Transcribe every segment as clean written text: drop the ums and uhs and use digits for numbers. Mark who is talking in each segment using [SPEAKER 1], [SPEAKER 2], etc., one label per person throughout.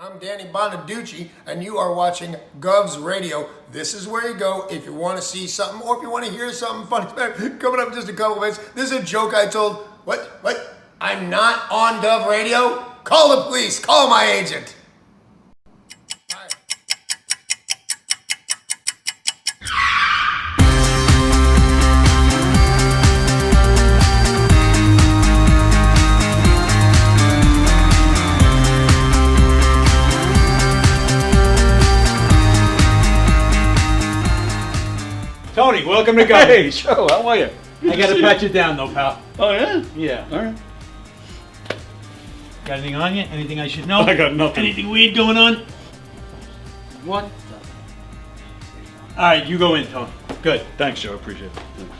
[SPEAKER 1] I'm Danny Bonaducci, and you are watching Govs Radio. This is where you go if you want to see something, or if you want to hear something funny. Coming up in just a couple of minutes. This is a joke I told. What? I'm not on Gov Radio? Call the police. Call my agent.
[SPEAKER 2] Tony, welcome to Govs.
[SPEAKER 3] Hey, Joe, how are you?
[SPEAKER 2] I gotta pat you down though, pal.
[SPEAKER 3] Oh, yeah?
[SPEAKER 2] Yeah.
[SPEAKER 3] All right.
[SPEAKER 2] Got anything on you? Anything I should know?
[SPEAKER 3] I got nothing.
[SPEAKER 2] Anything weird going on?
[SPEAKER 3] What?
[SPEAKER 2] Alright, you go in, Tony. Good.
[SPEAKER 3] Thanks, Joe. Appreciate it. Thanks.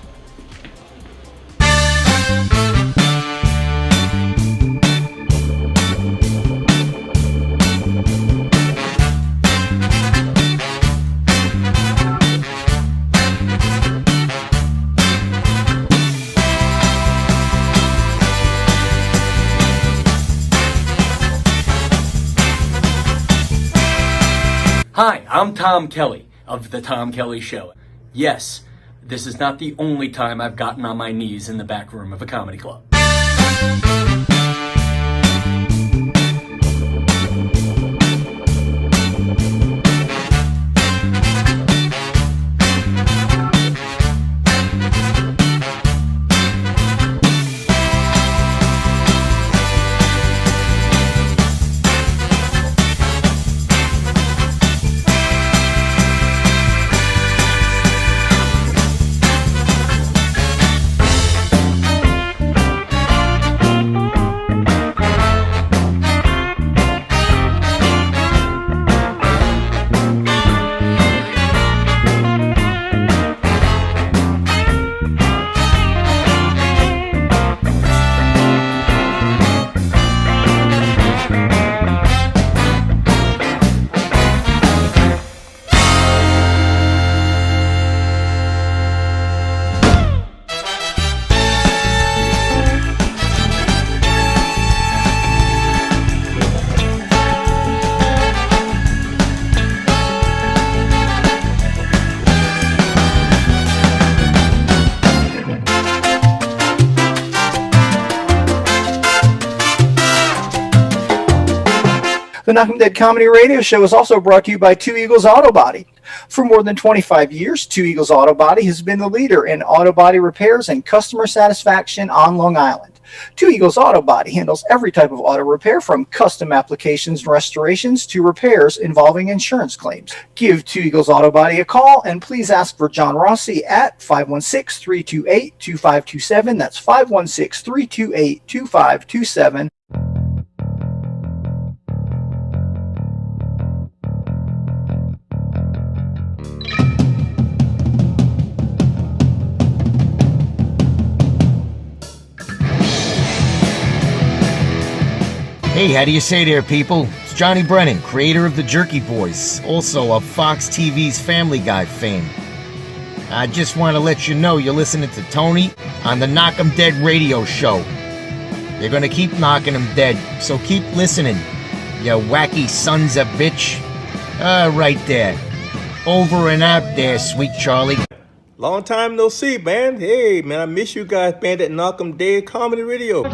[SPEAKER 4] Hi, I'm Tom Kelly of The Tom Kelly Show. Yes, this is not the only time I've gotten on my knees in the back room of a comedy club.
[SPEAKER 5] The Knockem Dead Comedy Radio Show is also brought to you by Two Eagles Auto Body. For more than 25 years, Two Eagles Auto Body has been the leader in auto body repairs and customer satisfaction on Long Island. Two Eagles Auto Body handles every type of auto repair, from custom applications and restorations to repairs involving insurance claims. Give Two Eagles Auto Body a call, and please ask for John Rossi at 516-328-2527. That's 516-328-2527.
[SPEAKER 6] Hey, how do you say there, people? It's Johnny Brennan, creator of the Jerky Boys, also of Fox TV's Family Guy fame. I just want to let you know you're listening to Tony on the Knockem Dead Radio Show. They're gonna keep knocking them dead, so keep listening, you wacky sons of bitch. Right there. Over and out there, sweet Charlie.
[SPEAKER 7] Long time no see, man. Hey, man, I miss you guys, man, at Knockem Dead Comedy Radio.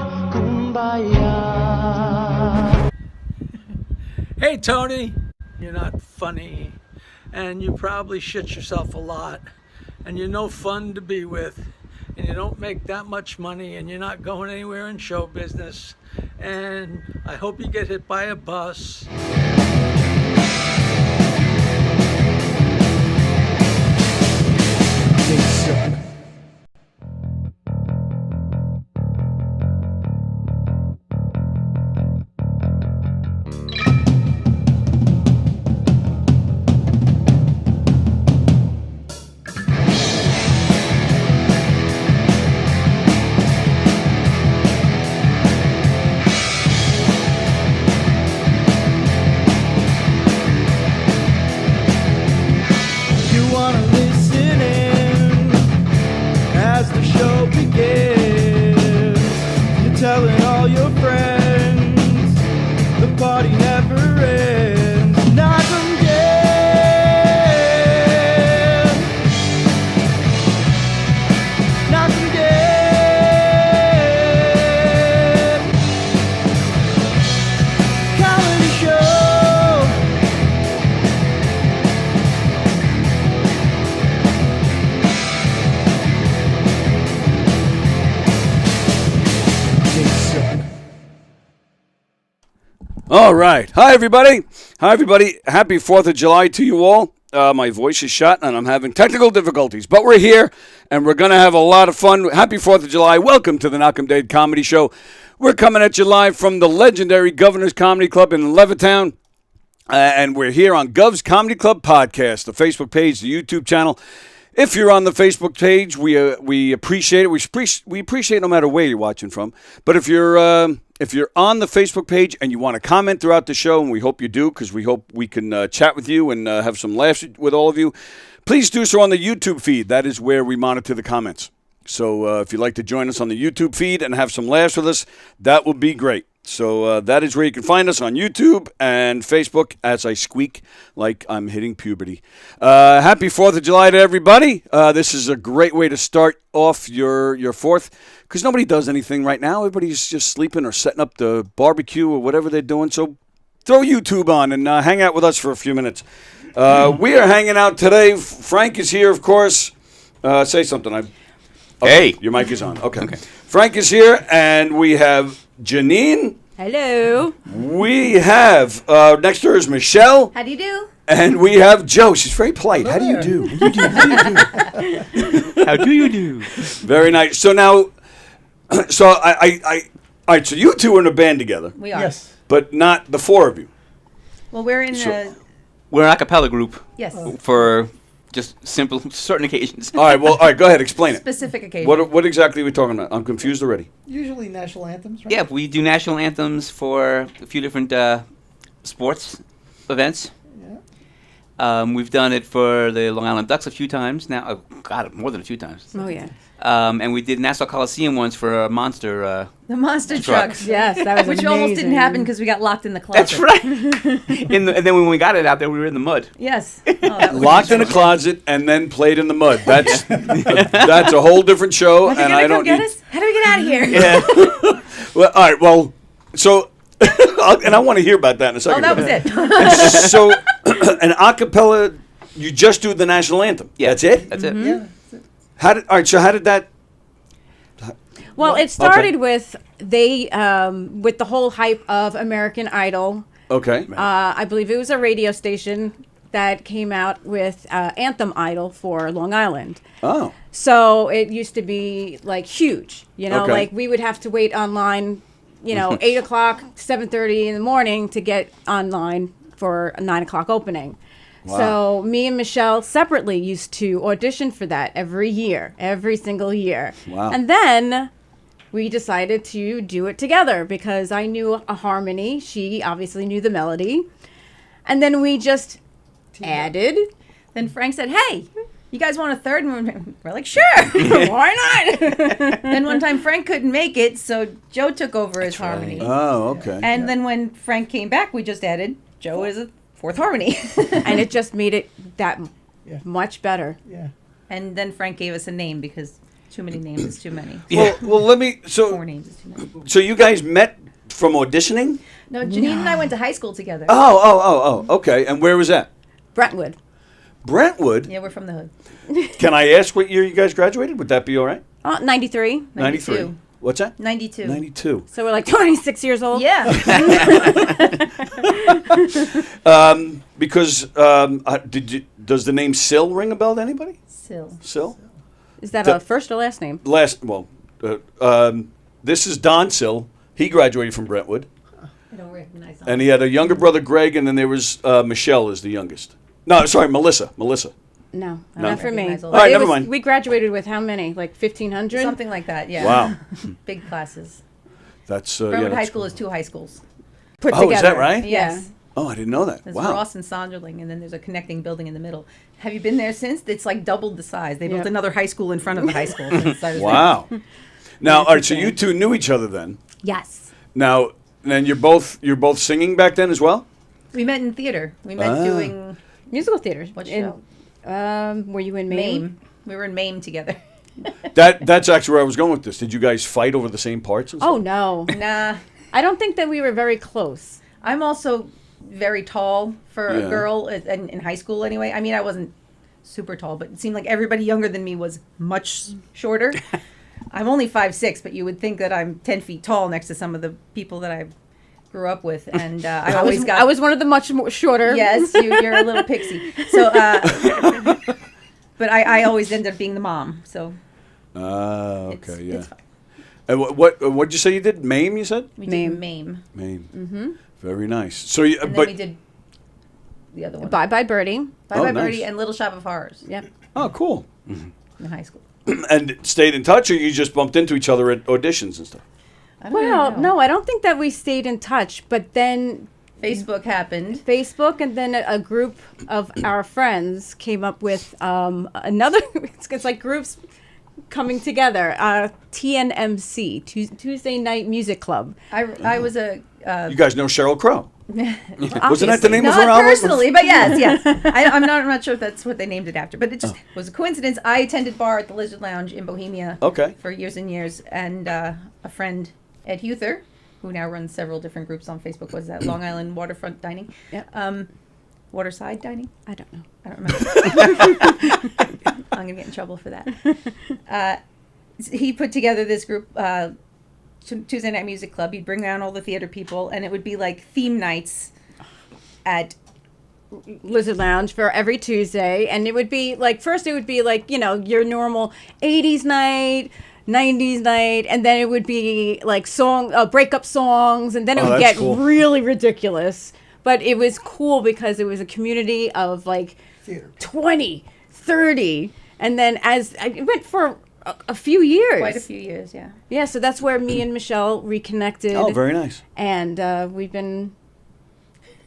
[SPEAKER 8] Hey Tony, you're not funny, and you probably shit yourself a lot, and you're no fun to be with, and you don't make that much money, and you're not going anywhere in show business, and I hope you get hit by a bus.
[SPEAKER 5] They suck.
[SPEAKER 7] telling all your friends the party never ends.
[SPEAKER 9] All right. Hi, everybody. Hi, everybody. Happy 4th of July to you all. My voice is shot, and I'm having technical difficulties. But we're here, and we're going to have a lot of fun. Happy 4th of July. Welcome to the Knockem Day Comedy Show. We're coming at you live from the legendary Governor's Comedy Club in Levittown. And we're here on Gov's Comedy Club Podcast, the Facebook page, the YouTube channel. If you're on the Facebook page, we appreciate it. We appreciate no matter where you're watching from. But if you're on the Facebook page and you want to comment throughout the show, and we hope you do, because we hope we can chat with you and have some laughs with all of you, please do so on the YouTube feed. That is where we monitor the comments. So if you'd like to join us on the YouTube feed and have some laughs with us, that would be great. So that is where you can find us on YouTube and Facebook as I squeak like I'm hitting puberty. Happy 4th of July to everybody. This is a great way to start off your 4th, because nobody does anything right now. Everybody's just sleeping or setting up the barbecue or whatever they're doing. So throw YouTube on and hang out with us for a few minutes. We are hanging out today. Frank is here, of course. Say something. Okay,
[SPEAKER 10] Hey.
[SPEAKER 9] Your mic is on. Okay. Frank is here, and we have Jeannine.
[SPEAKER 11] Hello.
[SPEAKER 9] We have, next to her is Michele.
[SPEAKER 11] How do you do?
[SPEAKER 9] And we have Joe. She's very polite. How do you do?
[SPEAKER 10] How do you do?
[SPEAKER 9] Very nice. So now, all right, so you two are in a band together.
[SPEAKER 11] We are.
[SPEAKER 7] Yes.
[SPEAKER 9] But not the four of you.
[SPEAKER 11] Well, we're in
[SPEAKER 10] We're an a cappella group
[SPEAKER 11] yes,
[SPEAKER 10] for just simple, certain occasions.
[SPEAKER 9] All right, go ahead. Explain it.
[SPEAKER 11] specific occasion.
[SPEAKER 9] What exactly are we talking about? I'm confused already.
[SPEAKER 7] Usually national anthems, right?
[SPEAKER 10] Yeah, we do national anthems for a few different sports events. We've done it for the Long Island Ducks a few times now. Oh, God, more than a few times.
[SPEAKER 11] Oh, yeah.
[SPEAKER 10] And we did Nassau Coliseum once for a monster.
[SPEAKER 11] The monster
[SPEAKER 10] truck.
[SPEAKER 11] trucks.
[SPEAKER 12] Yes, that was
[SPEAKER 11] Which
[SPEAKER 12] amazing.
[SPEAKER 11] almost didn't happen because we got locked in the closet.
[SPEAKER 10] That's right. And then when we got it out there, we were in the mud.
[SPEAKER 11] Yes. Oh, that was
[SPEAKER 9] Locked in a closet and then played in the mud. That's that's a whole different show, and I don't
[SPEAKER 11] get
[SPEAKER 9] need.
[SPEAKER 11] us? How do we get out of here?
[SPEAKER 10] Yeah.
[SPEAKER 9] Well, all right. Well, so and I want to hear about that in a
[SPEAKER 11] Oh,
[SPEAKER 9] second.
[SPEAKER 11] that was it.
[SPEAKER 9] So, an a cappella, you just do the national anthem.
[SPEAKER 10] Yeah.
[SPEAKER 9] That's it.
[SPEAKER 10] That's it.
[SPEAKER 7] Yeah.
[SPEAKER 9] How did that?
[SPEAKER 12] Well, it started with with the whole hype of American Idol.
[SPEAKER 9] Okay.
[SPEAKER 12] I believe it was a radio station that came out with Anthem Idol for Long Island.
[SPEAKER 9] Oh.
[SPEAKER 12] So it used to be like huge,
[SPEAKER 9] Okay.
[SPEAKER 12] like we would have to wait online, 8 o'clock, 7:30 in the morning to get online for a 9 o'clock opening.
[SPEAKER 9] Wow.
[SPEAKER 12] So me and Michele separately used to audition for that every single year.
[SPEAKER 9] Wow.
[SPEAKER 12] And then we decided to do it together because I knew a harmony. She obviously knew the melody. And then we just added.
[SPEAKER 11] Then Frank said, "Hey, you guys want a third?" And we're like, "Sure, why not?" Then one time Frank couldn't make it, so Joe took over as harmony.
[SPEAKER 9] Oh, okay.
[SPEAKER 11] And then when Frank came back, we just added Joe as a fourth harmony.
[SPEAKER 12] And it just made it that
[SPEAKER 7] Yeah.
[SPEAKER 12] much better.
[SPEAKER 7] Yeah.
[SPEAKER 11] And then Frank gave us a name because too many names is too many.
[SPEAKER 9] Well, let me.
[SPEAKER 11] Four
[SPEAKER 9] So,
[SPEAKER 11] names is too many.
[SPEAKER 9] so you guys met from auditioning?
[SPEAKER 11] No, Jeannine and I went to high school together.
[SPEAKER 9] Oh. Okay. And where was that?
[SPEAKER 12] Brentwood.
[SPEAKER 9] Brentwood.
[SPEAKER 11] Yeah, we're from the hood.
[SPEAKER 9] Can I ask what year you guys graduated? Would that be all right?
[SPEAKER 12] 93.
[SPEAKER 9] 93. What's that?
[SPEAKER 11] 92.
[SPEAKER 9] 92.
[SPEAKER 12] So we're like 26 years old.
[SPEAKER 11] Yeah.
[SPEAKER 9] Because does the name Sill ring a bell to anybody? Sill?
[SPEAKER 12] Is that a first or last name?
[SPEAKER 9] This is Don Sill. He graduated from Brentwood.
[SPEAKER 11] I don't recognize
[SPEAKER 9] And he had a younger brother, Greg, and then there was Michele is the youngest. No, sorry, Melissa.
[SPEAKER 12] No,
[SPEAKER 9] No.
[SPEAKER 12] not for me.
[SPEAKER 11] Recognize all
[SPEAKER 9] All right,
[SPEAKER 12] It
[SPEAKER 9] never
[SPEAKER 12] was-
[SPEAKER 9] mind.
[SPEAKER 12] We graduated with how many? Like 1,500?
[SPEAKER 11] Something like that, yeah.
[SPEAKER 9] Wow.
[SPEAKER 11] Big classes.
[SPEAKER 9] That's
[SPEAKER 11] Brentwood
[SPEAKER 9] yeah,
[SPEAKER 11] High
[SPEAKER 9] that's
[SPEAKER 11] School
[SPEAKER 9] cool.
[SPEAKER 11] is 2 high schools.
[SPEAKER 12] Put
[SPEAKER 9] Oh,
[SPEAKER 12] together.
[SPEAKER 9] is that right?
[SPEAKER 11] Yes.
[SPEAKER 9] Oh, I didn't know that.
[SPEAKER 11] There's
[SPEAKER 9] Wow.
[SPEAKER 11] Ross and Sonderling, and then there's a connecting building in the middle. Have you been there since? It's like doubled the size. They built
[SPEAKER 12] Yep.
[SPEAKER 11] another high school in front of the high school. since I was there.
[SPEAKER 9] Wow. Now, all right, so you two knew each other then.
[SPEAKER 11] Yes.
[SPEAKER 9] Now, then you're both singing back then as well?
[SPEAKER 11] We met in theater. We met
[SPEAKER 9] Ah.
[SPEAKER 11] doing
[SPEAKER 12] Musical theaters.
[SPEAKER 11] what
[SPEAKER 12] In-
[SPEAKER 11] show?
[SPEAKER 12] Were you in Maine?
[SPEAKER 11] Mame. We were in Mame together.
[SPEAKER 9] That's actually where I was going with this. Did you guys fight over the same parts and stuff?
[SPEAKER 12] Oh, no.
[SPEAKER 11] Nah.
[SPEAKER 12] I don't think that we were very close.
[SPEAKER 11] I'm also very tall for
[SPEAKER 9] Yeah.
[SPEAKER 11] a girl in high school anyway. I mean, I wasn't super tall, but it seemed like everybody younger than me was much shorter. I'm only 5'6", but you would think that I'm 10 feet tall next to some of the people that I've grew up with, and I
[SPEAKER 12] I
[SPEAKER 11] always
[SPEAKER 12] was,
[SPEAKER 11] got.
[SPEAKER 12] I was one of the much more shorter.
[SPEAKER 11] Yes, you're a little pixie. So, but I always ended up being the mom. So.
[SPEAKER 9] Okay, yeah.
[SPEAKER 11] It's fine.
[SPEAKER 9] And what'd you say you did? MAME, you said?
[SPEAKER 11] We did MAME.
[SPEAKER 9] MAME.
[SPEAKER 11] Mm-hmm.
[SPEAKER 9] Very nice. So, you,
[SPEAKER 11] And then
[SPEAKER 9] but
[SPEAKER 11] we did the other one.
[SPEAKER 12] Bye Bye Birdie.
[SPEAKER 11] Bye
[SPEAKER 9] Oh,
[SPEAKER 11] Bye
[SPEAKER 9] nice.
[SPEAKER 11] Birdie and Little Shop of Horrors.
[SPEAKER 12] Yep.
[SPEAKER 9] oh, cool.
[SPEAKER 11] In high school.
[SPEAKER 9] And stayed in touch, or you just bumped into each other at auditions and stuff?
[SPEAKER 11] I don't
[SPEAKER 12] Well,
[SPEAKER 11] know.
[SPEAKER 12] no, I don't think that we stayed in touch. But then
[SPEAKER 11] Facebook happened.
[SPEAKER 12] Facebook, and then a group of our friends came up with another. It's like groups coming together. TNMC, Tuesday Night Music Club.
[SPEAKER 11] I was a.
[SPEAKER 9] You guys know Sheryl Crow? Wasn't that the name
[SPEAKER 11] Not
[SPEAKER 9] of her album?
[SPEAKER 11] personally, but yes. I'm not sure if that's what they named it after, but it just was a coincidence. I attended bar at the Lizard Lounge in Bohemia
[SPEAKER 9] Okay.
[SPEAKER 11] for years and years, and a friend, Ed Huther, who now runs several different groups on Facebook, was at Long Island Waterfront Dining.
[SPEAKER 12] Yep.
[SPEAKER 11] Waterside Dining?
[SPEAKER 12] I don't know.
[SPEAKER 11] I don't remember. I'm going to get in trouble for that. He put together this group, Tuesday Night Music Club. He'd bring around all the theater people, and it would be like theme nights at
[SPEAKER 12] Lizard Lounge for every Tuesday, and it would be like, first it would be like, your normal 80s night, 90s night, and then it would be like breakup songs, and then it
[SPEAKER 9] Oh,
[SPEAKER 12] would
[SPEAKER 9] that's
[SPEAKER 12] get
[SPEAKER 9] cool.
[SPEAKER 12] really ridiculous. But it was cool because it was a community of like
[SPEAKER 1] Theater.
[SPEAKER 12] 20, 30, and then it went for a few years.
[SPEAKER 11] quite a few years, yeah.
[SPEAKER 12] Yeah, so that's where me and Michele reconnected.
[SPEAKER 9] Oh, very nice.
[SPEAKER 12] And we've been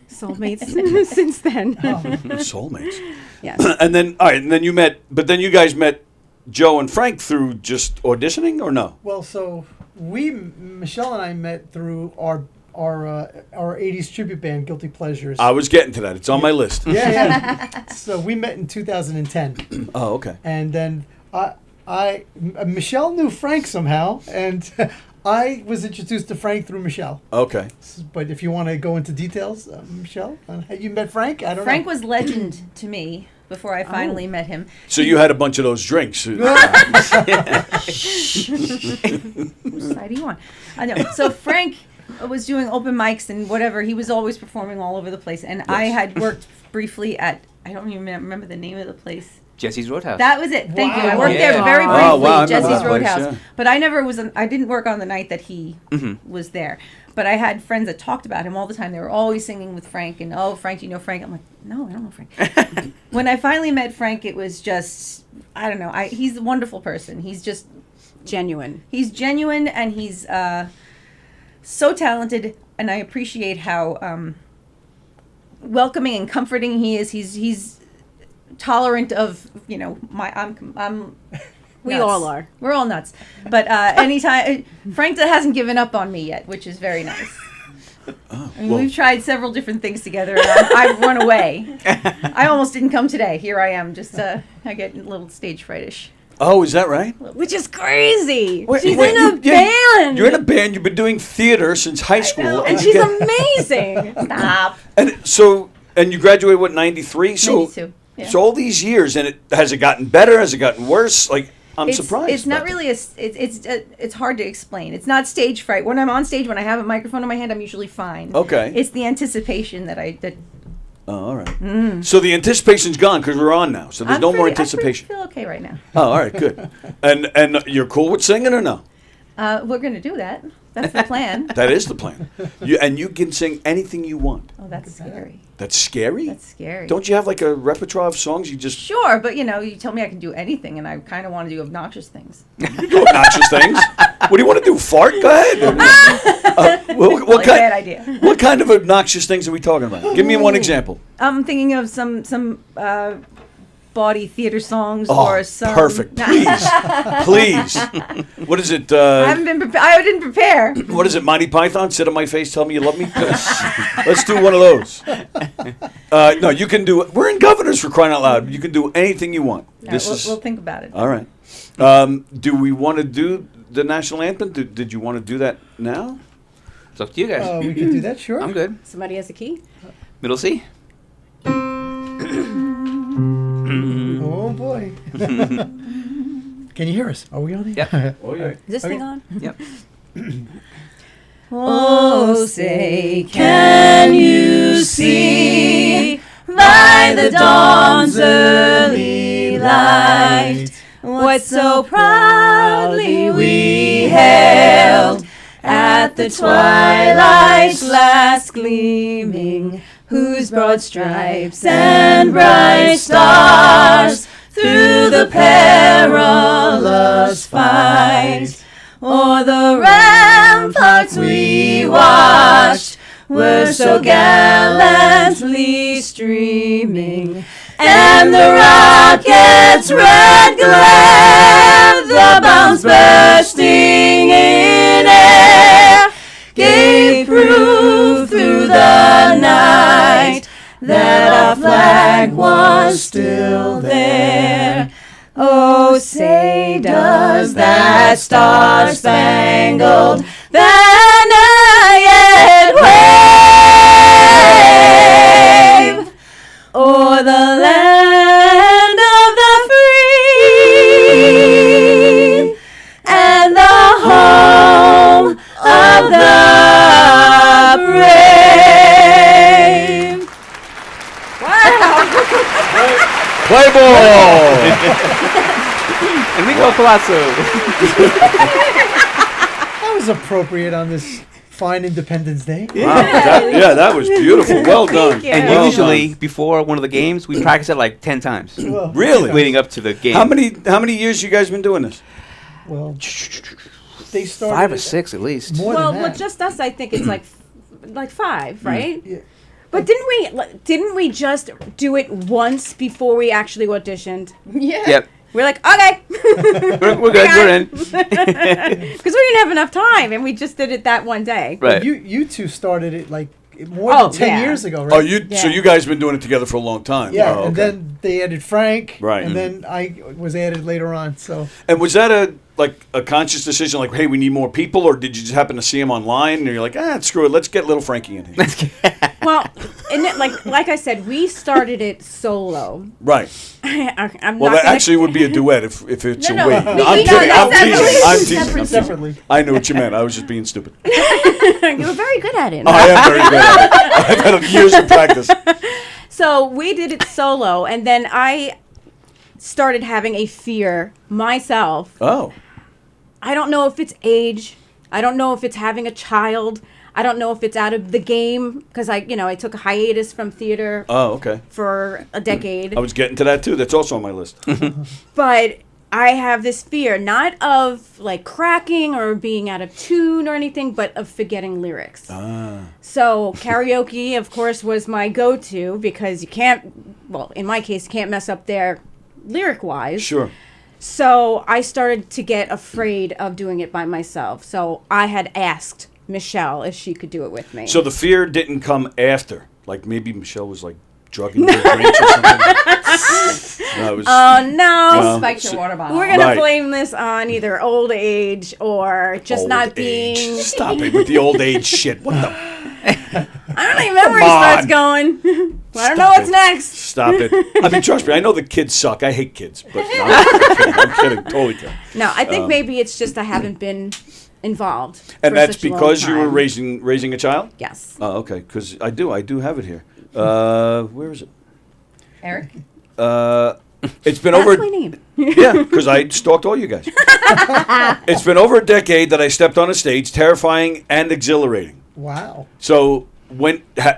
[SPEAKER 12] soulmates since then.
[SPEAKER 9] Soulmates.
[SPEAKER 12] Yes.
[SPEAKER 9] And then, all right, and then you guys met Joe and Frank through just auditioning, or no?
[SPEAKER 13] Well, so Michele and I met through our 80s tribute band, Guilty Pleasures.
[SPEAKER 9] I was getting to that. It's on my list.
[SPEAKER 13] Yeah. So we met in 2010.
[SPEAKER 9] Oh, okay.
[SPEAKER 13] And then Michele knew Frank somehow, and I was introduced to Frank through Michele.
[SPEAKER 9] Okay.
[SPEAKER 13] But if you want to go into details, Michele, how you met Frank? I don't know.
[SPEAKER 11] Frank was legend to me before I finally met him.
[SPEAKER 9] So you had a bunch of those drinks.
[SPEAKER 11] Whose side do you want? I know. So Frank was doing open mics and whatever. He was always performing all over the place. And I had worked briefly at, I don't even remember the name of the place.
[SPEAKER 10] Jesse's Roadhouse.
[SPEAKER 11] That was it. Thank you. I
[SPEAKER 13] Wow.
[SPEAKER 11] worked there very briefly,
[SPEAKER 9] Oh, wow, I remember
[SPEAKER 11] Jesse's
[SPEAKER 9] that place,
[SPEAKER 11] Roadhouse.
[SPEAKER 9] yeah.
[SPEAKER 11] But I didn't work on the night that he was there. But I had friends that talked about him all the time. They were always singing with Frank. And, oh, Frank, do you know Frank? I'm like, no, I don't know Frank. When I finally met Frank, it was just, I don't know. He's a wonderful person. He's just
[SPEAKER 12] Genuine.
[SPEAKER 11] He's genuine, and he's so talented. And I appreciate how welcoming and comforting he is. He's tolerant of, I'm
[SPEAKER 12] We
[SPEAKER 11] nuts.
[SPEAKER 12] all are.
[SPEAKER 11] We're all nuts. But anytime Frank hasn't given up on me yet, which is very nice. We've tried several different things together, and I've run away. I almost didn't come today. Here I am. Just I get a little stage frightish.
[SPEAKER 9] Oh, is that right?
[SPEAKER 12] Which is crazy.
[SPEAKER 9] Wait,
[SPEAKER 12] She's
[SPEAKER 9] wait,
[SPEAKER 12] in a band.
[SPEAKER 9] You're in a band. You've been doing theater since high school,
[SPEAKER 12] and
[SPEAKER 9] you
[SPEAKER 12] she's
[SPEAKER 9] get-
[SPEAKER 12] amazing.
[SPEAKER 11] Stop.
[SPEAKER 9] And you graduated what, 93? So
[SPEAKER 11] 92, yeah.
[SPEAKER 9] So all these years, and has it gotten better? Has it gotten worse? Like, I'm surprised.
[SPEAKER 11] It's not
[SPEAKER 9] about
[SPEAKER 11] really it's hard to explain. It's not stage fright. When I'm on stage, when I have a microphone in my hand, I'm usually fine.
[SPEAKER 9] Okay.
[SPEAKER 11] It's the anticipation that
[SPEAKER 9] Oh, all right. So the anticipation's gone because we're on now. So there's no more anticipation.
[SPEAKER 11] I feel okay right now.
[SPEAKER 9] Oh, all right, good. And you're cool with singing or no?
[SPEAKER 11] We're going to do that. That's the plan.
[SPEAKER 9] That is the plan. You can sing anything you want.
[SPEAKER 11] Oh, that's scary.
[SPEAKER 9] That's scary?
[SPEAKER 11] That's scary.
[SPEAKER 9] Don't you have like a repertoire of songs you just...
[SPEAKER 11] Sure, but you tell me I can do anything, and I kind of want to do obnoxious things.
[SPEAKER 9] Obnoxious things? What do you want to do? Fart? Go ahead. What
[SPEAKER 11] Probably a bad idea.
[SPEAKER 9] What kind of obnoxious things are we talking about? Give me one example.
[SPEAKER 11] I'm thinking of some bawdy theater songs
[SPEAKER 9] Oh,
[SPEAKER 11] or some.
[SPEAKER 9] perfect. Please. Please. What is it?
[SPEAKER 11] I haven't been. I didn't prepare.
[SPEAKER 9] What is it? Monty Python? Sit on my face, tell me you love me? Let's do one of those. No, you can do... We're in Governors, for crying out loud. You can do anything you want.
[SPEAKER 11] All right, we'll think about it.
[SPEAKER 9] All right. Do we want to do the national anthem? Did you want to do that now?
[SPEAKER 10] It's up to you guys.
[SPEAKER 13] We can do that, sure.
[SPEAKER 10] I'm good.
[SPEAKER 12] Somebody has a key?
[SPEAKER 10] Middle C?
[SPEAKER 13] Oh, boy. Can you hear us? Are we on here?
[SPEAKER 10] Yep.
[SPEAKER 9] Oh, yeah.
[SPEAKER 12] Is this thing on?
[SPEAKER 10] Yep.
[SPEAKER 11] Oh, say, can you see by the dawn's early light what so proudly we hailed at the twilight's last gleaming, whose broad stripes and bright stars through the perilous fight o'er the ramparts we watched were so gallantly streaming, and the rocket's red glare, the bombs bursting in air, gave proof through the night that our flag was still there. Oh, say, does that star-spangled banner yet wave o'er the land of the free and the home of the brave?
[SPEAKER 9] Play ball!
[SPEAKER 10] Amigo Palazzo.
[SPEAKER 13] That was appropriate on this fine Independence Day.
[SPEAKER 9] Wow, that was beautiful. Well done.
[SPEAKER 10] And
[SPEAKER 9] Well
[SPEAKER 10] usually,
[SPEAKER 9] done.
[SPEAKER 10] before one of the games, we practice it like 10 times.
[SPEAKER 13] Well,
[SPEAKER 9] Really?
[SPEAKER 10] Leading up to the game.
[SPEAKER 9] How many years you guys been doing this?
[SPEAKER 13] well, they started
[SPEAKER 10] 5 or
[SPEAKER 13] it
[SPEAKER 10] 6 at least.
[SPEAKER 13] more
[SPEAKER 12] Well,
[SPEAKER 13] than
[SPEAKER 12] with
[SPEAKER 13] that.
[SPEAKER 12] just us, I think it's like 5, right?
[SPEAKER 13] Yeah.
[SPEAKER 12] But didn't we just do it once before we actually auditioned?
[SPEAKER 11] Yeah.
[SPEAKER 10] Yep.
[SPEAKER 12] We're like, okay,
[SPEAKER 10] We're good. We're in.
[SPEAKER 12] because we didn't have enough time, and we just did it that one day.
[SPEAKER 10] Right.
[SPEAKER 13] You two started it like more
[SPEAKER 12] Oh,
[SPEAKER 13] than 10
[SPEAKER 12] yeah.
[SPEAKER 13] years ago, right?
[SPEAKER 9] Oh, so you guys been doing it together for a long time.
[SPEAKER 13] Yeah,
[SPEAKER 9] Oh,
[SPEAKER 13] and
[SPEAKER 9] okay.
[SPEAKER 13] then they added Frank.
[SPEAKER 9] Right.
[SPEAKER 13] And then I was added later on. So
[SPEAKER 9] And was that a conscious decision, like, hey, we need more people, or did you just happen to see him online and you're like, screw it, let's get little Frankie in here?
[SPEAKER 12] Well, and it, like I said, we started it solo.
[SPEAKER 9] Right.
[SPEAKER 12] I'm
[SPEAKER 9] Well,
[SPEAKER 12] not
[SPEAKER 9] that
[SPEAKER 12] gonna-
[SPEAKER 9] actually would be a duet if it's
[SPEAKER 12] No,
[SPEAKER 9] a
[SPEAKER 12] no,
[SPEAKER 9] we.
[SPEAKER 12] we-
[SPEAKER 9] I'm
[SPEAKER 12] no,
[SPEAKER 9] kidding.
[SPEAKER 12] no,
[SPEAKER 9] I'm
[SPEAKER 12] separately.
[SPEAKER 9] teasing. I'm teasing. I'm teasing.
[SPEAKER 13] Separately.
[SPEAKER 9] I knew what you meant. I was just being stupid.
[SPEAKER 12] You were very good at it.
[SPEAKER 9] I am very good at it. I've had years of practice.
[SPEAKER 12] So we did it solo, and then I started having a fear myself.
[SPEAKER 9] Oh.
[SPEAKER 12] I don't know if it's age. I don't know if it's having a child. I don't know if it's out of the game because I took a hiatus from theater
[SPEAKER 9] Oh, okay.
[SPEAKER 12] for a decade.
[SPEAKER 9] I was getting to that too. That's also on my list.
[SPEAKER 12] But I have this fear, not of like cracking or being out of tune or anything, but of forgetting lyrics. So karaoke, of course, was my go-to because you can't, well, in my case, you can't mess up there lyric-wise.
[SPEAKER 9] Sure.
[SPEAKER 12] So I started to get afraid of doing it by myself. So I had asked Michele if she could do it with me.
[SPEAKER 9] So the fear didn't come after. Like maybe Michele was like drugging your drinks or something. No, it was,
[SPEAKER 12] oh no!
[SPEAKER 11] Spiked your water bottle.
[SPEAKER 12] We're gonna
[SPEAKER 9] Right.
[SPEAKER 12] blame this on either old age or just
[SPEAKER 9] old
[SPEAKER 12] not
[SPEAKER 9] age.
[SPEAKER 12] being.
[SPEAKER 9] Stop it with the old age shit. What the?
[SPEAKER 12] I don't think memory
[SPEAKER 9] Come
[SPEAKER 12] starts
[SPEAKER 9] on.
[SPEAKER 12] going. I don't
[SPEAKER 9] Stop
[SPEAKER 12] know what's
[SPEAKER 9] it.
[SPEAKER 12] next.
[SPEAKER 9] Stop it. I mean, trust me. I know the kids suck. I hate kids. But no, I'm kidding. Totally kidding.
[SPEAKER 12] No, I think maybe it's just I haven't been involved.
[SPEAKER 9] And
[SPEAKER 12] for
[SPEAKER 9] that's
[SPEAKER 12] such a long
[SPEAKER 9] because you were
[SPEAKER 12] time.
[SPEAKER 9] raising a child?
[SPEAKER 12] Yes.
[SPEAKER 9] Oh, okay. Because I do have it here. Where is it?
[SPEAKER 11] Eric?
[SPEAKER 9] It's been
[SPEAKER 12] That's
[SPEAKER 9] over.
[SPEAKER 12] my name.
[SPEAKER 9] Yeah, because I stalked all you guys. It's been over a decade that I stepped on a stage, terrifying and exhilarating.
[SPEAKER 13] wow.
[SPEAKER 9] So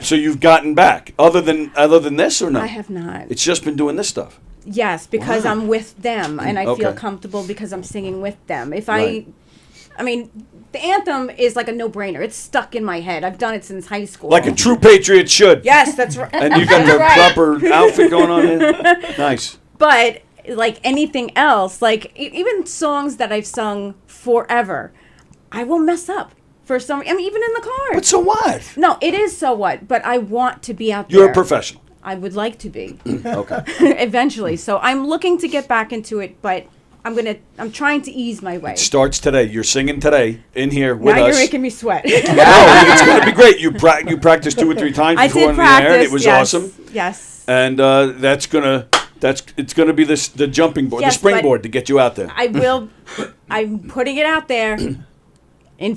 [SPEAKER 9] so you've gotten back other than this or no?
[SPEAKER 12] I have not.
[SPEAKER 9] It's just been doing this stuff.
[SPEAKER 12] Yes, because
[SPEAKER 9] Wow.
[SPEAKER 12] I'm with them and I feel
[SPEAKER 9] Okay.
[SPEAKER 12] comfortable because I'm singing with them. If
[SPEAKER 9] Right.
[SPEAKER 12] I mean, the anthem is like a no-brainer. It's stuck in my head. I've done it since high school.
[SPEAKER 9] Like a true patriot should.
[SPEAKER 12] Yes, that's right.
[SPEAKER 9] And you got the
[SPEAKER 12] Right.
[SPEAKER 9] proper outfit going on here. Nice.
[SPEAKER 12] But like anything else, like even songs that I've sung forever, I will mess up for some. I mean, even in the car.
[SPEAKER 9] But so what?
[SPEAKER 12] No, it is so what. But I want to be out there.
[SPEAKER 9] You're a professional.
[SPEAKER 12] I would like to be
[SPEAKER 9] Okay.
[SPEAKER 12] eventually. So I'm looking to get back into it, but I'm trying to ease my way.
[SPEAKER 9] Starts today. You're singing today in here with
[SPEAKER 12] Now
[SPEAKER 9] us.
[SPEAKER 12] you're making me sweat.
[SPEAKER 9] No, it's going to be great. You practiced 2 or 3 times
[SPEAKER 12] I
[SPEAKER 9] before
[SPEAKER 12] did
[SPEAKER 9] in the air, and
[SPEAKER 12] practice.
[SPEAKER 9] it was
[SPEAKER 12] yes,
[SPEAKER 9] awesome.
[SPEAKER 12] Yes.
[SPEAKER 9] And it's gonna be the jumping board,
[SPEAKER 12] Yes,
[SPEAKER 9] the springboard to get you out there.
[SPEAKER 12] I will. I'm putting it out there. in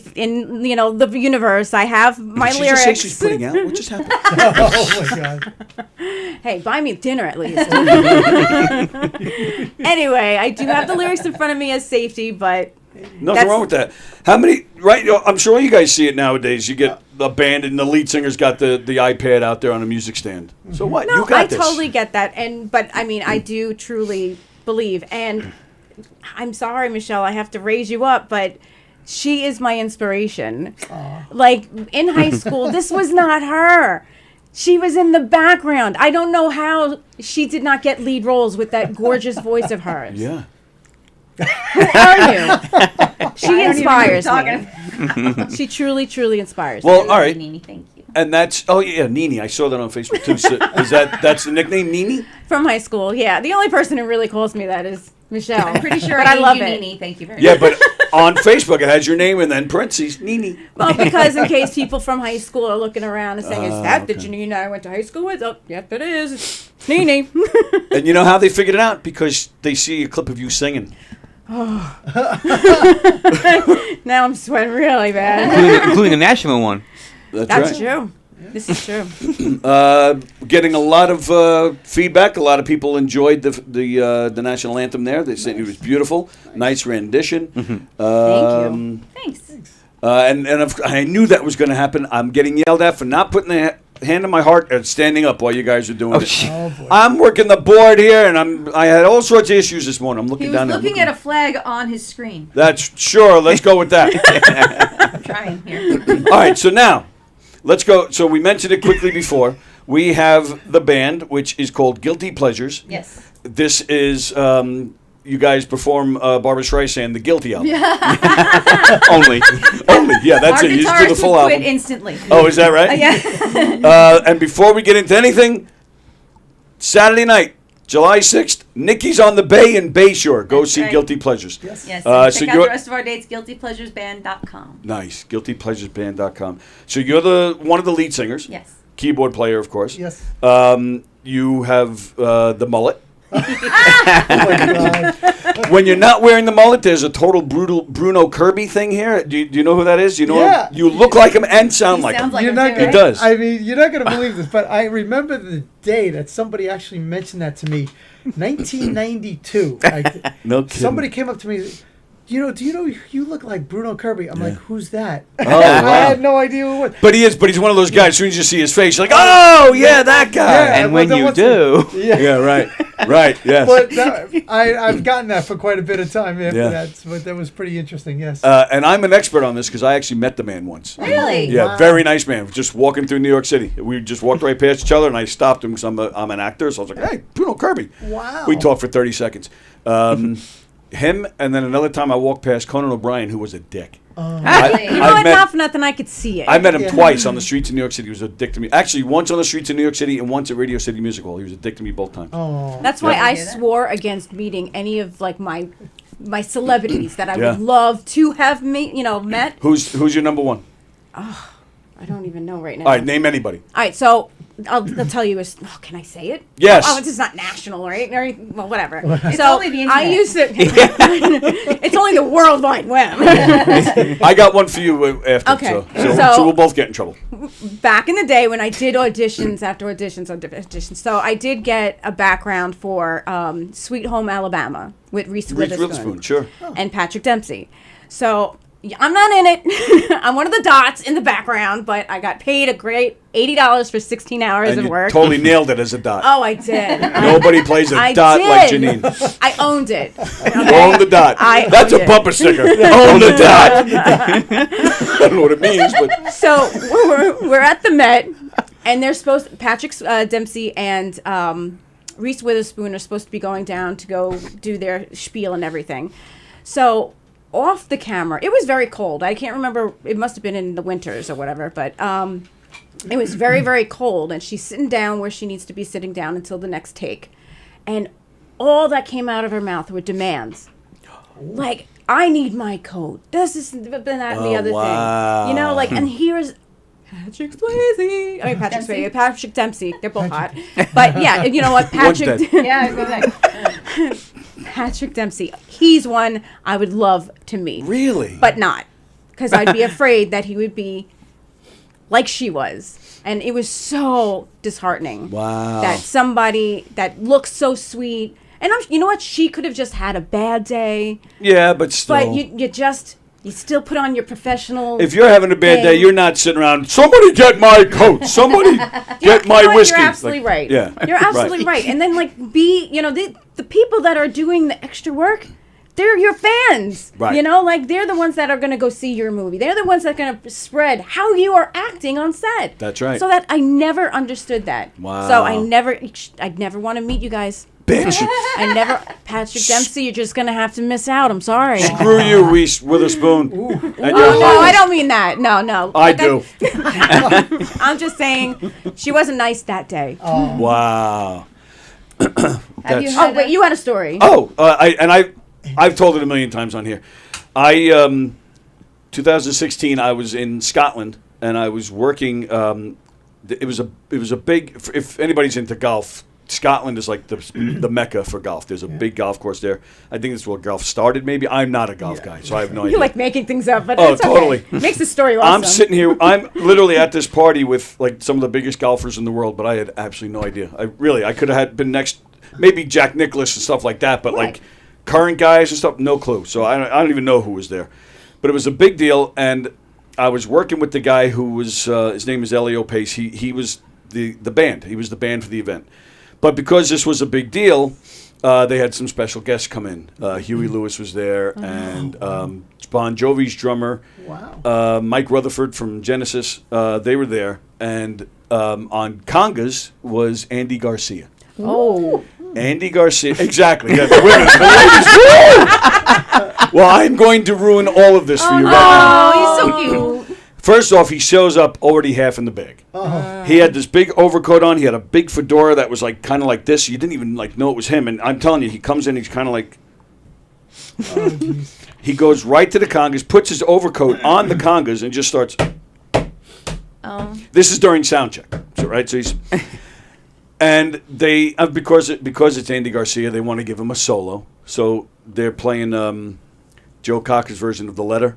[SPEAKER 12] the universe. I have my
[SPEAKER 9] Did she
[SPEAKER 12] lyrics.
[SPEAKER 9] just say she's putting out? What just happened?
[SPEAKER 13] Oh my God.
[SPEAKER 12] Hey, buy me dinner at least. Anyway, I do have the lyrics in front of me as safety, but
[SPEAKER 9] Nothing wrong with that. How many? Right, I'm sure you guys see it nowadays. You get the band and the lead singer's got the iPad out there on a music stand. So what?
[SPEAKER 12] No,
[SPEAKER 9] You got
[SPEAKER 12] I
[SPEAKER 9] this.
[SPEAKER 12] totally get that, but I mean, I do truly believe, and I'm sorry, Michele, I have to raise you up, but she is my inspiration. Like in high school, this was not her. She was in the background. I don't know how she did not get lead roles with that gorgeous voice of hers.
[SPEAKER 9] Yeah.
[SPEAKER 12] Who are you? She inspires
[SPEAKER 11] talking
[SPEAKER 12] me. She truly, truly inspires
[SPEAKER 9] Well,
[SPEAKER 12] me.
[SPEAKER 9] all right.
[SPEAKER 11] Nini, thank you.
[SPEAKER 9] And that's Nini. I saw that on Facebook too. So that's the nickname, Nini?
[SPEAKER 12] From high school, yeah. The only person who really calls me that is Michele.
[SPEAKER 11] I'm pretty sure
[SPEAKER 12] but
[SPEAKER 11] I
[SPEAKER 12] I
[SPEAKER 11] named
[SPEAKER 12] love
[SPEAKER 11] you
[SPEAKER 12] it.
[SPEAKER 11] Nini. Thank you very
[SPEAKER 9] Yeah,
[SPEAKER 11] much.
[SPEAKER 9] but on Facebook it has your name and then parentheses, Nini.
[SPEAKER 12] Well, because in case people from high school are looking around and saying, "Is that the
[SPEAKER 9] okay.
[SPEAKER 12] Jeannine I went to high school with?" Oh, yep, it is. It's Nini.
[SPEAKER 9] And you know how they figured it out? Because they see a clip of you singing.
[SPEAKER 12] Oh. Now I'm sweating really bad.
[SPEAKER 10] including a national one.
[SPEAKER 9] That's right.
[SPEAKER 12] true. This is true.
[SPEAKER 9] Getting a lot of feedback. A lot of people enjoyed the national anthem there. They said it was beautiful, nice rendition.
[SPEAKER 12] Thank you. Thanks.
[SPEAKER 9] I knew that was going to happen. I'm getting yelled at for not putting the hand on my heart and standing up while you guys are doing it.
[SPEAKER 13] Oh boy.
[SPEAKER 9] I'm working the board here, and I had all sorts of issues this morning. I'm
[SPEAKER 11] He
[SPEAKER 9] looking
[SPEAKER 11] was
[SPEAKER 9] down there.
[SPEAKER 11] looking at a flag on his screen.
[SPEAKER 9] That's sure. Let's go with that.
[SPEAKER 11] I'm trying here.
[SPEAKER 9] All right, so now, let's go. So we mentioned it quickly before. We have the band, which is called Guilty Pleasures.
[SPEAKER 11] Yes.
[SPEAKER 9] This is, you guys perform Barbra Streisand, the Guilty album. Only, yeah, that's
[SPEAKER 11] Our
[SPEAKER 9] it. You just do
[SPEAKER 11] guitarist
[SPEAKER 9] the full
[SPEAKER 11] would
[SPEAKER 9] album.
[SPEAKER 11] quit instantly.
[SPEAKER 9] Oh, is that right?
[SPEAKER 11] Yeah.
[SPEAKER 9] And before we get into anything, Saturday night, July 6th, Nikki's on the Bay in Bayshore. Go
[SPEAKER 11] That's
[SPEAKER 9] see
[SPEAKER 11] right.
[SPEAKER 9] Guilty Pleasures.
[SPEAKER 11] Yes.
[SPEAKER 9] So
[SPEAKER 11] Check out the
[SPEAKER 9] you're-
[SPEAKER 11] rest of our dates, guiltypleasuresband.com.
[SPEAKER 9] Nice. GuiltyPleasuresBand.com. So you're one of the lead singers.
[SPEAKER 11] Yes.
[SPEAKER 9] Keyboard player, of course.
[SPEAKER 13] Yes.
[SPEAKER 9] You have the mullet.
[SPEAKER 13] Oh my God.
[SPEAKER 9] When you're not wearing the mullet, there's a total Bruno Kirby thing here. Do you know who that is? You know
[SPEAKER 13] Yeah.
[SPEAKER 9] him? You look like him and sound like him.
[SPEAKER 11] Sounds like
[SPEAKER 13] You're
[SPEAKER 11] him
[SPEAKER 13] not
[SPEAKER 11] too,
[SPEAKER 13] gonna,
[SPEAKER 9] He does.
[SPEAKER 13] I mean, you're not going to believe this, but I remember the day that somebody actually mentioned that to me. 1992.
[SPEAKER 9] No kidding.
[SPEAKER 13] Somebody came up to me. Do you know you look like Bruno Kirby? I'm like, who's that?
[SPEAKER 9] Oh,
[SPEAKER 13] I
[SPEAKER 9] wow.
[SPEAKER 13] had no idea who it was.
[SPEAKER 9] But he's one of those guys. As soon as you see his face, you're like, oh, yeah, that guy.
[SPEAKER 13] Yeah.
[SPEAKER 10] And when
[SPEAKER 13] Well,
[SPEAKER 10] you
[SPEAKER 13] what's
[SPEAKER 10] do,
[SPEAKER 9] Yeah, right. Right, yes.
[SPEAKER 13] But I've gotten that for quite a bit of time after
[SPEAKER 9] Yeah.
[SPEAKER 13] that. But that was pretty interesting. Yes.
[SPEAKER 9] And I'm an expert on this because I actually met the man once.
[SPEAKER 11] Really?
[SPEAKER 9] Yeah,
[SPEAKER 13] Wow.
[SPEAKER 9] very nice man. Just walking through New York City. We just walked right past each other, and I stopped him because I'm an actor. So I was like, hey, Bruno Kirby.
[SPEAKER 13] Wow.
[SPEAKER 9] We talked for 30 seconds. Him, and then another time I walked past Conan O'Brien, who was a dick.
[SPEAKER 12] You know what? Not for nothing, I could see it.
[SPEAKER 9] I met him
[SPEAKER 13] Yeah.
[SPEAKER 9] twice on the streets of New York City. He was a dick to me. Actually, once on the streets of New York City and once at Radio City Music Hall. He was a dick to me both times.
[SPEAKER 13] Oh.
[SPEAKER 12] That's why
[SPEAKER 11] Yeah.
[SPEAKER 12] I
[SPEAKER 11] I hear that.
[SPEAKER 12] swore against meeting any of like my celebrities that I
[SPEAKER 9] Yeah.
[SPEAKER 12] would love to have met.
[SPEAKER 9] Who's your number one?
[SPEAKER 12] I don't even know right now.
[SPEAKER 9] All right, name anybody.
[SPEAKER 12] All right, so I'll tell you. Can I say it?
[SPEAKER 9] Yes.
[SPEAKER 12] Oh, this is not national, right? Well, whatever.
[SPEAKER 11] It's
[SPEAKER 12] so
[SPEAKER 11] only the
[SPEAKER 12] I
[SPEAKER 11] internet.
[SPEAKER 12] used to. It's only the World Wide Web.
[SPEAKER 9] I got one for you after.
[SPEAKER 12] Okay.
[SPEAKER 9] So we'll both get in trouble.
[SPEAKER 12] Back in the day when I did auditions after auditions, so I did get a background for Sweet Home Alabama with Reese Witherspoon
[SPEAKER 9] Sure.
[SPEAKER 12] and Patrick Dempsey. So I'm not in it. I'm one of the dots in the background, but I got paid a great $80 for 16 hours
[SPEAKER 9] And
[SPEAKER 12] of
[SPEAKER 9] you
[SPEAKER 12] work.
[SPEAKER 9] totally nailed it as a dot.
[SPEAKER 12] Oh, I did.
[SPEAKER 9] Nobody plays a
[SPEAKER 12] I
[SPEAKER 9] dot like
[SPEAKER 12] did.
[SPEAKER 9] Jeannine.
[SPEAKER 12] I owned it.
[SPEAKER 9] Own the dot. That's a
[SPEAKER 12] owned it.
[SPEAKER 9] bumper sticker. Own the dot. I don't know what it means, but
[SPEAKER 12] So we're at the Met, and they're Patrick Dempsey and Reese Witherspoon are supposed to be going down to go do their spiel and everything. So off the camera, it was very cold. I can't remember. It must have been in the winters or whatever, but it was very, very cold. And she's sitting down where she needs to be sitting down until the next take. And all that came out of her mouth were demands. Like, I need my coat. This is that and the other thing. You know, like, and here's Patrick Swayze. I mean, Patrick Dempsey. They're both hot. But yeah, you know what? Patrick.
[SPEAKER 11] Yeah, I was gonna say.
[SPEAKER 12] Patrick Dempsey. He's one I would love to meet.
[SPEAKER 9] really?
[SPEAKER 12] But not. because I'd be afraid that he would be like she was. And it was so disheartening.
[SPEAKER 9] Wow.
[SPEAKER 12] That somebody that looks so sweet. And you know what? She could have just had a bad day.
[SPEAKER 9] Yeah, but still.
[SPEAKER 12] But you still put on your professional.
[SPEAKER 9] If you're having a bad day, you're not sitting around, somebody get my coat. Somebody get my whiskey.
[SPEAKER 12] You're absolutely right.
[SPEAKER 9] Yeah.
[SPEAKER 12] You're absolutely right. And then, the people that are doing the extra work, they're your fans.
[SPEAKER 9] Right.
[SPEAKER 12] They're the ones that are going to go see your movie. They're the ones that are going to spread how you are acting on set.
[SPEAKER 9] That's right.
[SPEAKER 12] So that I never understood that.
[SPEAKER 9] Wow.
[SPEAKER 12] So I'd never want to meet you guys.
[SPEAKER 9] Bitch.
[SPEAKER 12] Patrick Dempsey, you're just going to have to miss out. I'm sorry.
[SPEAKER 9] Screw you, Reese Witherspoon. And your
[SPEAKER 12] No,
[SPEAKER 9] mom.
[SPEAKER 12] I don't mean that. No.
[SPEAKER 9] I do.
[SPEAKER 12] I'm just saying she wasn't nice that day.
[SPEAKER 9] Wow.
[SPEAKER 12] Wait, you had a story.
[SPEAKER 9] I've told it a million times on here. 2016, I was in Scotland and I was working. It was a big. If anybody's into golf, Scotland is like the mecca for golf. There's a big golf course there. I think that's where golf started. Maybe I'm not a golf guy, so I have no idea.
[SPEAKER 12] You like making things up, but
[SPEAKER 9] Oh,
[SPEAKER 12] it's
[SPEAKER 9] totally.
[SPEAKER 12] okay. Makes the story awesome.
[SPEAKER 9] I'm sitting here. I'm literally at this party with like some of the biggest golfers in the world, but I had absolutely no idea. I could have been next, maybe Jack Nicklaus and stuff like that, but like current guys and stuff, no clue. So I don't even know who was there, but it was a big deal. And I was working with the guy who was his name is Elio Pace. He was the band. He was the band for the event. But because this was a big deal, they had some special guests come in. Huey Lewis was there, and Bon Jovi's drummer, Mike Rutherford from Genesis, they were there. And on congas was Andy Garcia.
[SPEAKER 12] Oh.
[SPEAKER 9] Andy Garcia, exactly. Yeah, the women, the ladies. Woo! Well, I'm going to ruin all of this for you right now.
[SPEAKER 12] Oh, he's so cute.
[SPEAKER 9] First off, he shows up already half in the bag. He had this big overcoat on. He had a big fedora that was like kind of like this. You didn't even like know it was him. And I'm telling you, he comes in. He's kind of like. He goes right to the congas, puts his overcoat on the congas, and just starts. This is during sound check, so right. So he's, and they because it's Andy Garcia, they want to give him a solo. So they're playing Joe Cocker's version of The Letter.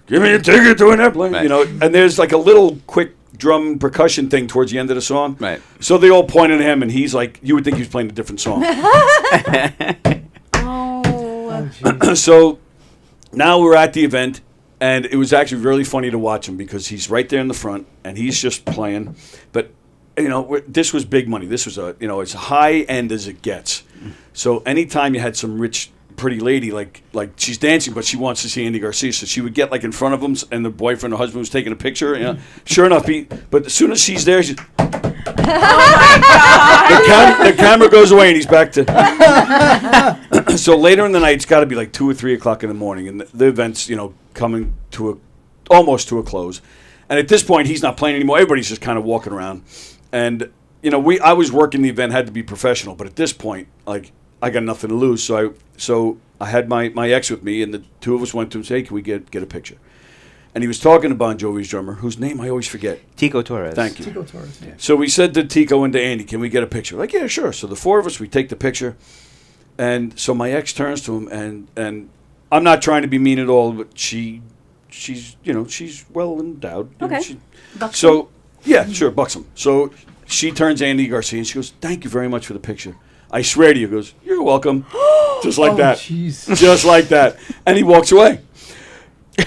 [SPEAKER 9] Give me a ticket to an airplane, and there's like a little quick drum percussion thing towards the end of the song.
[SPEAKER 10] Right.
[SPEAKER 9] So they all point at him, and he's like, you would think he was playing a different song. So now we're at the event, and it was actually really funny to watch him because he's right there in the front, and he's just playing. But, this was big money. This was as high end as it gets. So anytime you had some rich pretty lady, like she's dancing, but she wants to see Andy Garcia, so she would get like in front of him, and the boyfriend or husband was taking a picture. Sure enough, but as soon as she's there, she's, the camera goes away, and he's back to. So later in the night, it's got to be like 2 or 3 o'clock in the morning, and the event's coming to almost to a close, and at this point, he's not playing anymore. Everybody's just kind of walking around, and I was working the event, had to be professional, but at this point, like. I got nothing to lose, so I had my ex with me, and the two of us went to him and said, hey, can we get a picture? And he was talking to Bon Jovi's drummer, whose name I always forget.
[SPEAKER 10] Tico Torres.
[SPEAKER 9] Thank you.
[SPEAKER 13] Tico Torres, yeah.
[SPEAKER 9] So we said to Tico and to Andy, can we get a picture? Like, yeah, sure. So the four of us, we take the picture, and so my ex turns to him, and I'm not trying to be mean at all, but she's well endowed.
[SPEAKER 12] Okay.
[SPEAKER 9] So, yeah, sure, buxom. So she turns to Andy Garcia, and she goes, thank you very much for the picture. I swear to you, goes, you're welcome. Just like that.
[SPEAKER 13] Geez.
[SPEAKER 9] Just like that. And he walks away.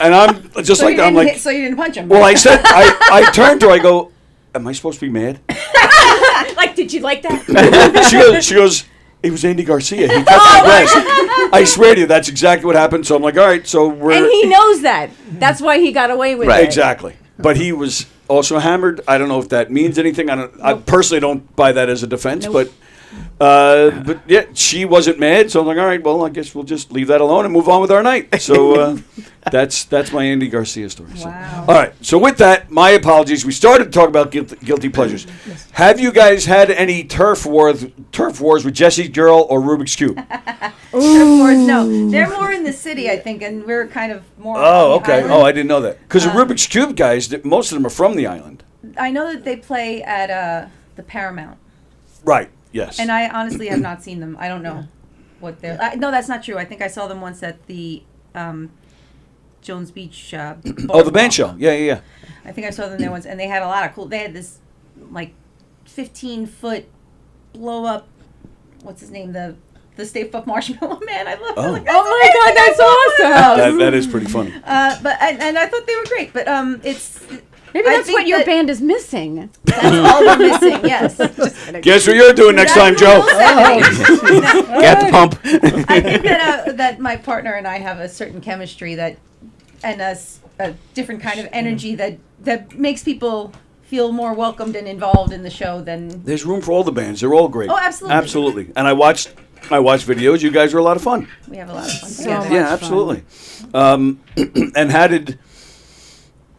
[SPEAKER 9] And I'm just like that. I'm like,
[SPEAKER 11] so you didn't punch him.
[SPEAKER 9] well, I said, I turned to her, I go, am I supposed to be mad?
[SPEAKER 12] Like, did you like that?
[SPEAKER 9] She goes, it was Andy Garcia. He cut my breast. I swear to you, that's exactly what happened. So I'm like, all right, so we're.
[SPEAKER 12] And he knows that. That's why he got away with it.
[SPEAKER 9] Exactly. But he was also hammered. I don't know if that means anything. I personally don't buy that as a defense, but yeah, she wasn't mad, so I'm like, all right, well, I guess we'll just leave that alone and move on with our night. So that's my Andy Garcia story. So.
[SPEAKER 11] Wow.
[SPEAKER 9] All right, so with that, my apologies. We started to talk about guilty pleasures. Yes. Have you guys had any turf wars with Jesse's Girl or Rubik's Cube?
[SPEAKER 11] Turf wars, no. They're more in the city, I think, and we're kind of more
[SPEAKER 9] Oh,
[SPEAKER 11] on the
[SPEAKER 9] okay.
[SPEAKER 11] island.
[SPEAKER 9] Oh, I didn't know that. Because the Rubik's Cube guys, most of them are from the island.
[SPEAKER 11] I know that they play at the Paramount.
[SPEAKER 9] Right. Yes.
[SPEAKER 11] And I honestly have not seen them. I don't know what they're. No, that's not true. I think I saw them once at the Jones Beach.
[SPEAKER 9] Oh, the band show. Yeah, yeah, yeah.
[SPEAKER 11] I think I saw them there once, and they had a lot of cool. They had this like 15-foot blow up. What's his name? The Stay Puft Marshmallow Man. I love.
[SPEAKER 9] Oh.
[SPEAKER 11] Like,
[SPEAKER 12] Oh my God, that's awesome.
[SPEAKER 9] That is pretty funny.
[SPEAKER 11] But I thought they were great. But it's
[SPEAKER 12] Maybe
[SPEAKER 11] I
[SPEAKER 12] that's
[SPEAKER 11] think
[SPEAKER 12] what your
[SPEAKER 11] that-
[SPEAKER 12] band is missing.
[SPEAKER 11] That's all we're missing. Yes. Just kidding.
[SPEAKER 9] Guess what you're doing next time, Joe?
[SPEAKER 10] Get the pump.
[SPEAKER 11] I think that my partner and I have a certain chemistry and a different kind of energy that makes people feel more welcomed and involved in the show than.
[SPEAKER 9] There's room for all the bands. They're all great.
[SPEAKER 11] Oh, absolutely.
[SPEAKER 9] Absolutely. And I watched videos. You guys were a lot of fun.
[SPEAKER 11] We have a lot of fun
[SPEAKER 12] So
[SPEAKER 11] together.
[SPEAKER 12] much
[SPEAKER 9] Yeah, absolutely. And how did?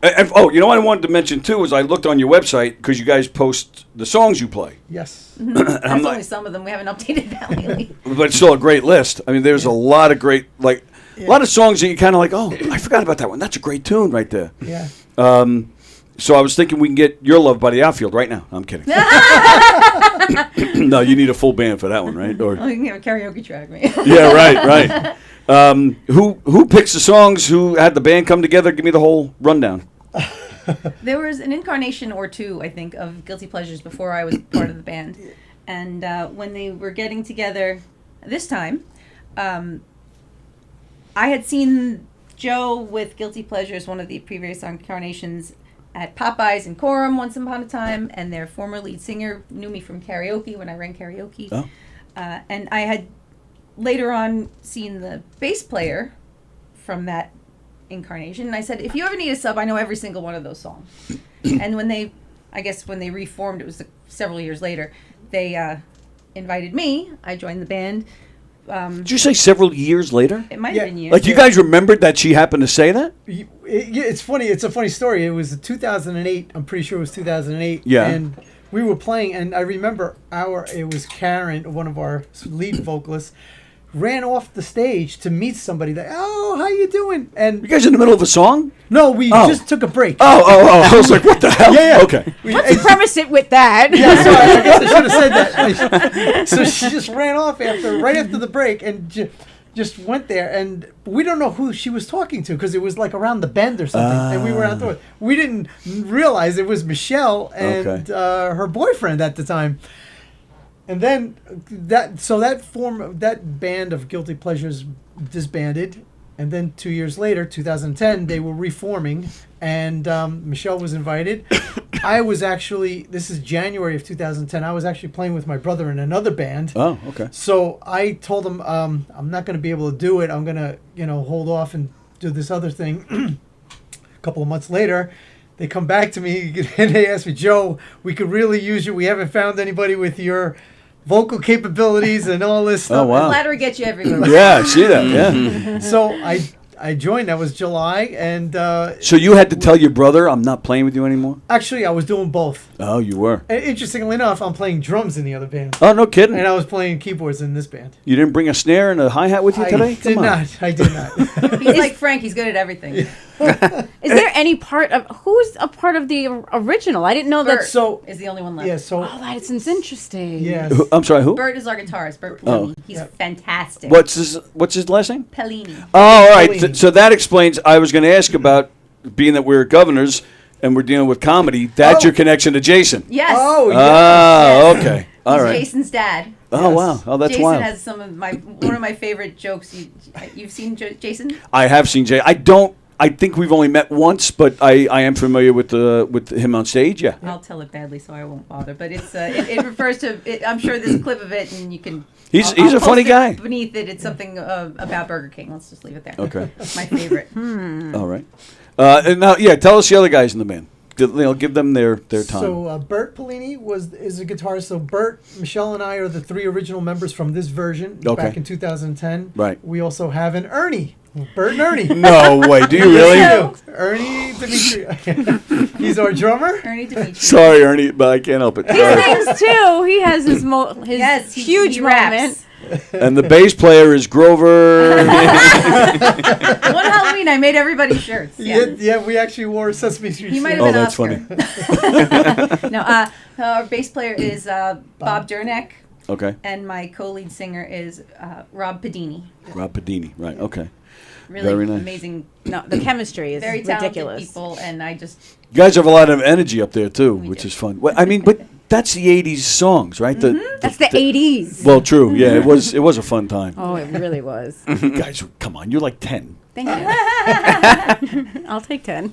[SPEAKER 9] Oh, you know what I wanted to mention too was I looked on your website because you guys post the songs you play.
[SPEAKER 13] Yes.
[SPEAKER 11] That's only some of them. We haven't updated that lately.
[SPEAKER 9] But it's still a great list. I mean, there's a lot of great, like, a lot of songs that you kind of like, oh, I forgot about that one. That's a great tune right there.
[SPEAKER 13] Yeah.
[SPEAKER 9] So I was thinking we can get Your Love by the Outfield right now. No, I'm kidding. No, you need a full band for that one, right? Or
[SPEAKER 11] Oh, you can have a karaoke track, man.
[SPEAKER 9] yeah, right. Who picks the songs? Who had the band come together? Give me the whole rundown.
[SPEAKER 11] There was an incarnation or two, I think, of Guilty Pleasures before I was part of the band. And when they were getting together this time, I had seen Joe with Guilty Pleasures, one of the previous incarnations, at Popeyes in Coram once upon a time. And their former lead singer knew me from karaoke when I ran karaoke.
[SPEAKER 9] Oh.
[SPEAKER 11] And I had later on seen the bass player from that incarnation, and I said, if you ever need a sub, I know every single one of those songs. And when they reformed, it was several years later, they invited me. I joined the band.
[SPEAKER 9] Did you say several years later?
[SPEAKER 11] It might have been years.
[SPEAKER 9] Like you guys remembered that she happened to say that?
[SPEAKER 13] It's funny. It's a funny story. It was 2008. I'm pretty sure it was 2008.
[SPEAKER 9] Yeah.
[SPEAKER 13] And we were playing, and I remember it was Karen, one of our lead vocalists, ran off the stage to meet somebody. Oh, how you doing? And
[SPEAKER 9] You guys in the middle of a song?
[SPEAKER 13] no, we
[SPEAKER 9] Oh.
[SPEAKER 13] just took a break.
[SPEAKER 9] Oh! I was like, what the hell?
[SPEAKER 13] Yeah.
[SPEAKER 9] Okay.
[SPEAKER 12] Let's premise it with that.
[SPEAKER 13] Yeah, sorry, I guess I should have said that. So she just ran off right after the break and just went there. And we don't know who she was talking to because it was like around the bend or something. And we were outdoors. We didn't realize it was Michele and her boyfriend at the time. And then that band of Guilty Pleasures disbanded. And then 2 years later, 2010, they were reforming, and Michele was invited. I was actually, this is January of 2010, I was actually playing with my brother in another band.
[SPEAKER 9] Oh, okay.
[SPEAKER 13] So I told him, I'm not going to be able to do it. I'm going to, hold off and do this other thing. A couple of months later, they come back to me and they ask me, Joe, we could really use you. We haven't found anybody with your vocal capabilities and all this stuff.
[SPEAKER 9] Oh, wow.
[SPEAKER 11] Flattery gets you everywhere.
[SPEAKER 9] Yeah, I see that, yeah.
[SPEAKER 13] So I joined. That was July, and
[SPEAKER 9] So you had to tell your brother, I'm not playing with you anymore?
[SPEAKER 13] actually I was doing both.
[SPEAKER 9] Oh, you were.
[SPEAKER 13] And interestingly enough, I'm playing drums in the other band,
[SPEAKER 9] Oh, no kidding.
[SPEAKER 13] and I was playing keyboards in this band.
[SPEAKER 9] You didn't bring a snare and a hi-hat with you today?
[SPEAKER 13] I did not. I did not.
[SPEAKER 11] He's like Frank. He's good at everything.
[SPEAKER 12] Is there any part of who's a part of the original? I didn't know
[SPEAKER 11] Bert
[SPEAKER 12] that.
[SPEAKER 13] So
[SPEAKER 11] is the only one left.
[SPEAKER 13] yeah. So
[SPEAKER 12] Oh, that's interesting.
[SPEAKER 13] yes.
[SPEAKER 9] I'm sorry, who?
[SPEAKER 11] Bert is our guitarist. Bert
[SPEAKER 9] Oh.
[SPEAKER 11] Pellini. He's fantastic.
[SPEAKER 9] What's his last name?
[SPEAKER 11] Pellini.
[SPEAKER 9] Oh, all right.
[SPEAKER 13] Pauline.
[SPEAKER 9] So that explains. I was going to ask about being that we're governors and we're dealing with comedy. That's
[SPEAKER 13] Oh.
[SPEAKER 9] your connection to Jason.
[SPEAKER 11] Yes.
[SPEAKER 13] Oh yeah.
[SPEAKER 9] Ah,
[SPEAKER 11] Yes.
[SPEAKER 9] okay. All
[SPEAKER 11] He's
[SPEAKER 9] right.
[SPEAKER 11] Jason's dad.
[SPEAKER 9] Oh, wow. Oh, that's
[SPEAKER 11] Jason
[SPEAKER 9] wild.
[SPEAKER 11] has one of my favorite jokes. You've seen Jason?
[SPEAKER 9] I have seen Jay. I think we've only met once, but I am familiar with him on stage. Yeah.
[SPEAKER 11] I'll tell it badly, so I won't bother. But it's it refers to. I'm sure there's a clip of it, and you can.
[SPEAKER 9] He's
[SPEAKER 11] I'll
[SPEAKER 9] a funny
[SPEAKER 11] post it
[SPEAKER 9] guy.
[SPEAKER 11] Beneath it, it's something about Burger King. Let's just leave it there.
[SPEAKER 9] Okay.
[SPEAKER 11] It's my favorite.
[SPEAKER 9] All right. And now, yeah, tell us the other guys in the band. Give them their time.
[SPEAKER 13] So Bert Pellini is a guitarist. So Bert, Michele, and I are the three original members from this version back in 2010.
[SPEAKER 9] Right.
[SPEAKER 13] We also have an Ernie. Bert and Ernie.
[SPEAKER 9] No way. Do you really?
[SPEAKER 13] Yes, we do. Ernie Dimitri. He's our drummer.
[SPEAKER 11] Ernie Dimitri.
[SPEAKER 9] Sorry, Ernie, but I can't help it.
[SPEAKER 12] He sings too. He has his
[SPEAKER 11] Yes,
[SPEAKER 12] huge
[SPEAKER 11] he
[SPEAKER 12] moment.
[SPEAKER 11] raps.
[SPEAKER 9] And the bass player is Grover.
[SPEAKER 11] One Halloween, I made everybody shirts.
[SPEAKER 13] Yeah, we actually wore Sesame Street.
[SPEAKER 11] He might have
[SPEAKER 9] Oh,
[SPEAKER 11] been
[SPEAKER 9] that's
[SPEAKER 11] Oscar.
[SPEAKER 9] funny.
[SPEAKER 11] No, our bass player is Bob Durnek,
[SPEAKER 9] Okay.
[SPEAKER 11] and my co-lead singer is Rob Padini.
[SPEAKER 9] Rob Padini. Right. Okay.
[SPEAKER 11] Really
[SPEAKER 9] Very nice.
[SPEAKER 11] amazing.
[SPEAKER 12] No, the chemistry is
[SPEAKER 11] Very talented
[SPEAKER 12] ridiculous.
[SPEAKER 11] people, and I just
[SPEAKER 9] You guys have a lot of energy up there too, which is fun. Well, I mean, but that's the '80s songs, right?
[SPEAKER 12] That's the 80s.
[SPEAKER 9] Well, true. Yeah, it was a fun time.
[SPEAKER 12] Oh, it really was.
[SPEAKER 9] You guys, come on, you're like 10.
[SPEAKER 12] Thank you. I'll take 10.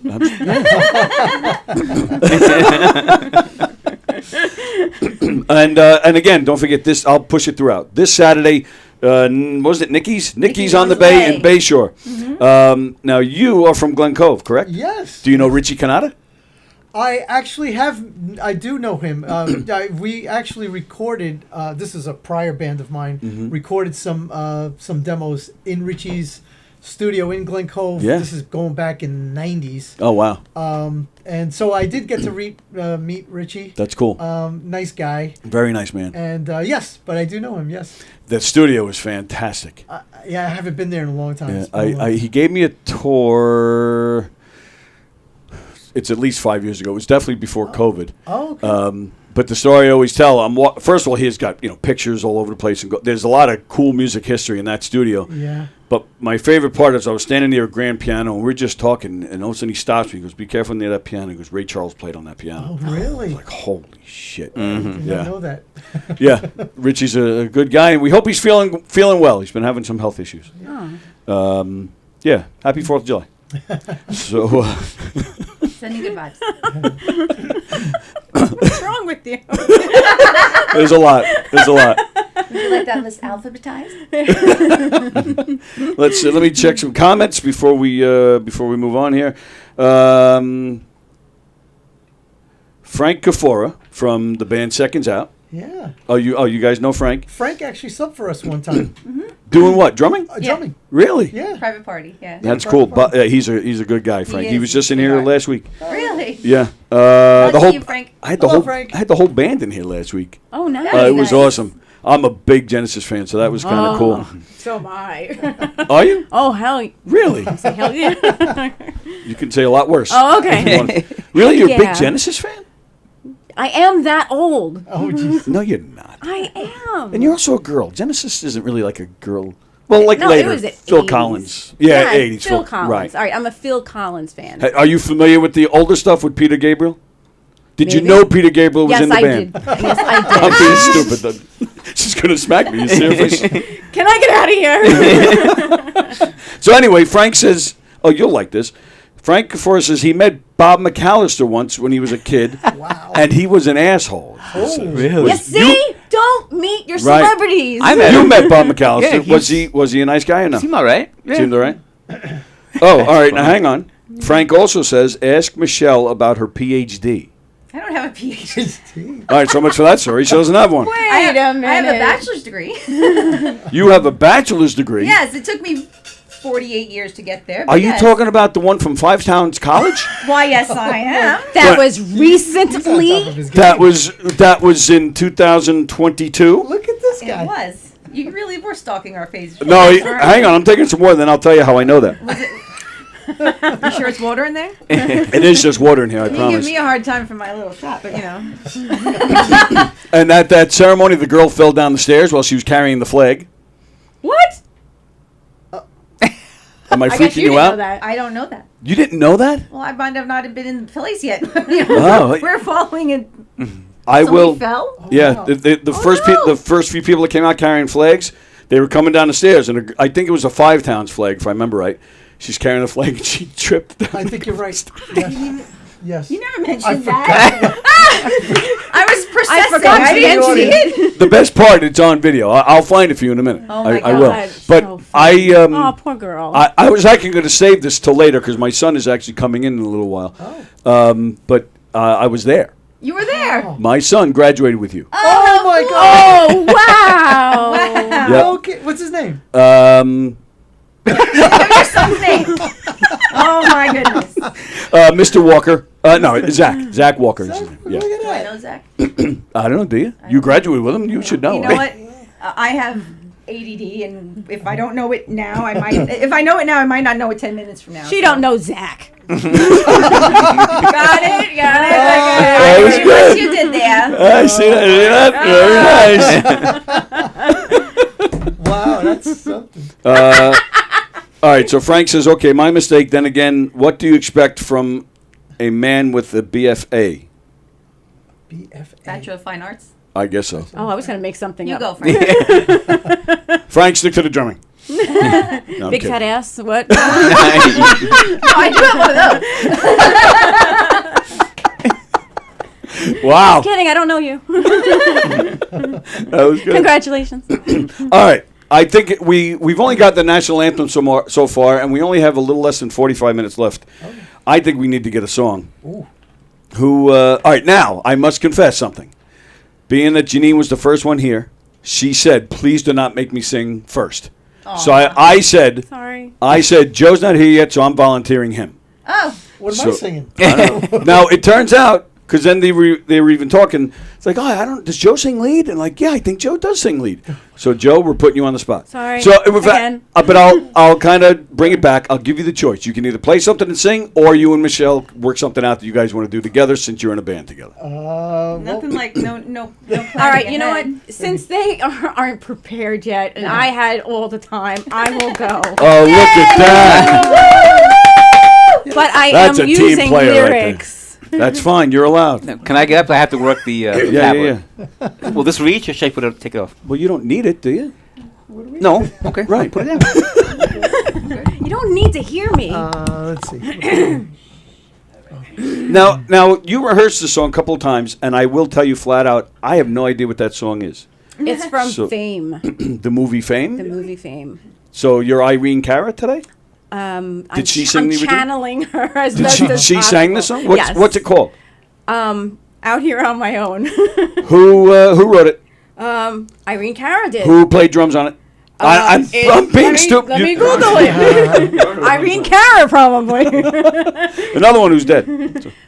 [SPEAKER 9] And again, don't forget this. I'll push it throughout. This Saturday, what was it Nikki's? Nikki's on the Bay in Bayshore. Now you are from Glen Cove, correct?
[SPEAKER 13] Yes.
[SPEAKER 9] Do you know Richie Canada?
[SPEAKER 13] I actually I do know him. We actually recorded. This is a prior band of mine. Recorded some demos in Richie's studio in Glen Cove.
[SPEAKER 9] Yeah.
[SPEAKER 13] This is going back in the 90s.
[SPEAKER 9] Oh wow.
[SPEAKER 13] And so I did get to meet Richie.
[SPEAKER 9] That's cool.
[SPEAKER 13] Nice guy.
[SPEAKER 9] Very nice man.
[SPEAKER 13] And yes, but I do know him. Yes.
[SPEAKER 9] The studio is fantastic.
[SPEAKER 13] Yeah, I haven't been there in a long time.
[SPEAKER 9] Yeah,
[SPEAKER 13] It's been a long
[SPEAKER 9] he gave me a tour. It's at least 5 years ago. It was definitely before COVID.
[SPEAKER 13] Oh, okay.
[SPEAKER 9] But the story I always tell, first of all, he's got pictures all over the place, and there's a lot of cool music history in that studio.
[SPEAKER 13] Yeah.
[SPEAKER 9] But my favorite part is I was standing near a grand piano, and we're just talking, and all of a sudden he stops me. He goes, "Be careful near that piano." He goes, "Ray Charles played on that piano."
[SPEAKER 13] Oh, really?
[SPEAKER 9] I was like, holy shit!
[SPEAKER 13] I did not know that.
[SPEAKER 9] Yeah, Richie's a good guy, and we hope he's feeling well. He's been having some health issues. Yeah, happy 4th of July. So.
[SPEAKER 11] sending good vibes.
[SPEAKER 12] What's wrong with you?
[SPEAKER 9] There's a lot.
[SPEAKER 11] Would you like that list alphabetized?
[SPEAKER 9] Let me check some comments before we move on here. Frank Kafora from the band Seconds Out.
[SPEAKER 13] Yeah.
[SPEAKER 9] Oh, you guys know Frank?
[SPEAKER 13] Frank actually subbed for us one time.
[SPEAKER 9] Doing what? Drumming?
[SPEAKER 13] Drumming.
[SPEAKER 9] Really?
[SPEAKER 13] Yeah.
[SPEAKER 11] Private party. Yeah.
[SPEAKER 9] That's cool. But he's a good guy, Frank. He was just in here last week.
[SPEAKER 11] Really?
[SPEAKER 9] Yeah.
[SPEAKER 11] Hello to you, Frank.
[SPEAKER 9] I had the
[SPEAKER 13] Hello,
[SPEAKER 9] whole
[SPEAKER 13] Frank.
[SPEAKER 9] I had the whole band in here last week.
[SPEAKER 12] Oh, nice.
[SPEAKER 9] It was awesome. I'm a big Genesis fan, so that was kind of cool.
[SPEAKER 12] So am I.
[SPEAKER 9] Are you?
[SPEAKER 12] Oh, hell.
[SPEAKER 9] Really?
[SPEAKER 12] Say hell yeah.
[SPEAKER 9] You can say a lot worse.
[SPEAKER 12] Oh, okay.
[SPEAKER 9] Really? You're a
[SPEAKER 12] Yeah.
[SPEAKER 9] big Genesis fan?
[SPEAKER 12] I am that old.
[SPEAKER 13] Oh, jeez.
[SPEAKER 9] No, you're not.
[SPEAKER 12] I am.
[SPEAKER 9] And you're also a girl. Genesis isn't really like a girl. Well, like
[SPEAKER 12] No,
[SPEAKER 9] later,
[SPEAKER 12] it was the
[SPEAKER 9] Phil
[SPEAKER 12] 80s.
[SPEAKER 9] Collins. Yeah, 80s.
[SPEAKER 12] Phil Collins.
[SPEAKER 9] Right.
[SPEAKER 12] All right, I'm a Phil Collins fan.
[SPEAKER 9] Hey, are you familiar with the older stuff with Peter Gabriel? Did you
[SPEAKER 12] Maybe.
[SPEAKER 9] know Peter Gabriel was
[SPEAKER 12] Yes,
[SPEAKER 9] in the
[SPEAKER 12] I
[SPEAKER 9] band?
[SPEAKER 12] did. Yes, I did.
[SPEAKER 9] I'm being stupid. She's going to smack me. You see her face?
[SPEAKER 12] Can I get out of here?
[SPEAKER 9] So anyway, Frank says, oh, you'll like this. Frank Kafora says he met Bob McAllister once when he was a kid.
[SPEAKER 13] Wow.
[SPEAKER 9] And he was an asshole.
[SPEAKER 13] Oh,
[SPEAKER 10] Really?
[SPEAKER 12] You see? Don't meet your
[SPEAKER 9] Right.
[SPEAKER 12] celebrities.
[SPEAKER 10] I met
[SPEAKER 9] You
[SPEAKER 10] him.
[SPEAKER 9] met Bob McAllister.
[SPEAKER 10] Yeah,
[SPEAKER 9] was he a nice guy or no?
[SPEAKER 10] Seemed all right. Yeah.
[SPEAKER 9] Seemed all right? Oh, all right. Now, hang on. Frank also says, ask Michele about her PhD.
[SPEAKER 11] I don't have a PhD.
[SPEAKER 9] All right, so much for that story. She doesn't have one.
[SPEAKER 12] Wait
[SPEAKER 11] I have
[SPEAKER 12] a minute.
[SPEAKER 11] a bachelor's degree.
[SPEAKER 9] You have a bachelor's degree.
[SPEAKER 11] Yes, it took me 48 years to get there. but
[SPEAKER 9] Are you
[SPEAKER 11] yes.
[SPEAKER 9] talking about the one from Five Towns College?
[SPEAKER 11] Why, yes, I am.
[SPEAKER 12] That
[SPEAKER 9] But-
[SPEAKER 12] was recently.
[SPEAKER 9] That was in 2022.
[SPEAKER 13] Look at this
[SPEAKER 11] It
[SPEAKER 13] guy.
[SPEAKER 11] was. You really were stalking our page.
[SPEAKER 9] No, hang on. I'm taking some more, then I'll tell you how I know that.
[SPEAKER 11] You sure it's water in there?
[SPEAKER 9] It is just water in here, I
[SPEAKER 11] You give
[SPEAKER 9] promise.
[SPEAKER 11] me a hard time for my little shot, but you know.
[SPEAKER 9] And at that ceremony, the girl fell down the stairs while she was carrying the flag.
[SPEAKER 12] What?
[SPEAKER 9] Am I
[SPEAKER 12] I guess
[SPEAKER 9] freaking
[SPEAKER 12] you
[SPEAKER 9] you
[SPEAKER 12] didn't
[SPEAKER 9] out?
[SPEAKER 12] know that.
[SPEAKER 11] I don't know that.
[SPEAKER 9] You didn't know that?
[SPEAKER 11] Well, I might have not been in the place yet.
[SPEAKER 9] Oh.
[SPEAKER 11] We're following it.
[SPEAKER 9] I
[SPEAKER 11] Somebody
[SPEAKER 9] will.
[SPEAKER 11] fell?
[SPEAKER 9] Yeah,
[SPEAKER 13] wow.
[SPEAKER 9] the first few people that came out carrying flags, they were coming down the stairs, and I think it was a Five Towns flag, if I remember right. She's carrying the flag, and she tripped down.
[SPEAKER 13] I think you're right. Yes. Yes.
[SPEAKER 11] You never
[SPEAKER 13] I
[SPEAKER 11] mentioned
[SPEAKER 13] forgot.
[SPEAKER 11] that. I was processing.
[SPEAKER 12] forgot
[SPEAKER 11] I
[SPEAKER 12] to
[SPEAKER 11] didn't
[SPEAKER 12] mention
[SPEAKER 11] see it.
[SPEAKER 9] The best part, it's on video. I'll find it for you in a minute.
[SPEAKER 11] Oh my
[SPEAKER 9] I will.
[SPEAKER 12] God,
[SPEAKER 9] But
[SPEAKER 12] so
[SPEAKER 9] I
[SPEAKER 12] Oh, poor girl.
[SPEAKER 9] I was actually going to save this till later because my son is actually coming in a little while. But I was there.
[SPEAKER 11] You were there.
[SPEAKER 9] My son graduated with you.
[SPEAKER 13] Oh my God.
[SPEAKER 12] Oh, wow.
[SPEAKER 11] Wow.
[SPEAKER 9] Yep.
[SPEAKER 13] Okay. What's his name?
[SPEAKER 11] Give me your son's name. Oh my goodness.
[SPEAKER 9] Mr. Walker. No, Zach. Zach Walker. Is his name. Yeah.
[SPEAKER 13] Look at
[SPEAKER 11] Do I
[SPEAKER 13] that.
[SPEAKER 11] know Zach?
[SPEAKER 9] I don't know. Do you? You graduated with him. You should know.
[SPEAKER 11] You know what? I have ADD, and if I don't know it now, I might. If I know it now, I might not know it 10 minutes from now.
[SPEAKER 12] She don't know Zach.
[SPEAKER 11] Got it.
[SPEAKER 9] That was
[SPEAKER 11] I see
[SPEAKER 9] good.
[SPEAKER 11] what you did there.
[SPEAKER 9] I see that. Very nice.
[SPEAKER 13] Wow, that's something.
[SPEAKER 9] All right, so Frank says, okay, my mistake. Then again, what do you expect from a man with a BFA?
[SPEAKER 11] Bachelor of Fine Arts.
[SPEAKER 9] I guess so.
[SPEAKER 12] Oh, I was going to make something
[SPEAKER 11] You
[SPEAKER 12] up.
[SPEAKER 11] go, Frank.
[SPEAKER 9] Frank, stick to the drumming. No, I'm
[SPEAKER 12] Big
[SPEAKER 9] kidding.
[SPEAKER 12] fat ass. What?
[SPEAKER 11] No, I do have one of those.
[SPEAKER 9] Wow.
[SPEAKER 12] Just kidding. I don't know you.
[SPEAKER 9] That was good.
[SPEAKER 12] Congratulations.
[SPEAKER 9] All right. I think we've only got the national anthem so far, and we only have a little less than 45 minutes left. I think we need to get a song.
[SPEAKER 13] Ooh.
[SPEAKER 9] All right, now, I must confess something. Being that Jeannine was the first one here, she said, please do not make me sing first. So I said,
[SPEAKER 12] Sorry.
[SPEAKER 9] Joe's not here yet, so I'm volunteering him.
[SPEAKER 11] Oh.
[SPEAKER 13] What am I singing?
[SPEAKER 9] I don't know. Now, it turns out, because then they were even talking, it's like, does Joe sing lead? And like, yeah, I think Joe does sing lead. So, Joe, we're putting you on the spot.
[SPEAKER 12] Sorry.
[SPEAKER 9] So,
[SPEAKER 12] Again.
[SPEAKER 9] but I'll kind of bring it back. I'll give you the choice. You can either play something and sing, or you and Michele work something out that you guys want to do together since you're in a band together.
[SPEAKER 11] Nothing like no.
[SPEAKER 12] All right, you know what? Since they aren't prepared yet, and I had all the time, I will go.
[SPEAKER 9] Oh, look at that.
[SPEAKER 12] But I
[SPEAKER 9] That's
[SPEAKER 12] am
[SPEAKER 9] a team
[SPEAKER 12] using
[SPEAKER 9] player right there.
[SPEAKER 12] lyrics.
[SPEAKER 9] That's fine. You're allowed.
[SPEAKER 10] Now, can I get up? I have to work the tablet.
[SPEAKER 9] Yeah.
[SPEAKER 10] Will this reach, or should I take it off?
[SPEAKER 9] Well, you don't need it, do you?
[SPEAKER 10] No. Okay.
[SPEAKER 9] Right.
[SPEAKER 10] Put it down.
[SPEAKER 12] You don't need to hear me.
[SPEAKER 13] Let's see.
[SPEAKER 9] Now, you rehearsed the song a couple of times, and I will tell you flat out, I have no idea what that song is.
[SPEAKER 12] It's from
[SPEAKER 9] So-
[SPEAKER 12] Fame,
[SPEAKER 9] The movie Fame?
[SPEAKER 12] the movie Fame.
[SPEAKER 9] So you're Irene Cara today?
[SPEAKER 12] Did
[SPEAKER 9] she sing
[SPEAKER 12] I'm
[SPEAKER 9] the original?
[SPEAKER 12] channeling her as
[SPEAKER 9] Did
[SPEAKER 12] best as
[SPEAKER 9] she sang the
[SPEAKER 12] possible.
[SPEAKER 9] song?
[SPEAKER 12] Yes.
[SPEAKER 9] What's it called?
[SPEAKER 12] Out Here on My Own.
[SPEAKER 9] Who wrote it?
[SPEAKER 12] Irene Cara did.
[SPEAKER 9] Who played drums on it? I'm being stupid.
[SPEAKER 12] Let me Google it. Irene Cara, probably.
[SPEAKER 9] Another one who's dead.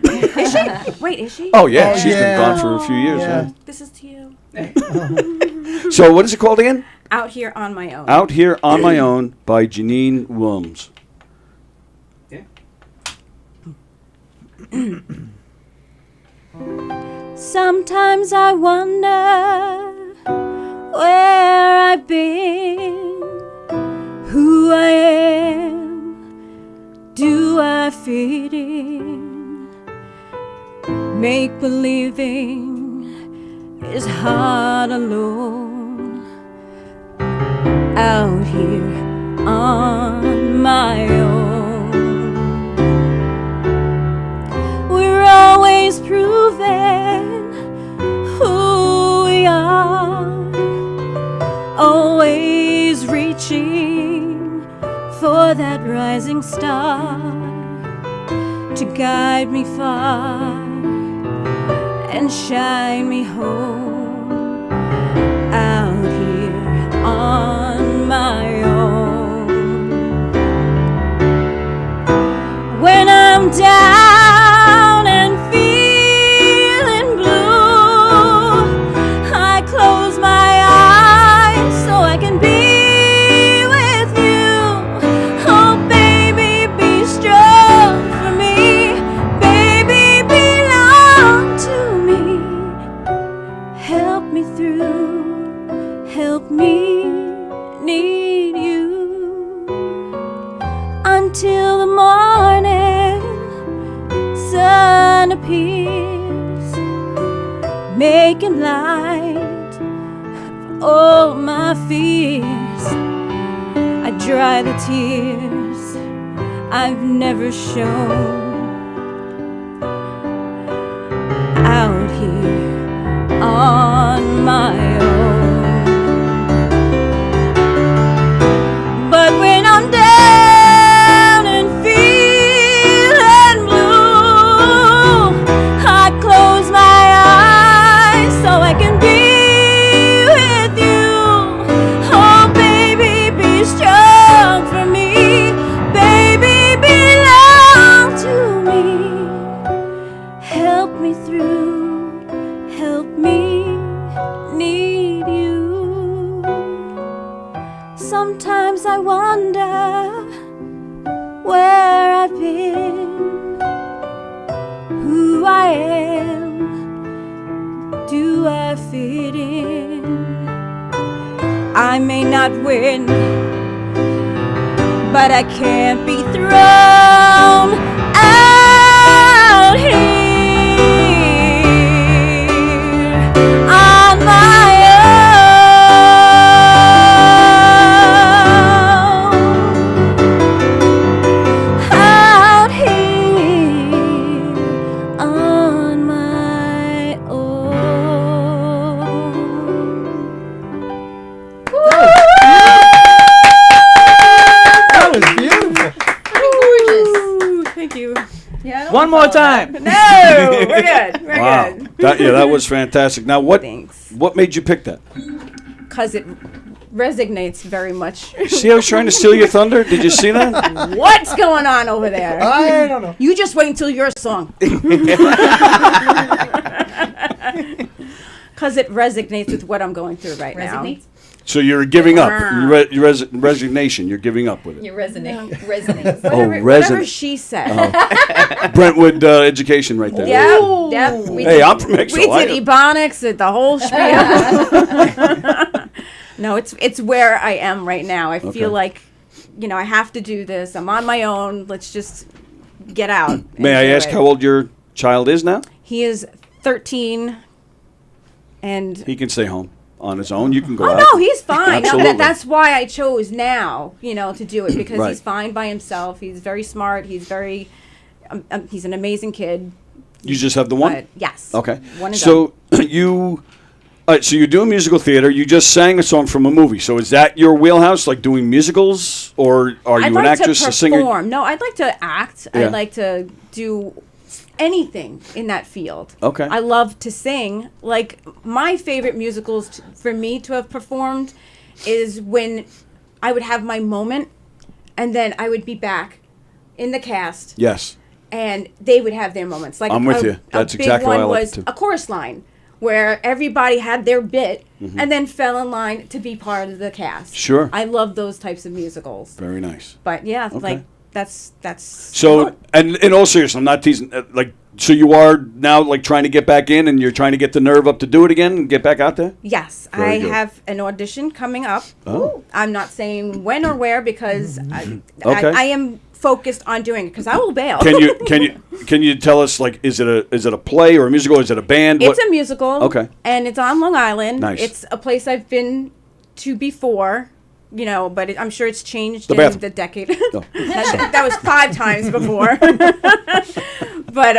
[SPEAKER 12] Is she? Wait, is she?
[SPEAKER 9] Oh, yeah. She's been gone for a few years.
[SPEAKER 13] Yeah.
[SPEAKER 12] This is to you.
[SPEAKER 9] So what is it called again?
[SPEAKER 12] Out Here on My Own.
[SPEAKER 9] Out Here on My Own by Jeannine Willims.
[SPEAKER 12] Sometimes I wonder where I've been, who I am, do I fit in? Make believing is hard alone, out here on my own. We're always proving who we are, always reaching for that rising star to guide me far and shine me home, out here on my own. When I'm down and feeling blue, I close my eyes so I can be with you. Oh, baby, be strong for me. Baby, belong to me. Help me through, help me need you. Until the morning sun appears, making light for all my fears. I dry the tears I've never shown, out here on my own. But when I'm down and feeling blue, I close my eyes so I can be with you. Oh, baby, be strong for me. Baby, belong to me. Help me through, help me need you. Sometimes I wonder where I've been, who I am, do I fit in? I may not win, but but I can't be thrown out here on my own. Out here on my own.
[SPEAKER 13] That was beautiful.
[SPEAKER 11] Gorgeous.
[SPEAKER 12] Thank you.
[SPEAKER 11] Yeah. I don't
[SPEAKER 10] One
[SPEAKER 11] wanna
[SPEAKER 10] more
[SPEAKER 11] follow
[SPEAKER 10] time.
[SPEAKER 11] that.
[SPEAKER 12] No, we're good. We're
[SPEAKER 9] Wow.
[SPEAKER 12] good.
[SPEAKER 9] That was fantastic. Now, what
[SPEAKER 12] Thanks.
[SPEAKER 9] what made you pick that?
[SPEAKER 12] Because it resonates very much.
[SPEAKER 9] See, I was trying to steal your thunder. Did you see that?
[SPEAKER 12] What's going on over there?
[SPEAKER 13] I don't know.
[SPEAKER 12] You just wait until your song. Because it resonates with what I'm going through right
[SPEAKER 11] Resonates?
[SPEAKER 9] So you're giving up. Resignation. You're giving up with it.
[SPEAKER 11] You resonate. Resonates.
[SPEAKER 9] Oh,
[SPEAKER 12] Whatever
[SPEAKER 9] resonate.
[SPEAKER 12] she said.
[SPEAKER 9] Brentwood education right there.
[SPEAKER 12] Yeah, yeah. We
[SPEAKER 9] Hey,
[SPEAKER 12] did,
[SPEAKER 9] I'm from Exo.
[SPEAKER 12] We did ebonics, the whole spiel. No, it's where I am right now. I feel like, I have to do this. I'm on my own. Let's just get out. and
[SPEAKER 9] May I
[SPEAKER 12] do
[SPEAKER 9] ask
[SPEAKER 12] it.
[SPEAKER 9] how old your child is now?
[SPEAKER 12] He is 13, and
[SPEAKER 9] He can stay home on his own. You can go
[SPEAKER 12] oh
[SPEAKER 9] out.
[SPEAKER 12] no, he's fine. No,
[SPEAKER 9] Absolutely.
[SPEAKER 12] that's why I chose now, to do it because
[SPEAKER 9] Right.
[SPEAKER 12] he's fine by himself. He's very smart. He's very, he's an amazing kid.
[SPEAKER 9] You just have the one?
[SPEAKER 12] But yes.
[SPEAKER 9] Okay.
[SPEAKER 12] One and
[SPEAKER 9] So you, so you're doing musical theater. You just sang a song from a movie. So is that your wheelhouse, like doing musicals, or are you
[SPEAKER 12] I'd
[SPEAKER 9] an
[SPEAKER 12] like
[SPEAKER 9] actress,
[SPEAKER 12] to
[SPEAKER 9] a singer?
[SPEAKER 12] perform. No, I'd like to act.
[SPEAKER 9] Yeah.
[SPEAKER 12] I'd like to do anything in that field.
[SPEAKER 9] Okay.
[SPEAKER 12] I love to sing. Like my favorite musicals for me to have performed is when I would have my moment and then I would be back in the cast
[SPEAKER 9] Yes.
[SPEAKER 12] and they would have their moments. Like
[SPEAKER 9] I'm with you. That's
[SPEAKER 12] a big
[SPEAKER 9] exactly
[SPEAKER 12] one
[SPEAKER 9] what I like
[SPEAKER 12] was
[SPEAKER 9] to do.
[SPEAKER 12] a chorus line where everybody had their bit
[SPEAKER 9] Mhm.
[SPEAKER 12] and then fell in line to be part of the cast.
[SPEAKER 9] Sure.
[SPEAKER 12] I love those types of musicals.
[SPEAKER 9] Very nice.
[SPEAKER 12] But yeah,
[SPEAKER 9] Okay.
[SPEAKER 12] like that's
[SPEAKER 9] So, and in all seriousness, I'm not teasing. Like, so you are now like trying to get back in, and you're trying to get the nerve up to do it again and get back out there.
[SPEAKER 12] yes,
[SPEAKER 9] Very
[SPEAKER 12] I
[SPEAKER 9] good.
[SPEAKER 12] have an audition coming up.
[SPEAKER 9] Oh.
[SPEAKER 12] I'm not saying when or where because
[SPEAKER 9] Okay.
[SPEAKER 12] I am focused on doing it because I will bail.
[SPEAKER 9] Can you tell us, like, is it a play or a musical? Is it a band?
[SPEAKER 12] It's a musical.
[SPEAKER 9] Okay.
[SPEAKER 12] And it's on Long Island.
[SPEAKER 9] Nice.
[SPEAKER 12] It's a place I've been to before, but I'm sure it's changed
[SPEAKER 9] The
[SPEAKER 12] in
[SPEAKER 9] bathroom.
[SPEAKER 12] the decade.
[SPEAKER 9] Oh.
[SPEAKER 12] that was 5 times before. But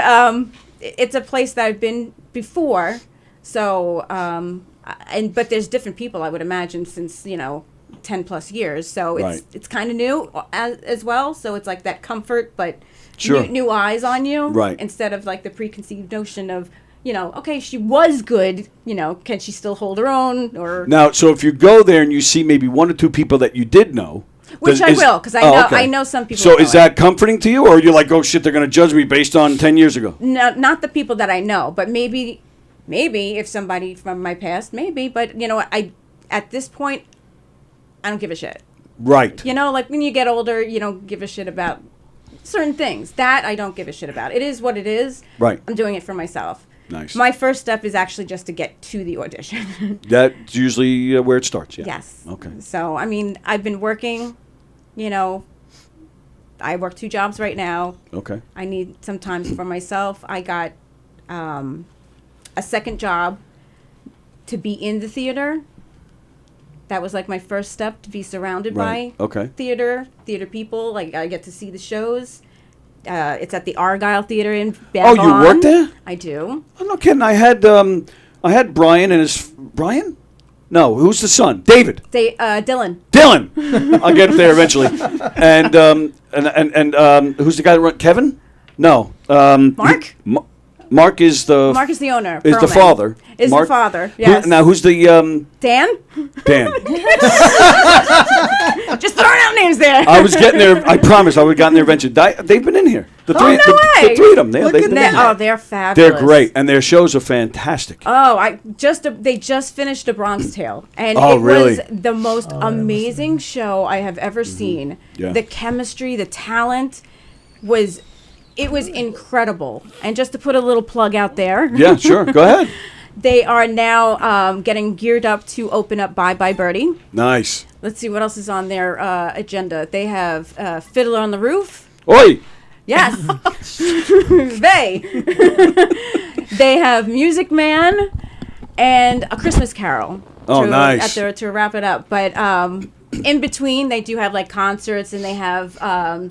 [SPEAKER 12] it's a place that I've been before. So, but there's different people, I would imagine, since, 10 plus years. So
[SPEAKER 9] Right.
[SPEAKER 12] it's kind of new as well. So it's like that comfort, but
[SPEAKER 9] Sure.
[SPEAKER 12] new eyes on you.
[SPEAKER 9] Right.
[SPEAKER 12] Instead of like the preconceived notion of, okay, she was good, can she still hold her own? Or
[SPEAKER 9] Now, so if you go there and you see maybe 1 or 2 people that you did know,
[SPEAKER 12] Which I will, 'cause I know some people
[SPEAKER 9] So
[SPEAKER 12] know
[SPEAKER 9] is
[SPEAKER 12] it.
[SPEAKER 9] that comforting to you, or are you like, oh shit, they're going to judge me based on 10 years ago?
[SPEAKER 12] No, not the people that I know, but maybe if somebody from my past, maybe. But I at this point, I don't give a shit.
[SPEAKER 9] Right.
[SPEAKER 12] Like when you get older, you don't give a shit about certain things. That I don't give a shit about. It is what it is.
[SPEAKER 9] Right.
[SPEAKER 12] I'm doing it for myself.
[SPEAKER 9] Nice.
[SPEAKER 12] My first step is actually just to get to the audition.
[SPEAKER 9] That's usually where it starts. Yeah.
[SPEAKER 12] Yes.
[SPEAKER 9] Okay.
[SPEAKER 12] So, I've been working, I work 2 jobs right now.
[SPEAKER 9] Okay.
[SPEAKER 12] I need some time for myself. I got a second job to be in the theater. That was like my first step, to be surrounded
[SPEAKER 9] Right.
[SPEAKER 12] by
[SPEAKER 9] Okay.
[SPEAKER 12] theater people. Like I get to see the shows. It's at the Argyle Theater in
[SPEAKER 9] Oh,
[SPEAKER 12] Bavon.
[SPEAKER 9] you work there?
[SPEAKER 12] I do.
[SPEAKER 9] I'm not kidding. I had Brian and his Brian. No, who's the son? David.
[SPEAKER 12] Dylan.
[SPEAKER 9] Dylan. I'll get there eventually. And who's the guy that run? Kevin? No.
[SPEAKER 12] Mark?
[SPEAKER 9] Mark is the
[SPEAKER 12] Mark is the owner.
[SPEAKER 9] Is the
[SPEAKER 12] Perlman.
[SPEAKER 9] father.
[SPEAKER 12] Is
[SPEAKER 9] Mark-
[SPEAKER 12] the father?
[SPEAKER 9] Who-
[SPEAKER 12] Yes.
[SPEAKER 9] now who's the
[SPEAKER 12] Dan?
[SPEAKER 9] Dan?
[SPEAKER 12] Just throwing out names there.
[SPEAKER 9] I was getting there. I promise I would have gotten there eventually. They've been in here. The three,
[SPEAKER 12] no
[SPEAKER 9] the,
[SPEAKER 12] way.
[SPEAKER 9] the 3 of them.
[SPEAKER 12] Look
[SPEAKER 9] They've
[SPEAKER 12] at
[SPEAKER 9] been
[SPEAKER 12] that.
[SPEAKER 9] in here.
[SPEAKER 12] Oh, they're fabulous.
[SPEAKER 9] They're great, and their shows are fantastic.
[SPEAKER 12] Oh, they just finished A Bronx Tale, and
[SPEAKER 9] Oh,
[SPEAKER 12] it
[SPEAKER 9] really?
[SPEAKER 12] was the most amazing show I have ever seen.
[SPEAKER 9] Yeah.
[SPEAKER 12] The chemistry, the talent was incredible. And just to put a little plug out there.
[SPEAKER 9] Yeah, sure. Go ahead.
[SPEAKER 12] They are now getting geared up to open up Bye Bye Birdie.
[SPEAKER 9] Nice.
[SPEAKER 12] Let's see what else is on their agenda. They have Fiddler on the Roof.
[SPEAKER 9] Oi!
[SPEAKER 12] Yes. They have Music Man and A Christmas Carol.
[SPEAKER 9] Oh, nice.
[SPEAKER 12] To wrap it up. But in between, they do have like concerts, and they have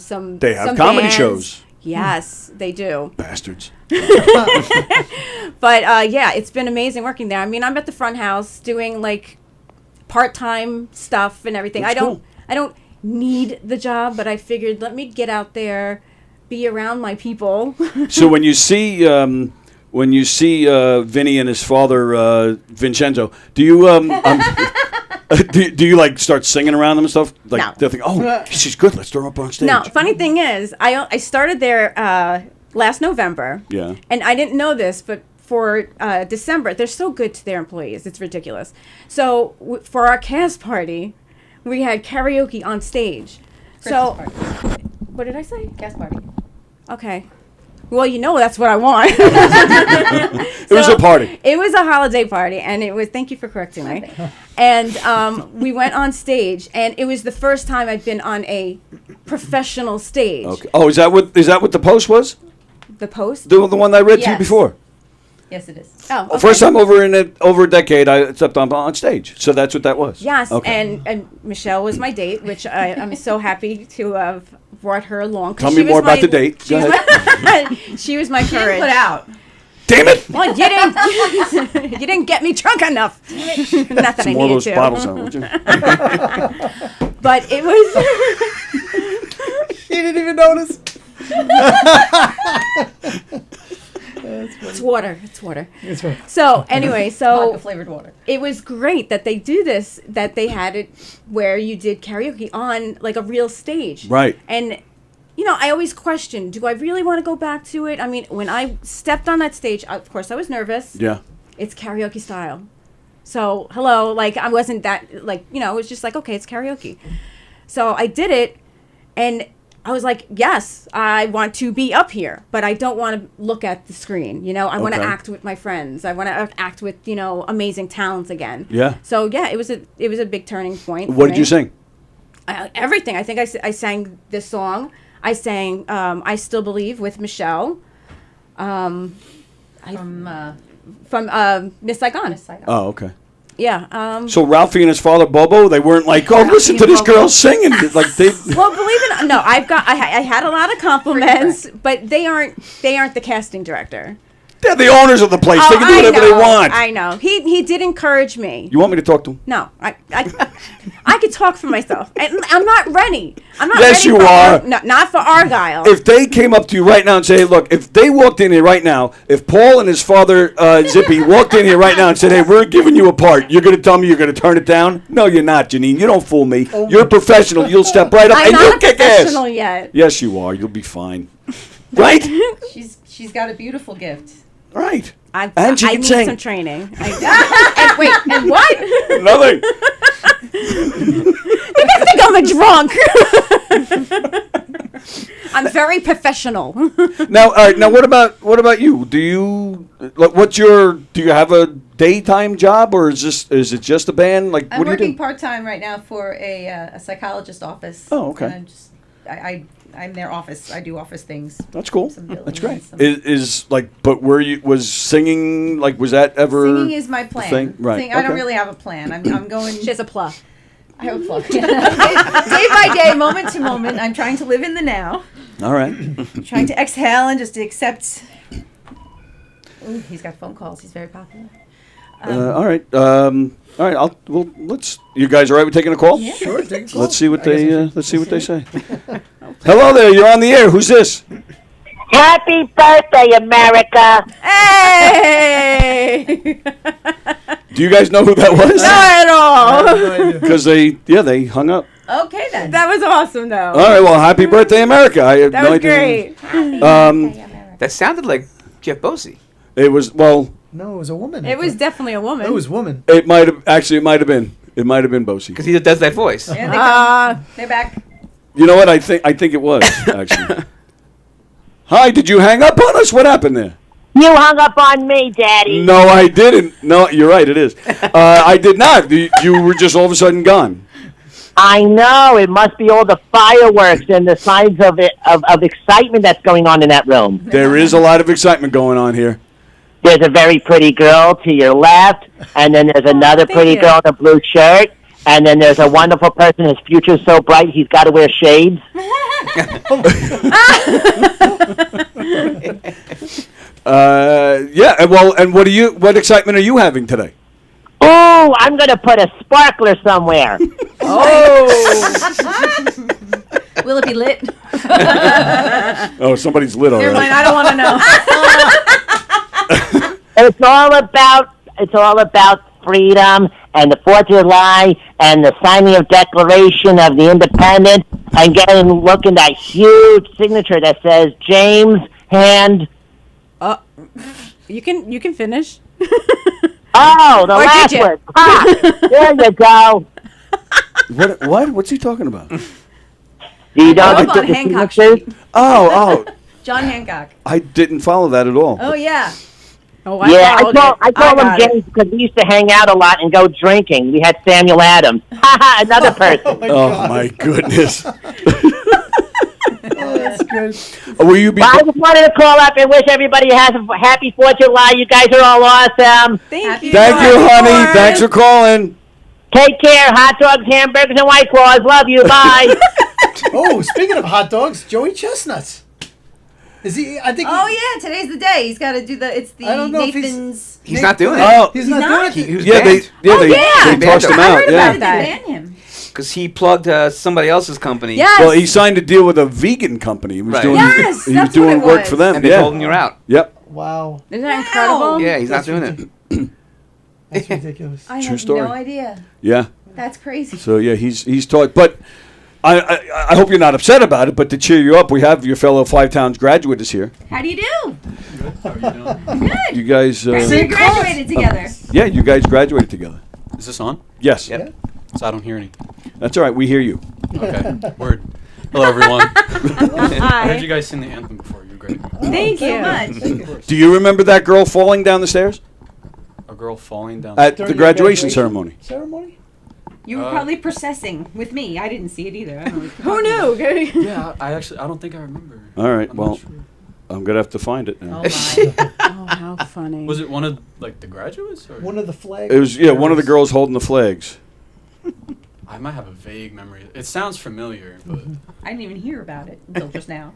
[SPEAKER 12] some.
[SPEAKER 9] They have
[SPEAKER 12] some
[SPEAKER 9] comedy
[SPEAKER 12] bands.
[SPEAKER 9] shows.
[SPEAKER 12] Yes, they do.
[SPEAKER 9] Bastards.
[SPEAKER 12] But yeah, it's been amazing working there. I mean, I'm at the front house doing like part-time stuff and everything.
[SPEAKER 9] That's cool.
[SPEAKER 12] I don't need the job, but I figured let me get out there, be around my people.
[SPEAKER 9] So when you see Vinny and his father Vincenzo, do you do you like start singing around them and stuff? Like
[SPEAKER 12] No.
[SPEAKER 9] they'll think, oh, she's good. Let's throw her up on stage.
[SPEAKER 12] No, funny thing is, I started there last November.
[SPEAKER 9] Yeah.
[SPEAKER 12] And I didn't know this, but for December, they're so good to their employees. It's ridiculous. So for our cast party, we had karaoke on stage.
[SPEAKER 11] Christmas party.
[SPEAKER 12] What did I say?
[SPEAKER 11] Cast party.
[SPEAKER 12] Okay. Well, you know that's what I want.
[SPEAKER 9] It was a party.
[SPEAKER 12] It was a holiday party, and it was. Thank you for correcting me. And we went on stage, and it was the first time I'd been on a professional stage.
[SPEAKER 9] Okay. Oh, is that what the post was?
[SPEAKER 12] The post.
[SPEAKER 9] The one I read to you
[SPEAKER 11] Yes.
[SPEAKER 9] before.
[SPEAKER 11] Yes, it is.
[SPEAKER 12] Oh, okay.
[SPEAKER 9] First time over a decade I stepped on stage. So that's what that was.
[SPEAKER 12] Yes,
[SPEAKER 9] Okay.
[SPEAKER 12] and Michele was my date, which I'm so happy to have brought her along. 'cause
[SPEAKER 9] Tell
[SPEAKER 12] she
[SPEAKER 9] me
[SPEAKER 12] was
[SPEAKER 9] more about
[SPEAKER 12] my-
[SPEAKER 9] the date.
[SPEAKER 12] She
[SPEAKER 9] Go
[SPEAKER 12] was,
[SPEAKER 9] ahead.
[SPEAKER 12] she was my
[SPEAKER 11] She didn't
[SPEAKER 12] courage.
[SPEAKER 11] put out.
[SPEAKER 9] Damn it!
[SPEAKER 12] Well, you didn't. You didn't get me drunk enough. Not that
[SPEAKER 9] Some
[SPEAKER 12] I
[SPEAKER 9] more of
[SPEAKER 12] needed
[SPEAKER 9] those
[SPEAKER 12] to.
[SPEAKER 9] bottles out, would you?
[SPEAKER 12] But it was.
[SPEAKER 13] She didn't even notice.
[SPEAKER 12] It's water. It's water.
[SPEAKER 13] It's right.
[SPEAKER 12] So anyway,
[SPEAKER 11] Vodka flavored water.
[SPEAKER 12] it was great that they do this. That they had it where you did karaoke on like a real stage.
[SPEAKER 9] Right.
[SPEAKER 12] And you know, I always question: do I really want to go back to it? I mean, when I stepped on that stage, of course, I was nervous.
[SPEAKER 9] Yeah.
[SPEAKER 12] It's karaoke style. So hello, like I wasn't that like it was just like okay, it's karaoke. So I did it, and I was like, yes, I want to be up here, but I don't want to look at the screen. I want to
[SPEAKER 9] Okay.
[SPEAKER 12] act with my friends. I want to act with amazing talents again.
[SPEAKER 9] Yeah.
[SPEAKER 12] So yeah, it was a big turning point.
[SPEAKER 9] What did you sing?
[SPEAKER 12] Everything. I think I sang this song. I sang "I Still Believe" with Michele.
[SPEAKER 11] From
[SPEAKER 12] Miss Saigon.
[SPEAKER 11] Miss Saigon.
[SPEAKER 9] Oh, okay.
[SPEAKER 12] Yeah.
[SPEAKER 9] So Ralphie and his father Bobo, they weren't like, oh, listen to this girl singing. Like they.
[SPEAKER 12] Well, believe it or not, no, I had a lot of compliments, but they aren't the casting director.
[SPEAKER 9] They're the owners of the place. They can do whatever they want.
[SPEAKER 12] I know. He did encourage me.
[SPEAKER 9] You want me to talk to him?
[SPEAKER 12] No, I could talk for myself. And I'm not ready. I'm not
[SPEAKER 9] Yes,
[SPEAKER 12] ready
[SPEAKER 9] you
[SPEAKER 12] for
[SPEAKER 9] are.
[SPEAKER 12] No, not for Argyle.
[SPEAKER 9] If they came up to you right now and say, hey, look, if they walked in here right now, if Paul and his father, Zippy, walked in here right now and said, hey, we're giving you a part, you're going to tell me you're going to turn it down? No, you're not, Jeannine. You don't fool me. You're a professional. You'll step right up
[SPEAKER 12] I'm
[SPEAKER 9] and
[SPEAKER 12] not
[SPEAKER 9] you'll
[SPEAKER 12] a
[SPEAKER 9] kick ass.
[SPEAKER 12] professional yet.
[SPEAKER 9] Yes, you are. You'll be fine. Right?
[SPEAKER 11] She's got a beautiful gift.
[SPEAKER 9] Right.
[SPEAKER 12] I
[SPEAKER 9] And she can
[SPEAKER 12] need
[SPEAKER 9] sing.
[SPEAKER 12] some training. And wait, and what?
[SPEAKER 9] Nothing.
[SPEAKER 12] You guys think I'm a drunk? I'm very professional.
[SPEAKER 9] Now, all right. Now, what about you? Do you have a daytime job, or is it just a band? Like,
[SPEAKER 11] I'm
[SPEAKER 9] what do you
[SPEAKER 11] working
[SPEAKER 9] do?
[SPEAKER 11] part time right now for a psychologist office.
[SPEAKER 9] Oh, okay.
[SPEAKER 11] And I'm their office. I do office things.
[SPEAKER 9] That's cool.
[SPEAKER 11] Some billing
[SPEAKER 9] That's great.
[SPEAKER 11] and some-
[SPEAKER 9] Is like, but was singing like, was that ever?
[SPEAKER 11] Singing is my plan.
[SPEAKER 9] thing? Right.
[SPEAKER 11] I don't
[SPEAKER 9] okay.
[SPEAKER 11] really have a plan. I'm going.
[SPEAKER 12] She has a plug.
[SPEAKER 11] I have a plug. Day by day, moment to moment. I'm trying to live in the now.
[SPEAKER 9] All right.
[SPEAKER 11] Trying to exhale and just to accept. Ooh, he's got phone calls. He's very popular.
[SPEAKER 9] All right. All right. Let's. You guys all right with taking a call?
[SPEAKER 11] Yeah.
[SPEAKER 13] Sure, take a call.
[SPEAKER 9] Let's see what they say. Hello there. You're on the air. Who's this?
[SPEAKER 14] Happy birthday, America!
[SPEAKER 12] Hey!
[SPEAKER 9] Do you guys know who that was?
[SPEAKER 12] Not at all.
[SPEAKER 9] Because they hung up.
[SPEAKER 11] Okay then.
[SPEAKER 12] That was awesome, though.
[SPEAKER 9] All right. Well, happy birthday, America. I have
[SPEAKER 12] That
[SPEAKER 9] no
[SPEAKER 12] was
[SPEAKER 9] idea.
[SPEAKER 12] great.
[SPEAKER 10] That sounded like Jeff Bosey.
[SPEAKER 9] It was
[SPEAKER 13] No, it was a woman.
[SPEAKER 12] It was definitely a woman.
[SPEAKER 13] It was woman.
[SPEAKER 9] It might have been. It might have been Bosey.
[SPEAKER 10] Because he does that voice.
[SPEAKER 11] Yeah, they come. They're back.
[SPEAKER 9] You know what? I think it was actually. Hi. Did you hang up on us? What happened there?
[SPEAKER 14] You hung up on me, Daddy.
[SPEAKER 9] No, I didn't. No, you're right. It is. I did not. You were just all of a sudden gone.
[SPEAKER 14] I know. It must be all the fireworks and the signs of excitement that's going on in that room.
[SPEAKER 9] There is a lot of excitement going on here.
[SPEAKER 14] There's a very pretty girl to your left, and then there's another pretty girl in a blue shirt, and then there's a wonderful person. His future's so bright, he's got to wear shades.
[SPEAKER 9] Yeah. Well, and what excitement are you having today?
[SPEAKER 14] Oh, I'm going to put a sparkler somewhere.
[SPEAKER 11] Will it be lit?
[SPEAKER 9] Oh, somebody's lit already.
[SPEAKER 11] Never mind, I don't want to know.
[SPEAKER 14] It's all about freedom and the 4th of July and the signing of Declaration of the Independence and looking that huge signature that says James Hand.
[SPEAKER 12] You can finish.
[SPEAKER 14] Oh, the
[SPEAKER 12] Or
[SPEAKER 14] last
[SPEAKER 12] did you?
[SPEAKER 14] word. Ah, there you go.
[SPEAKER 9] What? What's he talking about?
[SPEAKER 14] Do you know
[SPEAKER 11] What
[SPEAKER 14] the
[SPEAKER 11] about Hancock
[SPEAKER 14] signatures?
[SPEAKER 11] Street?
[SPEAKER 9] Oh.
[SPEAKER 11] John Hancock.
[SPEAKER 9] I didn't follow that at all.
[SPEAKER 11] Oh, yeah.
[SPEAKER 12] Oh,
[SPEAKER 14] Yeah, I
[SPEAKER 12] got
[SPEAKER 14] told him
[SPEAKER 12] it.
[SPEAKER 14] James because we used to hang out a lot and go drinking. We had Samuel Adams. Another person.
[SPEAKER 9] Oh my goodness.
[SPEAKER 13] Oh, that's good.
[SPEAKER 9] Will you be?
[SPEAKER 14] Well, I just wanted to call up and wish everybody has a happy 4th of July. You guys are all awesome.
[SPEAKER 12] Thank you.
[SPEAKER 9] Thank you, honey. Thanks for calling.
[SPEAKER 14] Take care. Hot dogs, hamburgers, and White Claws. Love you. Bye.
[SPEAKER 13] Oh, speaking of hot dogs, Joey Chestnuts. Is he? I think.
[SPEAKER 11] Oh, yeah, today's the day. He's got to do it's the
[SPEAKER 13] I don't know if
[SPEAKER 11] Nathan's.
[SPEAKER 10] He's not doing it.
[SPEAKER 9] Oh,
[SPEAKER 13] He's not doing it.
[SPEAKER 10] He was
[SPEAKER 9] yeah,
[SPEAKER 10] banned.
[SPEAKER 9] they tossed him
[SPEAKER 12] I
[SPEAKER 9] out.
[SPEAKER 12] heard
[SPEAKER 9] Yeah.
[SPEAKER 12] about that.
[SPEAKER 11] Ban him.
[SPEAKER 10] Because he plugged somebody else's company.
[SPEAKER 12] Yes.
[SPEAKER 9] Well, he signed a deal with a vegan company. He was
[SPEAKER 10] Right.
[SPEAKER 9] doing,
[SPEAKER 11] Yes,
[SPEAKER 9] he was
[SPEAKER 11] that's
[SPEAKER 9] doing
[SPEAKER 11] what it
[SPEAKER 9] work
[SPEAKER 11] was.
[SPEAKER 9] for them.
[SPEAKER 10] And they
[SPEAKER 9] yeah.
[SPEAKER 10] told him you're out.
[SPEAKER 9] Yep.
[SPEAKER 13] Wow,
[SPEAKER 12] Isn't that incredible?
[SPEAKER 10] Yeah, he's
[SPEAKER 13] That's
[SPEAKER 10] not doing it.
[SPEAKER 13] that's ridiculous.
[SPEAKER 11] I
[SPEAKER 9] True
[SPEAKER 11] had
[SPEAKER 9] story.
[SPEAKER 11] no idea.
[SPEAKER 9] Yeah.
[SPEAKER 11] That's crazy.
[SPEAKER 9] So yeah, he's taught. But I hope you're not upset about it. But to cheer you up, we have your fellow Five Towns graduate is here.
[SPEAKER 11] How do you do? Good.
[SPEAKER 9] You guys.
[SPEAKER 11] We graduated together.
[SPEAKER 9] Yeah, you guys graduated together.
[SPEAKER 3] Is this on?
[SPEAKER 9] Yes.
[SPEAKER 10] Yep.
[SPEAKER 3] So I don't hear anything.
[SPEAKER 9] That's all right. We hear you.
[SPEAKER 3] Okay. Word. Hello, everyone. I
[SPEAKER 12] Hi.
[SPEAKER 3] heard you guys sing the anthem before. You're great.
[SPEAKER 12] Thank
[SPEAKER 11] So
[SPEAKER 12] you.
[SPEAKER 11] much.
[SPEAKER 9] Do you remember that girl falling down the stairs
[SPEAKER 3] A girl falling down.
[SPEAKER 9] at
[SPEAKER 13] During
[SPEAKER 9] the
[SPEAKER 13] your
[SPEAKER 9] graduation ceremony?
[SPEAKER 13] Ceremony?
[SPEAKER 11] You were probably processing with me. I didn't see it either. I don't know what
[SPEAKER 12] Who
[SPEAKER 11] you're talking
[SPEAKER 12] knew?
[SPEAKER 3] Yeah, I don't think I remember.
[SPEAKER 9] All right.
[SPEAKER 3] I'm
[SPEAKER 9] Well,
[SPEAKER 3] not sure.
[SPEAKER 9] I'm gonna have to find it now.
[SPEAKER 11] about. Oh, my.
[SPEAKER 12] Oh, how funny.
[SPEAKER 3] Was it one of the graduates? Or?
[SPEAKER 13] One of the flags.
[SPEAKER 9] It was one of the girls holding the flags.
[SPEAKER 3] I might have a vague memory. It sounds familiar, but
[SPEAKER 11] I didn't even hear about it until just now.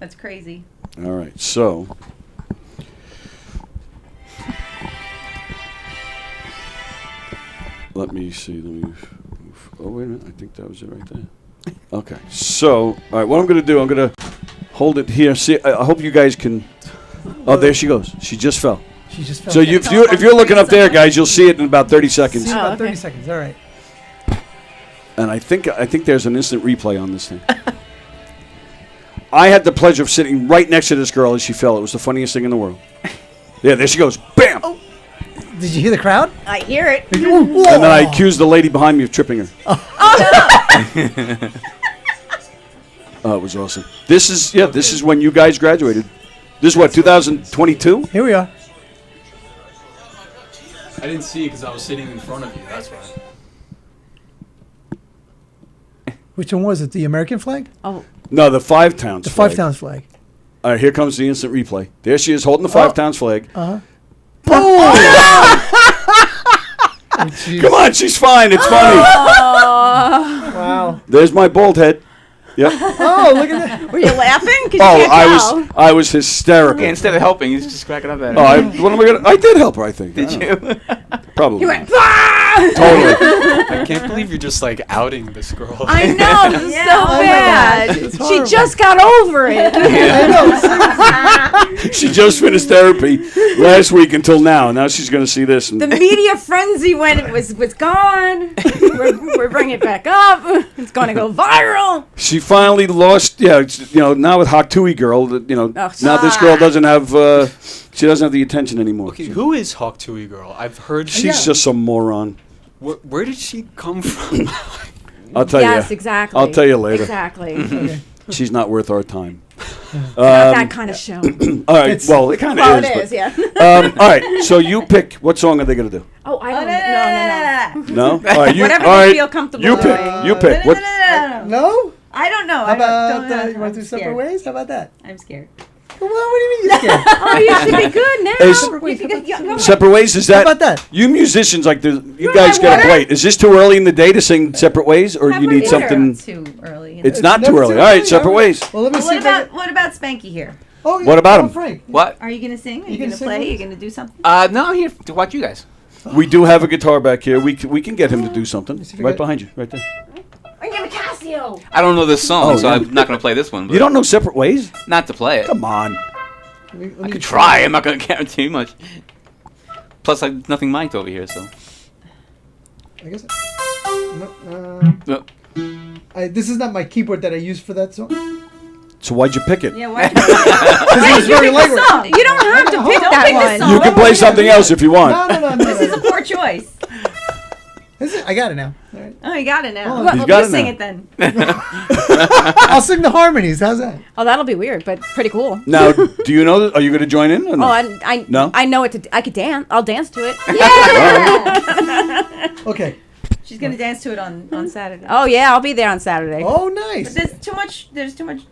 [SPEAKER 11] That's crazy.
[SPEAKER 9] All right. So. Let me see. Oh, wait a minute. I think that was it right there. Okay. So, all right. What I'm going to do, I'm going to hold it here. See, I hope you guys can. Oh, there she goes. She just fell.
[SPEAKER 13] She just fell.
[SPEAKER 9] So if you're looking up there, guys, you'll see it in about 30 seconds.
[SPEAKER 13] See in about
[SPEAKER 12] okay.
[SPEAKER 13] 30 seconds. All right.
[SPEAKER 9] And I think there's an instant replay on this thing. I had the pleasure of sitting right next to this girl as she fell. It was the funniest thing in the world. Yeah, there she goes. Bam!
[SPEAKER 13] Oh. Did you hear the crowd?
[SPEAKER 12] I hear it.
[SPEAKER 9] And then I accused the lady behind me of tripping her. Oh, it was awesome. This is when you guys graduated. This is what, 2022?
[SPEAKER 13] Here we are.
[SPEAKER 3] I didn't see it because I was sitting in front of you. That's why.
[SPEAKER 13] Which one was it? The American flag?
[SPEAKER 12] Oh,
[SPEAKER 9] No, the Five Towns
[SPEAKER 13] The
[SPEAKER 9] flag.
[SPEAKER 13] Five Towns flag.
[SPEAKER 9] All right, here comes the instant replay. There she is holding the Five Towns flag.
[SPEAKER 13] Uh-huh.
[SPEAKER 9] Come on, she's fine. It's funny.
[SPEAKER 13] Wow.
[SPEAKER 9] There's my bald head. Yep.
[SPEAKER 13] Oh, look at that.
[SPEAKER 12] were you laughing? 'Cause you
[SPEAKER 9] Oh,
[SPEAKER 12] can't tell.
[SPEAKER 9] I was hysterical.
[SPEAKER 10] Okay, instead of helping, he's just cracking up at
[SPEAKER 9] Oh,
[SPEAKER 10] it.
[SPEAKER 9] what am I gonna? I did help her, I think.
[SPEAKER 10] Did you?
[SPEAKER 9] Probably.
[SPEAKER 12] He went, "Ah!"
[SPEAKER 9] Totally.
[SPEAKER 3] I can't believe you're just like outing this girl.
[SPEAKER 12] I know, this is so bad.
[SPEAKER 13] It's
[SPEAKER 12] She
[SPEAKER 13] horrible.
[SPEAKER 12] just got over it.
[SPEAKER 9] She just finished therapy last week until now. Now she's going to see this. And
[SPEAKER 12] The media frenzy when it was gone. We're bringing it back up. It's going to go viral.
[SPEAKER 9] she finally lost. Yeah, now with Hawk Tui girl, now this girl doesn't have. She doesn't have the attention anymore.
[SPEAKER 3] Okay, who is Hawk Tui girl? I've heard
[SPEAKER 9] She's just some moron.
[SPEAKER 3] Where did she come from?
[SPEAKER 9] I'll tell you.
[SPEAKER 12] Yes, exactly.
[SPEAKER 9] I'll tell you later.
[SPEAKER 12] Exactly.
[SPEAKER 9] She's not worth our time.
[SPEAKER 12] Not that kind of show.
[SPEAKER 9] All right. Well, it kind of
[SPEAKER 12] Well,
[SPEAKER 9] is.
[SPEAKER 12] it
[SPEAKER 9] but-
[SPEAKER 12] is, yeah.
[SPEAKER 9] All right. So you pick. What song are they going to do?
[SPEAKER 12] Oh, I don't know.
[SPEAKER 9] No. All right. You,
[SPEAKER 11] Whatever
[SPEAKER 9] all
[SPEAKER 11] they
[SPEAKER 9] right,
[SPEAKER 11] feel comfortable
[SPEAKER 9] You pick.
[SPEAKER 11] doing.
[SPEAKER 9] You pick. What?
[SPEAKER 13] No?
[SPEAKER 11] I don't know.
[SPEAKER 13] How
[SPEAKER 11] I don't
[SPEAKER 13] about
[SPEAKER 11] know.
[SPEAKER 13] you want to do separate ways? How about that?
[SPEAKER 11] I'm scared.
[SPEAKER 13] Well, what do you mean you're scared?
[SPEAKER 12] Oh, you should be good now.
[SPEAKER 9] Is- Separate ways. Is that?
[SPEAKER 13] How about that?
[SPEAKER 9] You musicians like the. You guys got to play. Is this too early in the day to sing Separate Ways, or you need something?
[SPEAKER 11] Too early.
[SPEAKER 9] It's not too early. All right. Separate ways.
[SPEAKER 13] Well, let me see.
[SPEAKER 11] What about Spanky here?
[SPEAKER 13] Oh, yeah.
[SPEAKER 9] What about him?
[SPEAKER 13] Frank.
[SPEAKER 10] What?
[SPEAKER 11] Are you gonna sing? Are
[SPEAKER 13] You
[SPEAKER 11] you
[SPEAKER 13] gonna
[SPEAKER 11] gonna
[SPEAKER 13] sing
[SPEAKER 11] play?
[SPEAKER 13] with
[SPEAKER 11] Are you
[SPEAKER 13] us?
[SPEAKER 11] gonna do something?
[SPEAKER 10] No, I'm here to watch you guys.
[SPEAKER 9] We do have a guitar back here. We can get him to do something. Right behind you. Right there.
[SPEAKER 10] I don't know this song,
[SPEAKER 9] Oh,
[SPEAKER 10] so
[SPEAKER 9] yeah.
[SPEAKER 10] I'm not going to play this one.
[SPEAKER 9] You don't know Separate Ways?
[SPEAKER 10] Not to play it.
[SPEAKER 9] Come on.
[SPEAKER 10] I could try. I'm not going to guarantee much. Plus, nothing mic'd over here, so.
[SPEAKER 13] I guess.
[SPEAKER 10] No.
[SPEAKER 13] This is not my keyboard that I use for that song.
[SPEAKER 9] So why'd you pick it?
[SPEAKER 11] Yeah, why?
[SPEAKER 13] Because it was very lightweight.
[SPEAKER 12] You don't have to pick
[SPEAKER 11] Don't
[SPEAKER 12] that
[SPEAKER 11] pick
[SPEAKER 12] one.
[SPEAKER 11] this song.
[SPEAKER 9] You can play something else if you want.
[SPEAKER 13] No.
[SPEAKER 11] This is a poor choice.
[SPEAKER 13] I got it now. All right.
[SPEAKER 11] Oh, you got it now.
[SPEAKER 13] Oh,
[SPEAKER 9] He's got
[SPEAKER 11] You
[SPEAKER 9] it
[SPEAKER 11] sing
[SPEAKER 9] now.
[SPEAKER 11] it then.
[SPEAKER 13] I'll sing the harmonies. How's that?
[SPEAKER 12] Oh, that'll be weird, but pretty cool.
[SPEAKER 9] Now, do you know? Are you going to join in? Or no?
[SPEAKER 12] Oh, I
[SPEAKER 9] No?
[SPEAKER 12] I know it. I could dance. I'll dance to it.
[SPEAKER 13] Okay.
[SPEAKER 11] She's gonna dance to it on Saturday.
[SPEAKER 12] Oh yeah, I'll be there on Saturday.
[SPEAKER 13] Oh,
[SPEAKER 11] But
[SPEAKER 13] nice.
[SPEAKER 11] there's too much. There's too much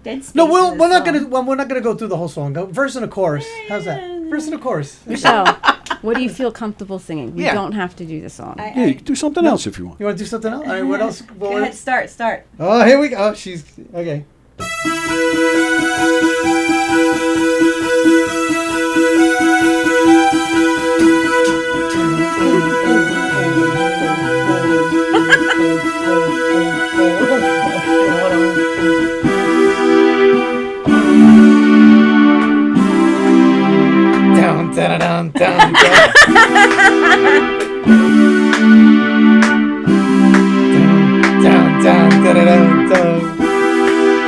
[SPEAKER 11] dead space.
[SPEAKER 13] No,
[SPEAKER 11] in
[SPEAKER 13] we're
[SPEAKER 11] this
[SPEAKER 13] not
[SPEAKER 11] song.
[SPEAKER 13] gonna go through the whole song. Go verse and a chorus. How's that? Verse and a chorus.
[SPEAKER 12] Michelle, what do you feel comfortable singing? You
[SPEAKER 10] Yeah.
[SPEAKER 12] don't have to do the song.
[SPEAKER 9] Yeah, you can do something else if you want.
[SPEAKER 13] You want to do something else? All right. What else?
[SPEAKER 11] Go ahead. Start.
[SPEAKER 13] Oh, here we go. Oh, she's okay. Down, down, down, down, down. Down, down, down, down, down.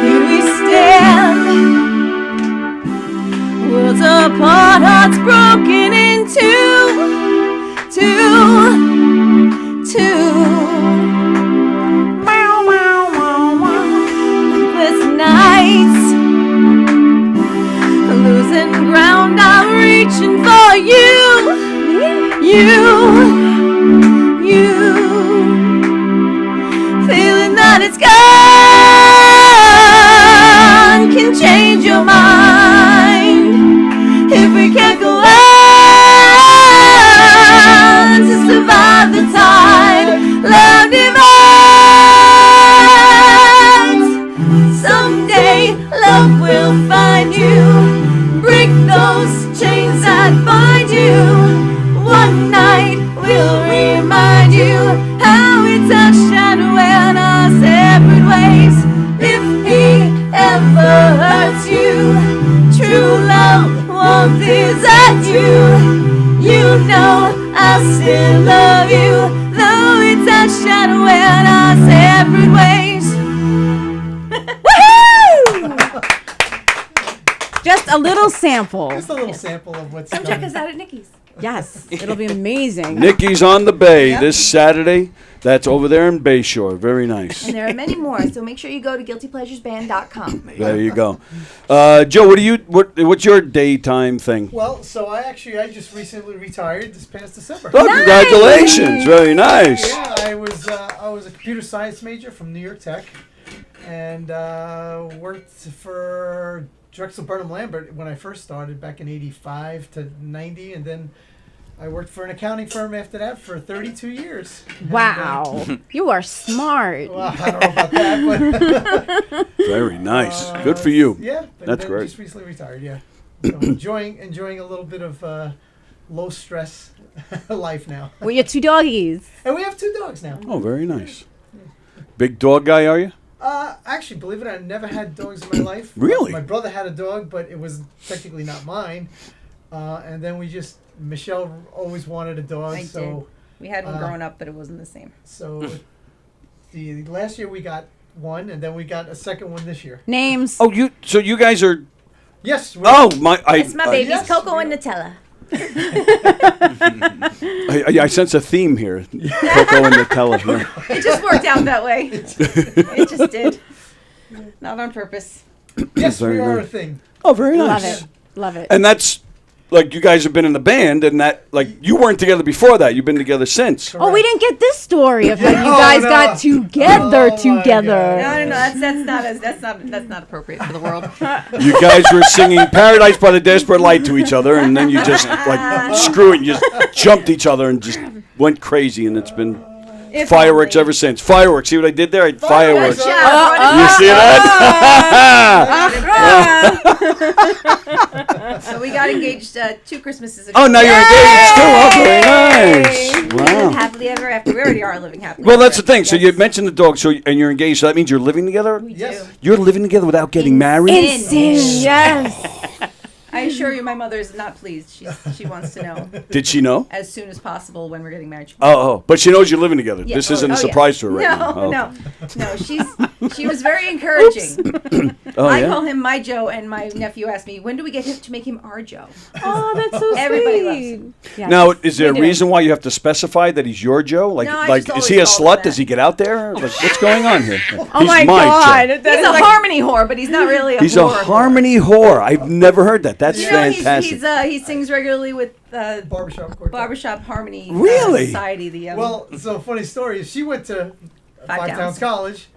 [SPEAKER 11] Here we stand, worlds apart, hearts broken in two. Sleepless nights, losing ground, I'm reaching for you, feeling that it's gone can change your mind if we can't go on to survive the tide. Love divides. Someday love will find you, break those chains that bind you. One night will remind you how we touched and went our separate ways. If he ever hurts you, true love won't desert you. You know I still love you, though we touched and went our separate ways.
[SPEAKER 12] Woohoo! Just a little sample.
[SPEAKER 13] Just a little sample of what's
[SPEAKER 11] Come check us out at Nikki's.
[SPEAKER 12] Yes, it'll be amazing.
[SPEAKER 9] Nikki's on the Bay this Saturday. That's over there in Bayshore. Very nice.
[SPEAKER 11] And there are many more, so make sure you go to guiltypleasuresband.com.
[SPEAKER 9] There you go. Joe, what's your daytime thing?
[SPEAKER 13] Well, so I just recently retired this past December.
[SPEAKER 9] Oh, congratulations! Very nice.
[SPEAKER 13] Yeah, I was a computer science major from New York Tech, and worked for Drexel Burnham Lambert when I first started back in '85 to '90, and then I worked for an accounting firm after that for 32 years.
[SPEAKER 12] Wow, you are smart.
[SPEAKER 13] Well, I don't know about that, but
[SPEAKER 9] Very nice. Good for you.
[SPEAKER 13] yeah, and
[SPEAKER 9] That's
[SPEAKER 13] then
[SPEAKER 9] great.
[SPEAKER 13] Just recently retired. Yeah, so enjoying a little bit of low stress life now.
[SPEAKER 12] Well, your two doggies.
[SPEAKER 13] And we have 2 dogs now.
[SPEAKER 9] Oh, very nice. Big dog guy, are you?
[SPEAKER 13] Actually, believe it or not, I never had dogs in my life.
[SPEAKER 9] Really?
[SPEAKER 13] My brother had a dog, but it was technically not mine. And then Michele always wanted a dog,
[SPEAKER 11] I
[SPEAKER 13] so
[SPEAKER 11] did. We had one growing up, but it wasn't the same.
[SPEAKER 13] So the last year we got one, and then we got a second one this year.
[SPEAKER 12] Names.
[SPEAKER 9] Oh, so you guys are.
[SPEAKER 13] Yes.
[SPEAKER 9] Oh my!
[SPEAKER 11] It's my babies,
[SPEAKER 13] yes,
[SPEAKER 11] Coco and Nutella.
[SPEAKER 9] I sense a theme here. Coco and Nutella. Yeah.
[SPEAKER 11] It just worked out that way. It just did. Not on purpose.
[SPEAKER 13] Yes,
[SPEAKER 9] Very
[SPEAKER 13] we are a
[SPEAKER 9] nice.
[SPEAKER 13] thing.
[SPEAKER 9] Oh, very
[SPEAKER 12] Love
[SPEAKER 9] nice.
[SPEAKER 12] it. Love it.
[SPEAKER 9] And that's like you guys have been in the band, and that like you weren't together before that. You've been together since.
[SPEAKER 12] Oh, we didn't get this story of how you
[SPEAKER 13] Oh,
[SPEAKER 12] guys
[SPEAKER 13] no.
[SPEAKER 12] got together
[SPEAKER 13] Oh, my
[SPEAKER 12] together.
[SPEAKER 11] No, that's not appropriate for the world.
[SPEAKER 9] You guys were singing "Paradise by the Desperate Light" to each other, and then you just like screw it, and you just jumped each other and just went crazy, and it's been
[SPEAKER 11] If
[SPEAKER 9] fireworks
[SPEAKER 11] only.
[SPEAKER 9] ever since. Fireworks. See what I did there? Fireworks.
[SPEAKER 11] Good
[SPEAKER 9] You
[SPEAKER 11] job.
[SPEAKER 9] see that?
[SPEAKER 11] So we got engaged 2 Christmases ago.
[SPEAKER 9] Oh, now you're engaged too. Oh, very nice.
[SPEAKER 11] We live
[SPEAKER 9] Wow.
[SPEAKER 11] happily ever after. We already are living happily.
[SPEAKER 9] Well,
[SPEAKER 11] ever
[SPEAKER 9] that's the
[SPEAKER 11] after.
[SPEAKER 9] thing. So you mentioned the dog, and you're engaged. So that means you're living together.
[SPEAKER 13] Yes.
[SPEAKER 9] You're living together without getting married.
[SPEAKER 12] In sin, yes.
[SPEAKER 11] I assure you, my mother is not pleased. She wants to know
[SPEAKER 9] Did she know?
[SPEAKER 11] as soon as possible when we're getting married.
[SPEAKER 9] Oh, but she knows you're living together.
[SPEAKER 11] Yeah.
[SPEAKER 9] This isn't a
[SPEAKER 11] Oh, yeah.
[SPEAKER 9] surprise to her right
[SPEAKER 11] No,
[SPEAKER 9] now.
[SPEAKER 11] no. She was very encouraging.
[SPEAKER 9] Oh,
[SPEAKER 11] I
[SPEAKER 9] yeah?
[SPEAKER 11] call him my Joe, and my nephew asked me, when do we get him to make him our Joe?
[SPEAKER 12] Oh, that's so
[SPEAKER 11] Everybody
[SPEAKER 12] sweet.
[SPEAKER 11] loves him.
[SPEAKER 12] Yes.
[SPEAKER 9] Now, is there a
[SPEAKER 12] We do.
[SPEAKER 9] reason why you have to specify that he's your Joe? Like,
[SPEAKER 11] No, I
[SPEAKER 9] like
[SPEAKER 11] just
[SPEAKER 9] is he a
[SPEAKER 11] always call him
[SPEAKER 9] slut? Does
[SPEAKER 11] that.
[SPEAKER 9] he get out there? Like, what's going on here?
[SPEAKER 12] Oh my God.
[SPEAKER 9] Joe.
[SPEAKER 12] That
[SPEAKER 11] He's
[SPEAKER 12] is
[SPEAKER 11] a
[SPEAKER 12] like-
[SPEAKER 11] harmony whore, but he's not really a
[SPEAKER 9] He's
[SPEAKER 11] whore.
[SPEAKER 9] a harmony whore. I've never heard that. That's
[SPEAKER 11] You know,
[SPEAKER 9] fantastic.
[SPEAKER 11] he sings regularly with
[SPEAKER 13] Barbershop Quartet.
[SPEAKER 11] Barbershop Harmony
[SPEAKER 9] Really?
[SPEAKER 11] Society. The
[SPEAKER 13] Well, so funny story is she went to Five Towns College.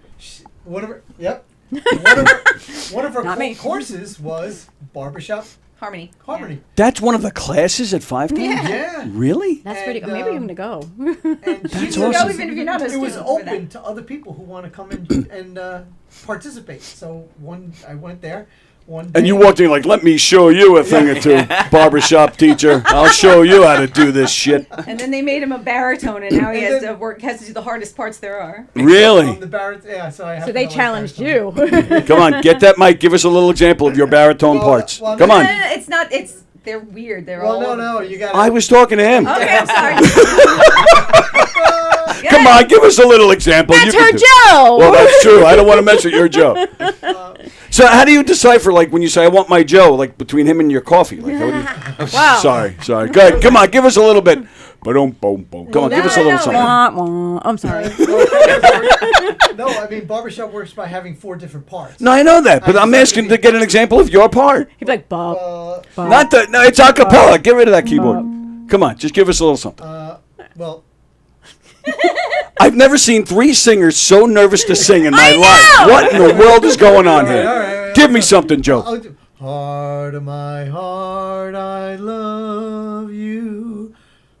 [SPEAKER 13] One of her, yep. One of her
[SPEAKER 12] Not me.
[SPEAKER 13] courses was barbershop
[SPEAKER 11] Harmony.
[SPEAKER 13] harmony.
[SPEAKER 9] That's one of the classes at 5 Towns?
[SPEAKER 13] Yeah.
[SPEAKER 9] Really?
[SPEAKER 12] That's pretty good.
[SPEAKER 13] And,
[SPEAKER 12] Maybe I'm gonna go.
[SPEAKER 13] And
[SPEAKER 9] That's
[SPEAKER 11] You can
[SPEAKER 9] awesome.
[SPEAKER 11] go even if you're not a
[SPEAKER 13] it was
[SPEAKER 11] student for that.
[SPEAKER 13] open to other people who want to come in and participate. So I went there one day.
[SPEAKER 9] And you walked in like, let me show you a thing or two, barbershop teacher. I'll show you how to do this shit.
[SPEAKER 11] And then they made him a baritone, and now he
[SPEAKER 13] And
[SPEAKER 11] has
[SPEAKER 13] then-
[SPEAKER 11] to do the hardest parts there are.
[SPEAKER 9] Really?
[SPEAKER 13] The barit- yeah, so I have
[SPEAKER 12] So
[SPEAKER 13] to
[SPEAKER 12] they
[SPEAKER 13] know, like,
[SPEAKER 12] challenged
[SPEAKER 13] baritone.
[SPEAKER 12] you.
[SPEAKER 9] Come on, get that mic. Give us a little example of your baritone
[SPEAKER 13] Well,
[SPEAKER 9] parts.
[SPEAKER 13] well,
[SPEAKER 9] Come
[SPEAKER 11] No,
[SPEAKER 9] on.
[SPEAKER 11] no, no, it's not. They're weird. They're
[SPEAKER 13] Well,
[SPEAKER 11] all.
[SPEAKER 13] no,
[SPEAKER 11] over the
[SPEAKER 13] no,
[SPEAKER 11] place.
[SPEAKER 13] you got.
[SPEAKER 9] I was talking to him.
[SPEAKER 11] Okay, I'm sorry.
[SPEAKER 9] Come on, give us a little example.
[SPEAKER 12] That's
[SPEAKER 9] You
[SPEAKER 12] her
[SPEAKER 9] can do-
[SPEAKER 12] Joe.
[SPEAKER 9] Well, that's true. I don't want to mess with your Joe. So how do you decipher, like, when you say, I want my Joe, like, between him and your coffee? Like, how do you...
[SPEAKER 12] Wow.
[SPEAKER 9] Sorry. Go ahead. Come on, give us a little bit. Boom, boom, boom. Come on, give us a little something.
[SPEAKER 12] Wah, wah. I'm sorry.
[SPEAKER 13] No, I mean barbershop works by having 4 different parts.
[SPEAKER 9] No, I know that, but I'm asking to get an example of your part.
[SPEAKER 12] He'd be like, Bob.
[SPEAKER 9] Not the... No, it's a cappella. Get rid of that keyboard. Come on, just give us a little something.
[SPEAKER 13] Well,
[SPEAKER 9] I've never seen 3 singers so nervous to sing in my life. What in the world is going on
[SPEAKER 13] all
[SPEAKER 9] here?
[SPEAKER 13] right,
[SPEAKER 9] Give me something, Joe.
[SPEAKER 13] I'll do- Heart of my heart, I love you.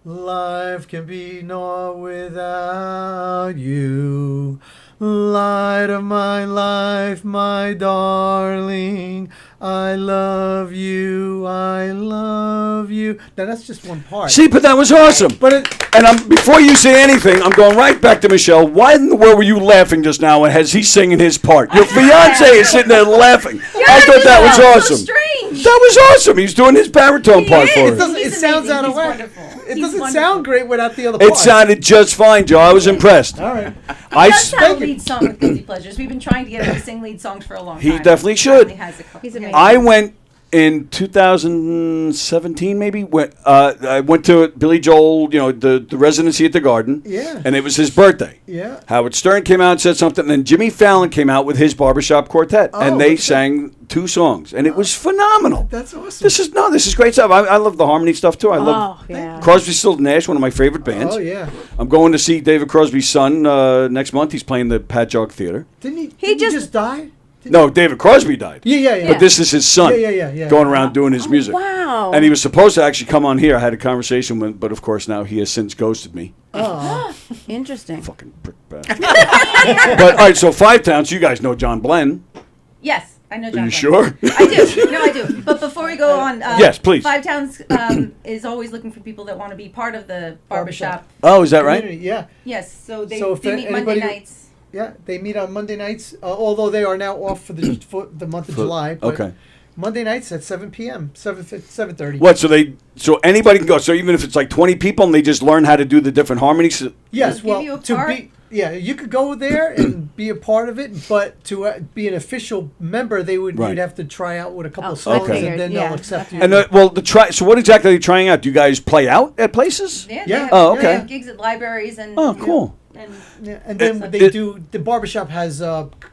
[SPEAKER 13] Life can be naught without you. Light of my life, my darling, I love you, I love you. Now that's just one part.
[SPEAKER 9] See, but that was awesome. And before you say anything, I'm going right back to Michele. Why in the world were you laughing just now as he's singing his part? Your fiance is sitting there laughing. I thought that was awesome. That was awesome. He's doing his baritone part for us.
[SPEAKER 13] It sounds out of whack. It doesn't sound great without the other
[SPEAKER 9] It
[SPEAKER 13] parts.
[SPEAKER 9] sounded just fine, Joe. I was impressed.
[SPEAKER 13] All right.
[SPEAKER 11] He does have a lead song with Guilty Pleasures. We've been trying to get him to sing lead songs for a long time.
[SPEAKER 9] He definitely should.
[SPEAKER 11] He's amazing.
[SPEAKER 9] I went in 2017, maybe. I went to Billy Joel, the residency at the Garden.
[SPEAKER 13] Yeah.
[SPEAKER 9] And it was his birthday.
[SPEAKER 13] Yeah.
[SPEAKER 9] Howard Stern came out and said something, and then Jimmy Fallon came out with his barbershop quartet,
[SPEAKER 13] Oh,
[SPEAKER 9] and they
[SPEAKER 13] what's that?
[SPEAKER 9] sang 2 songs, and it was phenomenal.
[SPEAKER 13] That's awesome.
[SPEAKER 9] This is great stuff. I love the harmony stuff too. I love
[SPEAKER 12] yeah.
[SPEAKER 9] Crosby, Stills, Nash, one of my favorite bands.
[SPEAKER 13] Oh, yeah.
[SPEAKER 9] I'm going to see David Crosby's son next month. He's playing the Pat Jog Theater.
[SPEAKER 13] Didn't he just die?
[SPEAKER 9] No, David Crosby died.
[SPEAKER 13] Yeah.
[SPEAKER 9] But this is his son.
[SPEAKER 13] Yeah.
[SPEAKER 9] Going around doing his music.
[SPEAKER 12] Wow.
[SPEAKER 9] And he was supposed to actually come on here. I had a conversation with, but of course now he has since ghosted me.
[SPEAKER 13] Oh.
[SPEAKER 12] Interesting.
[SPEAKER 9] Fucking prick bastard. But all right, so 5 Towns. You guys know John Blenn.
[SPEAKER 11] Yes, I know John.
[SPEAKER 9] Are you
[SPEAKER 11] Lennon.
[SPEAKER 9] sure?
[SPEAKER 11] I do. No, I do. But before we go on,
[SPEAKER 9] Yes, please.
[SPEAKER 11] 5 Towns is always looking for people that want to be part of the barbershop.
[SPEAKER 9] Oh, is that right?
[SPEAKER 13] Community, yeah.
[SPEAKER 11] Yes, so they
[SPEAKER 13] So if
[SPEAKER 11] meet Monday
[SPEAKER 13] anybody-
[SPEAKER 11] nights.
[SPEAKER 13] Yeah, they meet on Monday nights, although they are now off for the month of July. But
[SPEAKER 9] okay.
[SPEAKER 13] Monday nights at 7 p.m., 7:30.
[SPEAKER 9] What? So anybody can go. So even if it's like 20 people and they just learn how to do the different harmonies.
[SPEAKER 13] Yes,
[SPEAKER 11] They'll give you a
[SPEAKER 13] to
[SPEAKER 11] part?
[SPEAKER 13] be, yeah, you could go there and be a part of it, but to be an official member, you'd
[SPEAKER 9] Right.
[SPEAKER 13] have to try out with a couple of
[SPEAKER 12] I
[SPEAKER 13] songs,
[SPEAKER 12] figured,
[SPEAKER 13] and then
[SPEAKER 12] yeah.
[SPEAKER 13] they'll accept you.
[SPEAKER 9] And so what exactly are you trying out? Do you guys play out at places?
[SPEAKER 11] Yeah.
[SPEAKER 13] Yeah.
[SPEAKER 11] They have,
[SPEAKER 9] Oh,
[SPEAKER 11] they
[SPEAKER 9] okay.
[SPEAKER 11] have gigs at libraries and.
[SPEAKER 9] Oh, cool.
[SPEAKER 13] And then they do. The barbershop has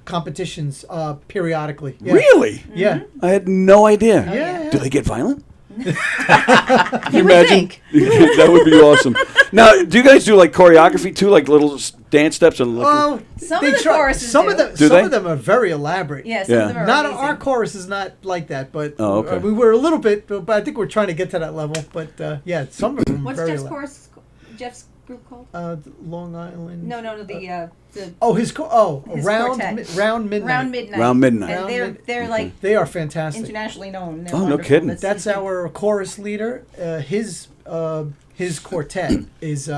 [SPEAKER 13] competitions periodically. Yeah.
[SPEAKER 9] Really?
[SPEAKER 13] Yeah.
[SPEAKER 9] I had no idea.
[SPEAKER 13] Yeah.
[SPEAKER 9] Do they get violent?
[SPEAKER 12] You would think.
[SPEAKER 9] That would be awesome. Now, do you guys do like choreography too, like little dance steps and?
[SPEAKER 13] Oh,
[SPEAKER 11] some of the choruses
[SPEAKER 13] Some
[SPEAKER 11] do.
[SPEAKER 13] of them.
[SPEAKER 9] Do
[SPEAKER 13] Some
[SPEAKER 9] they?
[SPEAKER 13] of them are very elaborate.
[SPEAKER 11] Yeah, some of them are
[SPEAKER 13] Not
[SPEAKER 11] amazing.
[SPEAKER 13] our chorus is not like that, but
[SPEAKER 9] Oh, okay.
[SPEAKER 13] we were a little bit. But I think we're trying to get to that level. But yeah, some of them.
[SPEAKER 11] What's
[SPEAKER 13] very
[SPEAKER 11] Jeff's
[SPEAKER 13] elaborate.
[SPEAKER 11] chorus? Jeff's group called?
[SPEAKER 13] Long Island.
[SPEAKER 11] No, the
[SPEAKER 13] Oh, his
[SPEAKER 11] his
[SPEAKER 13] round
[SPEAKER 11] quartet.
[SPEAKER 13] round midnight.
[SPEAKER 11] Round Midnight.
[SPEAKER 9] Round Midnight.
[SPEAKER 11] And they're like
[SPEAKER 13] They are fantastic.
[SPEAKER 11] internationally known. They're
[SPEAKER 9] Oh, no
[SPEAKER 11] wonderful.
[SPEAKER 9] kidding.
[SPEAKER 13] That's our chorus leader. His quartet is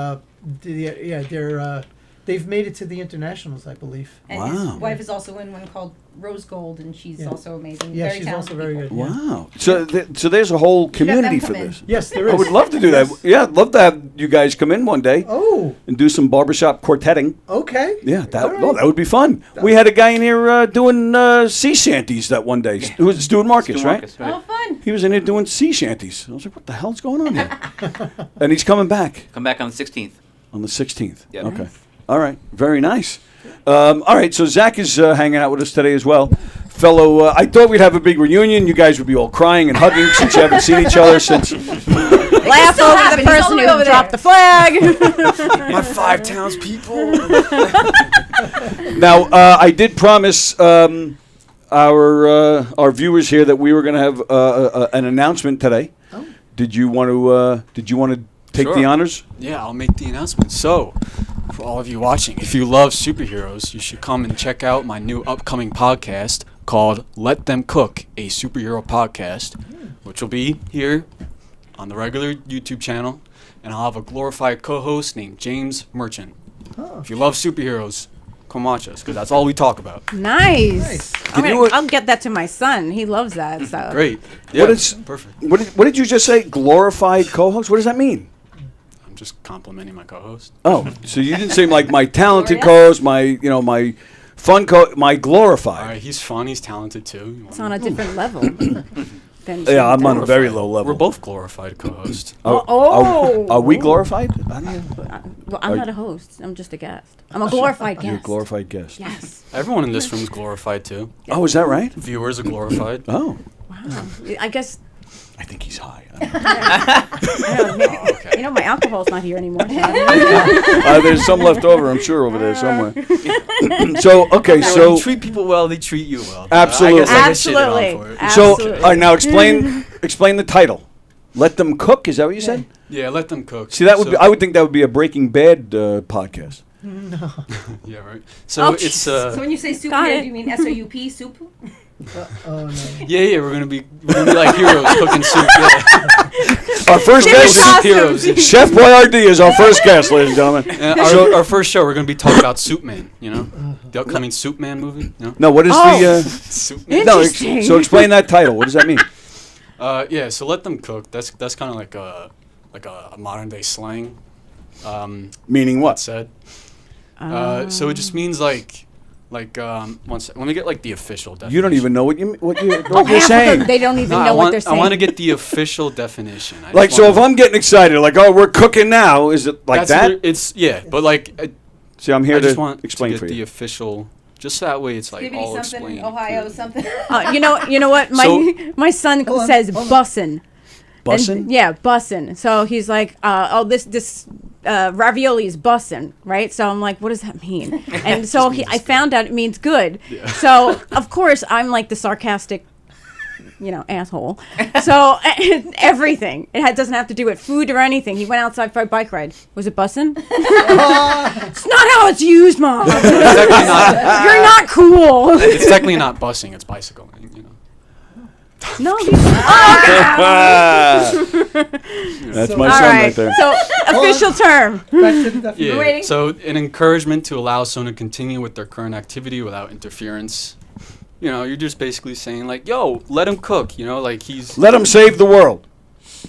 [SPEAKER 13] they've made it to the internationals, I believe.
[SPEAKER 11] And
[SPEAKER 9] Wow.
[SPEAKER 11] his wife is also in one called Rose Gold, and she's also amazing.
[SPEAKER 13] Yeah,
[SPEAKER 11] very
[SPEAKER 13] she's
[SPEAKER 11] talented
[SPEAKER 13] also very
[SPEAKER 11] people.
[SPEAKER 13] good. Yeah.
[SPEAKER 9] Wow. So there's a whole
[SPEAKER 11] should have them
[SPEAKER 9] community
[SPEAKER 11] come
[SPEAKER 9] for
[SPEAKER 11] in.
[SPEAKER 9] this.
[SPEAKER 13] Yes, there is.
[SPEAKER 9] I would love to do
[SPEAKER 13] Yes.
[SPEAKER 9] that. Yeah, I'd love to have you guys come in one day
[SPEAKER 13] Oh,
[SPEAKER 9] and do some barbershop quartetting.
[SPEAKER 13] okay.
[SPEAKER 9] Yeah,
[SPEAKER 13] All right.
[SPEAKER 9] that would be fun. We had a guy in here doing sea shanties that one day. Who was it? Stuart Marcus, right?
[SPEAKER 11] Oh, fun.
[SPEAKER 9] He was in here doing sea shanties. I was like, what the hell's going on here? And he's coming back
[SPEAKER 10] Come back on the 16th.
[SPEAKER 9] on the 16th.
[SPEAKER 10] Yep.
[SPEAKER 9] Okay. All right. Very nice. All right. So Zach is hanging out with us today as well. Fellow, I thought we'd have a big reunion. You guys would be all crying and hugging since you haven't seen each other since.
[SPEAKER 12] Laugh
[SPEAKER 11] still
[SPEAKER 12] over
[SPEAKER 11] happen.
[SPEAKER 12] the
[SPEAKER 11] He's all
[SPEAKER 12] person
[SPEAKER 11] the way
[SPEAKER 12] who
[SPEAKER 11] over
[SPEAKER 12] dropped
[SPEAKER 11] there.
[SPEAKER 12] the flag.
[SPEAKER 3] My 5 townspeople.
[SPEAKER 9] Now, I did promise our viewers here that we were going to have an announcement today.
[SPEAKER 13] Oh.
[SPEAKER 9] Did you want to take
[SPEAKER 3] Sure.
[SPEAKER 9] the honors?
[SPEAKER 3] Yeah, I'll make the announcement. So, for all of you watching, if you love superheroes, you should come and check out my new upcoming podcast called Let Them Cook, a superhero podcast, which will be here on the regular YouTube channel. And I'll have a glorified co-host named James Merchant.
[SPEAKER 13] Oh.
[SPEAKER 3] If you love superheroes, come watch us, because that's all we talk about.
[SPEAKER 12] Nice.
[SPEAKER 9] Can you,
[SPEAKER 12] I'll get that to my son. He loves that stuff.
[SPEAKER 3] Great.
[SPEAKER 9] What
[SPEAKER 3] Yeah,
[SPEAKER 9] is-
[SPEAKER 3] perfect.
[SPEAKER 9] what did you just say? Glorified co-host? What does that mean?
[SPEAKER 3] I'm just complimenting my co-host.
[SPEAKER 9] Oh, so you didn't say like my talented
[SPEAKER 11] Glorious?
[SPEAKER 9] co-host, my fun my glorified.
[SPEAKER 3] All right, he's fun, he's talented too.
[SPEAKER 12] It's on a different level. than
[SPEAKER 9] Yeah, I'm on a
[SPEAKER 3] Glorified.
[SPEAKER 9] very low level.
[SPEAKER 3] We're both glorified co-hosts.
[SPEAKER 9] Are we glorified?
[SPEAKER 12] Well, I'm not a host. I'm just a guest. I'm a glorified
[SPEAKER 9] You're a
[SPEAKER 12] guest.
[SPEAKER 9] glorified guest.
[SPEAKER 12] Yes.
[SPEAKER 3] Everyone in this room is glorified too.
[SPEAKER 9] Oh, is that right?
[SPEAKER 3] Viewers are glorified.
[SPEAKER 9] Oh,
[SPEAKER 12] Wow. I guess.
[SPEAKER 9] I think he's high.
[SPEAKER 12] I don't know, maybe, You know, my alcohol's not here anymore.
[SPEAKER 9] There's some left over, I'm sure, over there somewhere. So, okay,
[SPEAKER 3] When
[SPEAKER 9] so
[SPEAKER 3] you treat people well, they treat you well.
[SPEAKER 9] Absolutely.
[SPEAKER 3] I guess I get shitted on for it.
[SPEAKER 9] So,
[SPEAKER 12] Absolutely.
[SPEAKER 9] all right, now explain the title. Let Them Cook. Is that what you said?
[SPEAKER 3] Yeah, let them cook.
[SPEAKER 9] See, that would
[SPEAKER 3] So-
[SPEAKER 9] be, I would think that would be a Breaking Bad podcast.
[SPEAKER 13] No.
[SPEAKER 3] Yeah, right. So it's
[SPEAKER 11] So when you say
[SPEAKER 12] Got
[SPEAKER 11] superhero,
[SPEAKER 12] it.
[SPEAKER 11] do you mean SOUP, soup?
[SPEAKER 13] Oh no.
[SPEAKER 3] yeah, we're gonna be like heroes cooking soup. Yeah.
[SPEAKER 9] Our first
[SPEAKER 12] Jimmy
[SPEAKER 9] guest
[SPEAKER 12] Costume.
[SPEAKER 3] heroes.
[SPEAKER 9] Chef Boyardee is our first guest, ladies and gentlemen.
[SPEAKER 3] And our first show, we're gonna be talking about Soup Man. You know, the upcoming Soup Man movie. You know?
[SPEAKER 9] No, what is
[SPEAKER 12] Oh.
[SPEAKER 3] Soup Man.
[SPEAKER 9] no?
[SPEAKER 12] Interesting.
[SPEAKER 9] So explain that title. What does that mean?
[SPEAKER 3] Yeah, so let them cook. That's kind of like a modern day slang.
[SPEAKER 9] Meaning what?
[SPEAKER 3] Said. So it just means like one sec. Let me get like the official definition.
[SPEAKER 9] You don't even know what you're
[SPEAKER 12] half of
[SPEAKER 9] saying.
[SPEAKER 12] them, they don't even
[SPEAKER 3] No,
[SPEAKER 12] know what they're saying.
[SPEAKER 3] I want to get the official definition. I
[SPEAKER 9] Like,
[SPEAKER 3] just
[SPEAKER 9] so
[SPEAKER 3] wanna-
[SPEAKER 9] if I'm getting excited, like, oh, we're cooking now, is it like
[SPEAKER 3] That's
[SPEAKER 9] that?
[SPEAKER 3] what it's but like
[SPEAKER 9] See, I'm here
[SPEAKER 3] I just
[SPEAKER 9] to
[SPEAKER 3] want
[SPEAKER 9] explain
[SPEAKER 3] to
[SPEAKER 9] for
[SPEAKER 3] get the
[SPEAKER 9] you.
[SPEAKER 3] official, just that way it's like
[SPEAKER 11] Skibbity
[SPEAKER 3] all
[SPEAKER 11] something,
[SPEAKER 3] explained.
[SPEAKER 11] Ohio
[SPEAKER 3] clearly.
[SPEAKER 11] something.
[SPEAKER 12] You know what? My son says bussin'.
[SPEAKER 9] Bussin'?
[SPEAKER 12] And- yeah, bussin'. So he's like, this ravioli is bussin', right? So I'm like, what does that mean? And so I found out it means good.
[SPEAKER 3] Yeah.
[SPEAKER 12] So of course I'm like the sarcastic, asshole. So everything. Doesn't have to do with food or anything. He went outside for a bike ride. Was it bussin'? It's not how it's used, Mom. You're not cool.
[SPEAKER 3] It's technically not busing; it's bicycling. You know.
[SPEAKER 12] No, he's
[SPEAKER 9] That's my
[SPEAKER 12] all
[SPEAKER 9] son
[SPEAKER 12] right.
[SPEAKER 9] right there.
[SPEAKER 12] So official term.
[SPEAKER 13] Back to the definition.
[SPEAKER 3] Yeah.
[SPEAKER 11] waiting.
[SPEAKER 3] So an encouragement to allow someone to continue with their current activity without interference. You know, you're just basically saying like, "Yo, let him cook." You know, like he's
[SPEAKER 9] Let him save the world.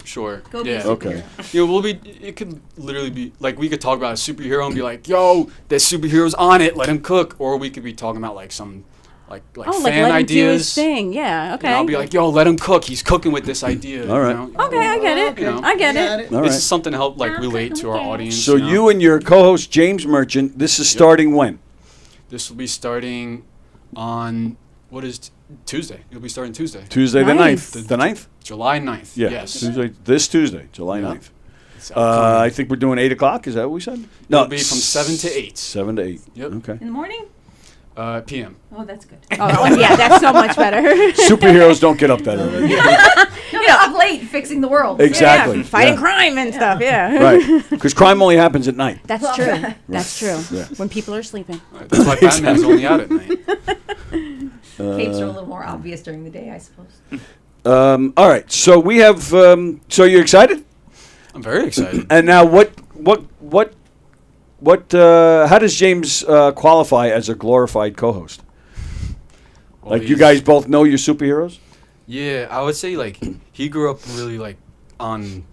[SPEAKER 3] sure.
[SPEAKER 11] Go be
[SPEAKER 3] yeah.
[SPEAKER 11] a
[SPEAKER 9] Okay.
[SPEAKER 3] You know, it could literally be like we could talk about a superhero and be like, "Yo, that superhero's on it. Let him cook," or we could be talking about like some like
[SPEAKER 12] Oh,
[SPEAKER 3] fan
[SPEAKER 12] let him do his
[SPEAKER 3] ideas.
[SPEAKER 12] thing. Yeah. Okay.
[SPEAKER 3] And I'll be like, yo, let him cook. He's cooking with this idea.
[SPEAKER 9] All right.
[SPEAKER 3] You know?
[SPEAKER 12] Okay, I get it.
[SPEAKER 3] You know?
[SPEAKER 12] I get it.
[SPEAKER 9] All
[SPEAKER 3] This
[SPEAKER 9] right.
[SPEAKER 3] is something to help like relate to our audience.
[SPEAKER 9] So
[SPEAKER 3] know?
[SPEAKER 9] you and your co-host James Merchant, this is starting when?
[SPEAKER 3] This will be starting on Tuesday. It'll be starting Tuesday.
[SPEAKER 9] Tuesday the 9th. The 9th?
[SPEAKER 3] July 9th.
[SPEAKER 9] Yeah.
[SPEAKER 3] Yes.
[SPEAKER 9] This Tuesday, July 9th. I think we're doing 8 o'clock. Is that what we said?
[SPEAKER 3] No, it'll be from 7 to 8.
[SPEAKER 9] 7 to 8.
[SPEAKER 3] Yep.
[SPEAKER 9] Okay.
[SPEAKER 11] In the morning?
[SPEAKER 3] PM.
[SPEAKER 11] Oh, that's good.
[SPEAKER 12] Oh, yeah, that's so much better.
[SPEAKER 9] Superheroes don't get up that early.
[SPEAKER 11] No, they're up late fixing the world.
[SPEAKER 9] Exactly.
[SPEAKER 12] Yeah, fighting
[SPEAKER 9] Yeah.
[SPEAKER 12] crime and stuff. Yeah.
[SPEAKER 9] Right. Because crime only happens at night.
[SPEAKER 12] That's true. That's true.
[SPEAKER 9] Yeah.
[SPEAKER 12] When people are sleeping.
[SPEAKER 3] That's why Batman's only out at night.
[SPEAKER 11] Capes are a little more obvious during the day, I suppose.
[SPEAKER 9] All right. So we have. So you're excited?
[SPEAKER 3] I'm very excited.
[SPEAKER 9] And now, how does James qualify as a glorified co-host?
[SPEAKER 3] Well,
[SPEAKER 9] Like you guys both know your superheroes?
[SPEAKER 3] Yeah, I would say like he grew up really like on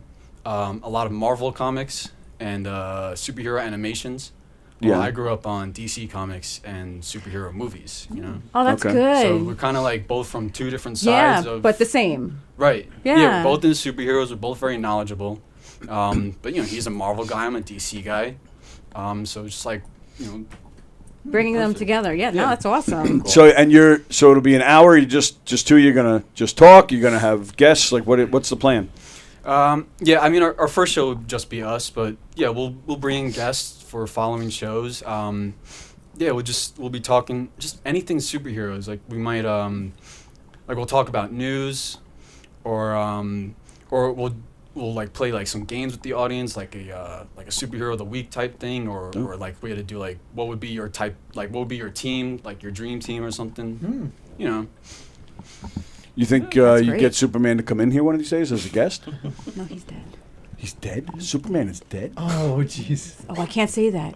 [SPEAKER 3] a lot of Marvel comics and superhero animations. Well,
[SPEAKER 9] Yeah.
[SPEAKER 3] I grew up on DC comics and superhero movies. You know.
[SPEAKER 12] Oh, that's good.
[SPEAKER 3] So we're kind of like both from two different
[SPEAKER 12] Yeah,
[SPEAKER 3] sides of.
[SPEAKER 12] but the same.
[SPEAKER 3] Right.
[SPEAKER 12] Yeah.
[SPEAKER 3] We're both into superheroes. We're both very knowledgeable. But you know, he's a Marvel guy. I'm a DC guy. So it's just like, you know,
[SPEAKER 12] Bringing them together. Yeah, no, that's awesome.
[SPEAKER 9] So it'll be an hour. You just two. You're gonna just talk. You're gonna have guests. Like what's the plan?
[SPEAKER 3] Yeah, I mean, our first show would just be us, but yeah, we'll bring in guests for following shows. Yeah, we'll be talking just anything superheroes. Like we might like we'll talk about news, or we'll like play like some games with the audience, like a superhero of the week type thing, or like we had to do like what would be your type, like what would be your team, like your dream team or something. You know.
[SPEAKER 9] You think you
[SPEAKER 12] great.
[SPEAKER 9] get Superman to come in here one of these days as a guest?
[SPEAKER 12] No, he's dead.
[SPEAKER 9] He's dead. Superman is dead.
[SPEAKER 13] Oh, jeez.
[SPEAKER 12] Oh, I can't say that.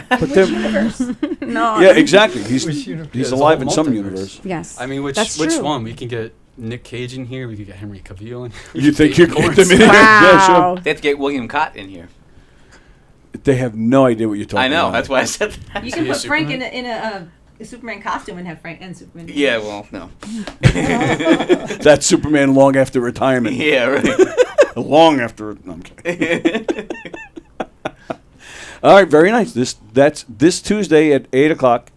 [SPEAKER 9] But then,
[SPEAKER 12] No.
[SPEAKER 9] yeah, exactly. He's
[SPEAKER 13] Which universe?
[SPEAKER 9] he's
[SPEAKER 3] Yeah,
[SPEAKER 9] alive
[SPEAKER 3] it's
[SPEAKER 9] in
[SPEAKER 3] all
[SPEAKER 9] some
[SPEAKER 3] multiverse.
[SPEAKER 9] universe.
[SPEAKER 12] Yes.
[SPEAKER 3] I mean, which
[SPEAKER 12] That's true.
[SPEAKER 3] one? We can get Nick Cage in here. We could get Henry Cavill in here.
[SPEAKER 9] You think you
[SPEAKER 3] David
[SPEAKER 9] can get
[SPEAKER 3] Lawrence.
[SPEAKER 9] them in here? Yeah, sure.
[SPEAKER 12] Wow.
[SPEAKER 10] They have to get William Cott in here.
[SPEAKER 9] They have no idea what you're talking
[SPEAKER 10] I know.
[SPEAKER 9] about.
[SPEAKER 10] That's why I said that.
[SPEAKER 11] You can
[SPEAKER 3] he a
[SPEAKER 11] put Frank
[SPEAKER 3] Superman?
[SPEAKER 11] in a Superman costume and have Frank and Superman.
[SPEAKER 10] Yeah, well, no.
[SPEAKER 9] That's Superman long after retirement.
[SPEAKER 10] Yeah, right.
[SPEAKER 9] Long after. No, I'm kidding. All right, very nice. That's this Tuesday at 8 o'clock.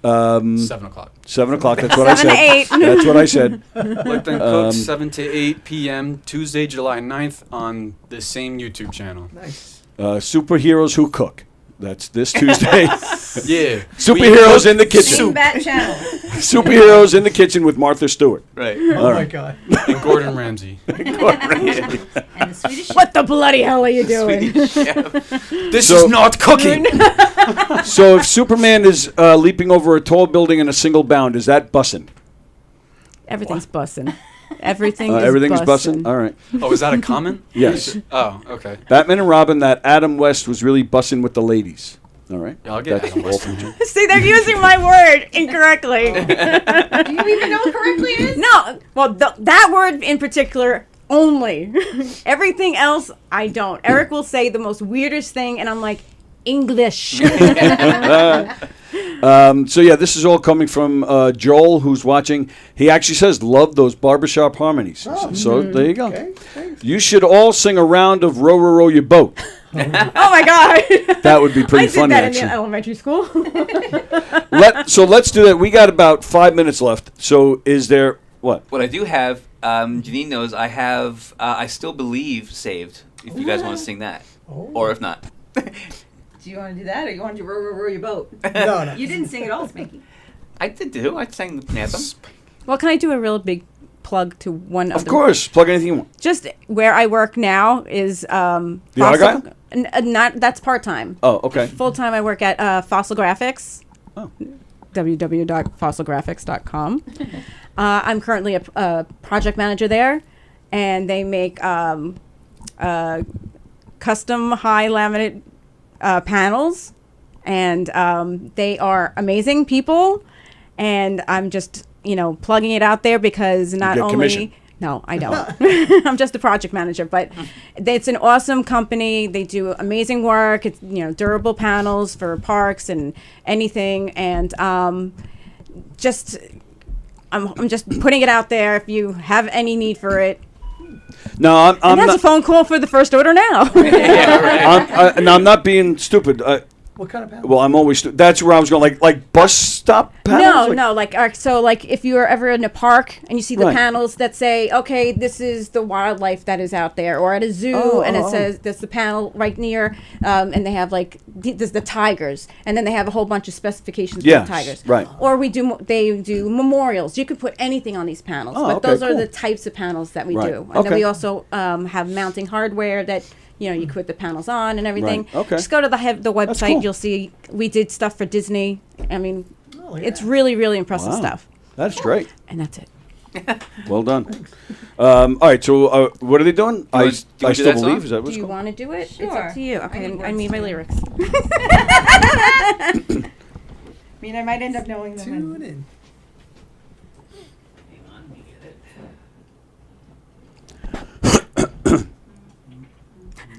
[SPEAKER 3] 7 o'clock.
[SPEAKER 9] 7 o'clock. That's what I
[SPEAKER 12] 7
[SPEAKER 9] said.
[SPEAKER 12] to 8.
[SPEAKER 9] That's what I said.
[SPEAKER 3] Let Them Cook, 7 to 8 p.m. Tuesday, July 9th on the same YouTube channel.
[SPEAKER 13] Nice.
[SPEAKER 9] Superheroes who cook. That's this Tuesday.
[SPEAKER 3] Yeah.
[SPEAKER 9] Superheroes in the kitchen.
[SPEAKER 11] Same bat channel.
[SPEAKER 9] Superheroes in the kitchen with Martha Stewart.
[SPEAKER 10] Right.
[SPEAKER 13] Oh
[SPEAKER 9] All
[SPEAKER 13] my
[SPEAKER 9] right.
[SPEAKER 13] God.
[SPEAKER 3] And Gordon Ramsay.
[SPEAKER 11] And the Swedish.
[SPEAKER 12] What the bloody hell are you doing?
[SPEAKER 3] This
[SPEAKER 9] So-
[SPEAKER 3] is not cooking.
[SPEAKER 9] So if Superman is leaping over a tall building in a single bound, is that bussin'?
[SPEAKER 12] Everything's bussin'. Everything is
[SPEAKER 9] Everything's
[SPEAKER 12] bussin'.
[SPEAKER 9] bussin'? All right.
[SPEAKER 3] Oh, is that a comment?
[SPEAKER 9] Yes.
[SPEAKER 3] Oh, okay.
[SPEAKER 9] Batman and Robin, that Adam West was really bussin' with the ladies. All right.
[SPEAKER 3] Yeah, I'll get
[SPEAKER 9] That's
[SPEAKER 3] Adam
[SPEAKER 9] all
[SPEAKER 3] West
[SPEAKER 9] from
[SPEAKER 3] in
[SPEAKER 9] you.
[SPEAKER 3] here.
[SPEAKER 12] See, they're using my word incorrectly.
[SPEAKER 11] Do you even know what correctly is?
[SPEAKER 12] No, well, that word in particular only. Everything else, I don't. Eric will say the most weirdest thing, and I'm like, English.
[SPEAKER 9] So yeah, this is all coming from Joel, who's watching. He actually says, "Love those barbershop harmonies." So there you go.
[SPEAKER 13] Okay, thanks.
[SPEAKER 9] You should all sing a round of "Row, Row, Row Your Boat."
[SPEAKER 12] Oh my God.
[SPEAKER 9] That would be pretty
[SPEAKER 12] I did
[SPEAKER 9] funny,
[SPEAKER 12] that
[SPEAKER 9] actually.
[SPEAKER 12] in elementary school.
[SPEAKER 9] So let's do that. We got about 5 minutes left. So is there what?
[SPEAKER 10] What I do have, Jeannine knows, I have I Still Believe saved, if you guys want to sing that. Or if not.
[SPEAKER 11] Do you want to do that, or you want to row your boat?
[SPEAKER 13] No.
[SPEAKER 11] You didn't sing at all, Spanky.
[SPEAKER 10] I did do. I sang the anthem.
[SPEAKER 12] Well, can I do a real big plug to one of
[SPEAKER 9] Of course, plug anything you want.
[SPEAKER 12] Just where I work now is
[SPEAKER 9] The Argyle?
[SPEAKER 12] Not that's part time.
[SPEAKER 9] Oh, okay.
[SPEAKER 12] Full time, I work at Fossil Graphics.
[SPEAKER 9] Oh.
[SPEAKER 12] www.fossilgraphics.com. I'm currently a project manager there, and they make custom high laminate panels, and they are amazing people. And I'm just plugging it out there because not
[SPEAKER 9] get
[SPEAKER 12] only
[SPEAKER 9] commission.
[SPEAKER 12] no, I don't. I'm just a project manager, but it's an awesome company. They do amazing work. It's durable panels for parks and anything. And just I'm just putting it out there. If you have any need for it.
[SPEAKER 9] No, I'm
[SPEAKER 12] And that's
[SPEAKER 9] not.
[SPEAKER 12] a phone call for the first order now.
[SPEAKER 9] I'm not being stupid.
[SPEAKER 13] What kind of panels?
[SPEAKER 9] Well, I'm always. That's where I was going. Like bus stop panels.
[SPEAKER 12] No, so if you are ever in a park and you see the
[SPEAKER 9] Right.
[SPEAKER 12] panels that say, okay, this is the wildlife that is out there, or at a zoo, and it says there's the panel right near, and they have there's the tigers, and then they have a whole bunch of specifications
[SPEAKER 9] Yes,
[SPEAKER 12] for the tigers.
[SPEAKER 9] right.
[SPEAKER 12] Or they do memorials. You can put anything on these panels, but
[SPEAKER 9] okay,
[SPEAKER 12] those are
[SPEAKER 9] cool.
[SPEAKER 12] the types of panels that we
[SPEAKER 9] Right,
[SPEAKER 12] do. And
[SPEAKER 9] okay.
[SPEAKER 12] then we also have mounting hardware that. You can put the panels on and everything.
[SPEAKER 9] Right, okay.
[SPEAKER 12] Just go to the website.
[SPEAKER 9] cool.
[SPEAKER 12] You'll see we did stuff for Disney. I mean, it's really, really impressive
[SPEAKER 9] Wow.
[SPEAKER 12] stuff.
[SPEAKER 9] That's great.
[SPEAKER 12] And that's it.
[SPEAKER 9] Well done. All right. So what are they doing?
[SPEAKER 10] Do you
[SPEAKER 9] I
[SPEAKER 10] want to do
[SPEAKER 9] still
[SPEAKER 10] that song?
[SPEAKER 9] believe. Is that
[SPEAKER 12] Do
[SPEAKER 9] what's
[SPEAKER 12] you
[SPEAKER 9] called?
[SPEAKER 12] want to do it? It's
[SPEAKER 11] Sure.
[SPEAKER 12] up to you. Okay,
[SPEAKER 11] need
[SPEAKER 12] I need my lyrics.
[SPEAKER 11] I mean, I might end up knowing them.
[SPEAKER 13] Tune in.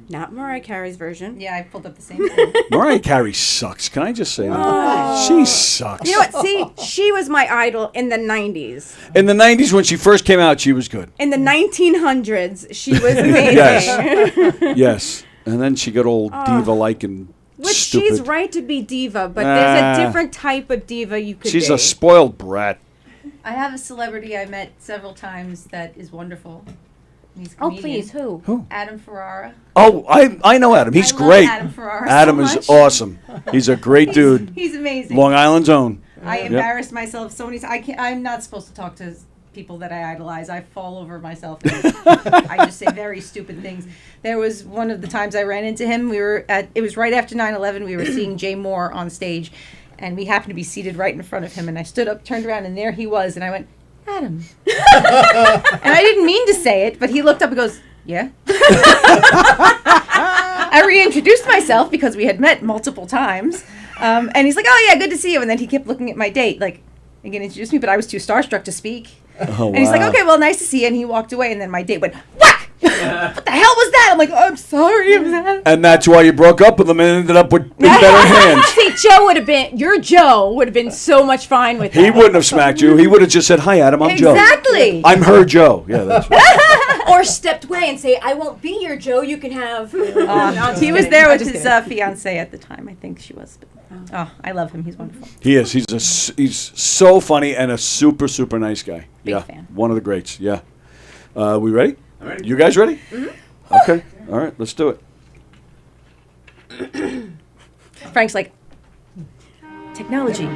[SPEAKER 12] Not Mariah Carey's version.
[SPEAKER 11] Yeah, I pulled up the same thing.
[SPEAKER 9] Mariah Carey sucks. Can I just say that? She sucks.
[SPEAKER 12] You know what? See, she was my idol in the 90s.
[SPEAKER 9] In the 90s, when she first came out, she was good.
[SPEAKER 12] In the 1900s, she was amazing.
[SPEAKER 9] Yes. Yes. And then she got old diva-like and
[SPEAKER 12] Which
[SPEAKER 9] stupid.
[SPEAKER 12] she's right to be diva, but there's
[SPEAKER 9] Ah.
[SPEAKER 12] a different type of diva you could
[SPEAKER 9] She's
[SPEAKER 12] be.
[SPEAKER 9] a spoiled brat.
[SPEAKER 11] I have a celebrity I met several times that is wonderful. He's a
[SPEAKER 12] Oh,
[SPEAKER 11] comedian.
[SPEAKER 12] please, who?
[SPEAKER 9] Who?
[SPEAKER 11] Adam Ferrara.
[SPEAKER 9] Oh, I know Adam. He's
[SPEAKER 11] I love
[SPEAKER 9] great.
[SPEAKER 11] Adam Ferrara
[SPEAKER 9] Adam
[SPEAKER 11] so
[SPEAKER 9] is
[SPEAKER 11] much.
[SPEAKER 9] awesome. He's a great dude.
[SPEAKER 11] He's amazing.
[SPEAKER 9] Long Island's own.
[SPEAKER 11] I
[SPEAKER 9] Yep.
[SPEAKER 11] embarrassed myself so many times. I'm not supposed to talk to people that I idolize. I fall over myself. And I just say very stupid things. There was one of the times I ran into him. It was right after 9/11. We were seeing Jay Moore on stage, and we happened to be seated right in front of him. And I stood up, turned around, and there he was. And I went, Adam. And I didn't mean to say it, but he looked up and goes, yeah. I reintroduced myself because we had met multiple times. And he's like, oh, yeah, good to see you. And then he kept looking at my date, like, he can introduce me, but I was too starstruck to speak.
[SPEAKER 9] Oh,
[SPEAKER 11] And he's like, okay, well, nice to see you. And he walked away, and then my date went, whack! What the hell was that? I'm like, oh, I'm sorry.
[SPEAKER 9] And that's why you broke up with him and ended up with in better hands.
[SPEAKER 12] See, your Joe would have been so much fine with that.
[SPEAKER 9] He wouldn't have smacked you. He would have just said, hi, Adam, I'm Joe.
[SPEAKER 12] Exactly.
[SPEAKER 9] I'm her Joe. Yeah, that's right.
[SPEAKER 12] Or stepped away and say, I won't be your Joe. You can have.
[SPEAKER 11] He was there with his fiance at the time. I think she was. But, I love him. He's wonderful.
[SPEAKER 9] He is. He's so funny and a super, super nice guy.
[SPEAKER 11] Big fan.
[SPEAKER 9] One of the greats. Yeah. We ready?
[SPEAKER 10] I'm ready.
[SPEAKER 9] You guys ready?
[SPEAKER 11] Mm-hmm.
[SPEAKER 9] Okay. All right. Let's do it.
[SPEAKER 11] Frank's like, technology.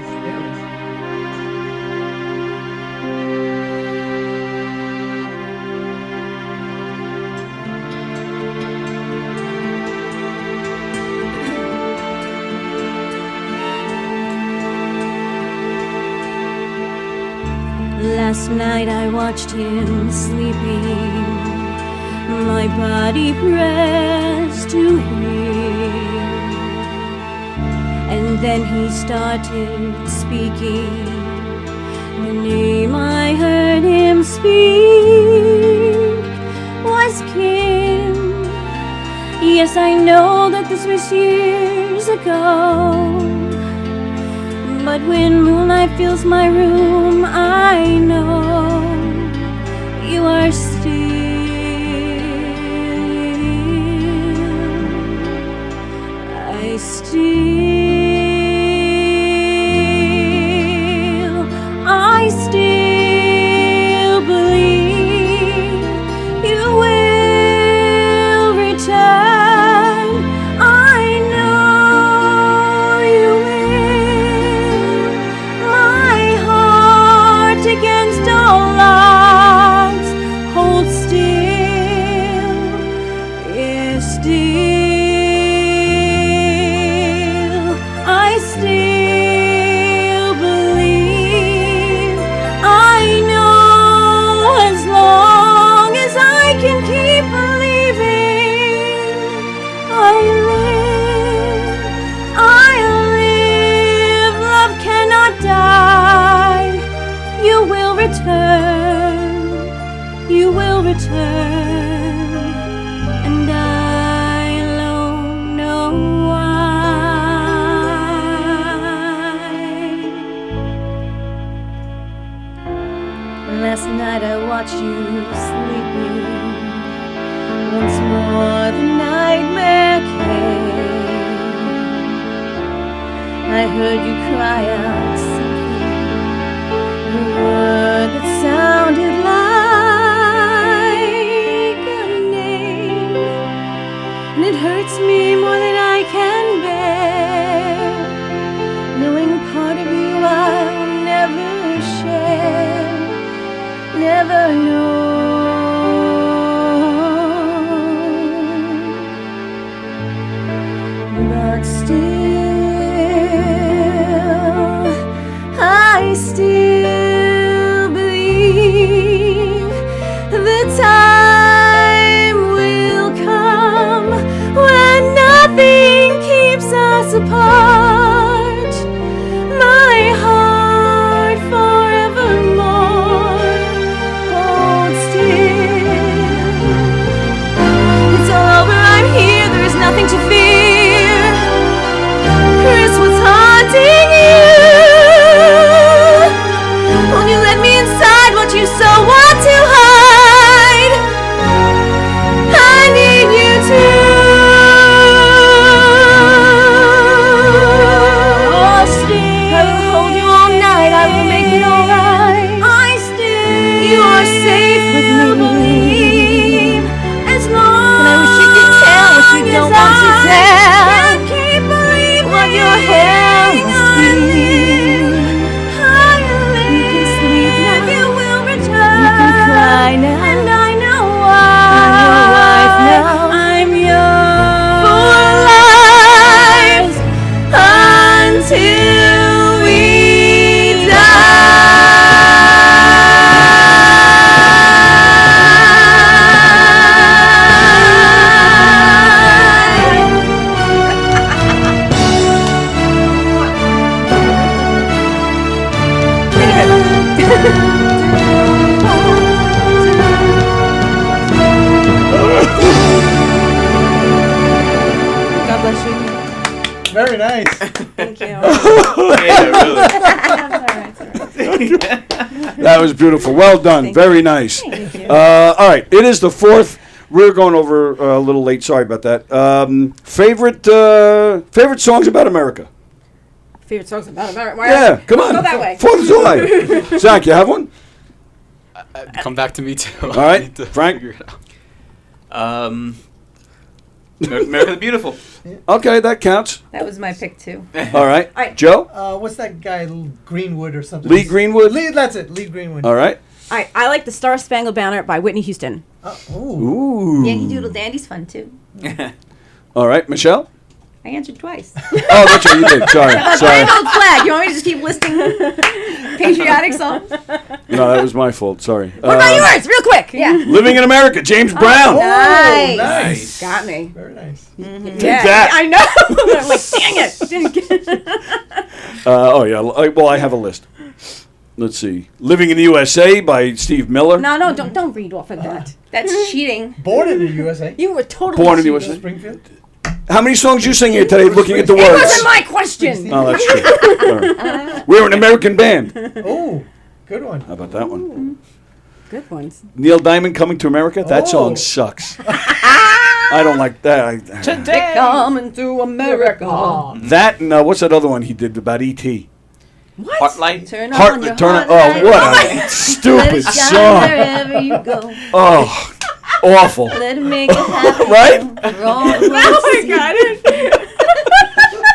[SPEAKER 15] Last night I watched him sleeping, my body pressed to him, and then he started speaking. The name I heard him speak was Kim. Yes, I know that this was years ago, but when moonlight fills my room, I know you are still. I still believe you will return. I know you will. My heart against all odds holds still, is still. I still believe. I know as long as I can keep believing, I live, love cannot die. You will return, and I heard you cry out something, a word that sounded like a name, and it hurts me more than I can bear, knowing part of you I'll never share, never know. But still, I still believe the time will come when nothing keeps us apart. My heart forevermore holds still. It's all over, I'm here, there is nothing to fear. Chris, what's haunting you? Won't you let me inside what you so want to hide? I need you to. Oh, stay. I will hold you all night. I will make it alright. I stay. You are safe with me. As long and I wish you could tell what you don't want to tell. What your hair must be. You can sleep now. You will return. You can cry now. And I know why. I'm your wife now. I'm yours for life until we God bless you.
[SPEAKER 13] Very nice.
[SPEAKER 12] Thank you.
[SPEAKER 9] That was beautiful. Well done. Very nice. All right. It is the 4th. We're going over a little late. Sorry about that. Favorite songs about America?
[SPEAKER 12] Favorite songs about America.
[SPEAKER 9] Yeah, come on.
[SPEAKER 12] Go that way.
[SPEAKER 9] 4th of July. Zach, you have one?
[SPEAKER 3] Come back to me too.
[SPEAKER 9] All right, Frank.
[SPEAKER 10] America the Beautiful.
[SPEAKER 9] Okay, that counts.
[SPEAKER 11] That was my pick too.
[SPEAKER 9] All right. Joe?
[SPEAKER 13] What's that guy, Greenwood or something?
[SPEAKER 9] Lee Greenwood?
[SPEAKER 13] That's it, Lee Greenwood.
[SPEAKER 9] All right.
[SPEAKER 12] I like the Star Spangled Banner by Whitney Houston.
[SPEAKER 9] Ooh.
[SPEAKER 11] Yankee Doodle Dandy's fun too.
[SPEAKER 9] All right, Michelle?
[SPEAKER 11] I answered twice.
[SPEAKER 9] Oh, that's right, you did. Sorry.
[SPEAKER 11] Rainbow flag. You want me to just keep listing patriotic songs?
[SPEAKER 9] No, that was my fault. Sorry.
[SPEAKER 12] What about yours? Real quick. Yeah.
[SPEAKER 9] Living in America, James Brown.
[SPEAKER 12] Nice. Got me.
[SPEAKER 13] Very nice.
[SPEAKER 12] Yeah,
[SPEAKER 9] that.
[SPEAKER 12] I know. I'm like, dang it. Didn't get
[SPEAKER 9] Oh, yeah. Well, I have a list. Let's see. Living in the USA by Steve Miller.
[SPEAKER 12] No, don't read off of that.
[SPEAKER 11] That's cheating.
[SPEAKER 13] Born in the USA.
[SPEAKER 12] You were totally
[SPEAKER 9] Born in the
[SPEAKER 12] cheating.
[SPEAKER 9] USA.
[SPEAKER 13] Springfield.
[SPEAKER 9] How many songs you sing here today looking at the words?
[SPEAKER 12] It wasn't my question.
[SPEAKER 9] Oh, that's true. All right. We're an American band.
[SPEAKER 13] Oh, good one.
[SPEAKER 9] How about that one?
[SPEAKER 12] Good ones.
[SPEAKER 9] Neil Diamond, Coming to America? That song sucks. I don't like that.
[SPEAKER 11] Today coming to America.
[SPEAKER 9] That and what's that other one he did about E.T.?
[SPEAKER 12] What?
[SPEAKER 10] Heartlight.
[SPEAKER 11] Turn
[SPEAKER 9] Heart,
[SPEAKER 11] on your
[SPEAKER 9] turn on.
[SPEAKER 11] heart.
[SPEAKER 9] Oh, what a stupid
[SPEAKER 11] Let it shine
[SPEAKER 9] song.
[SPEAKER 11] wherever you go.
[SPEAKER 9] Oh, awful.
[SPEAKER 11] Let it make it happen.
[SPEAKER 9] Right?
[SPEAKER 11] Wrong.
[SPEAKER 12] Oh my God.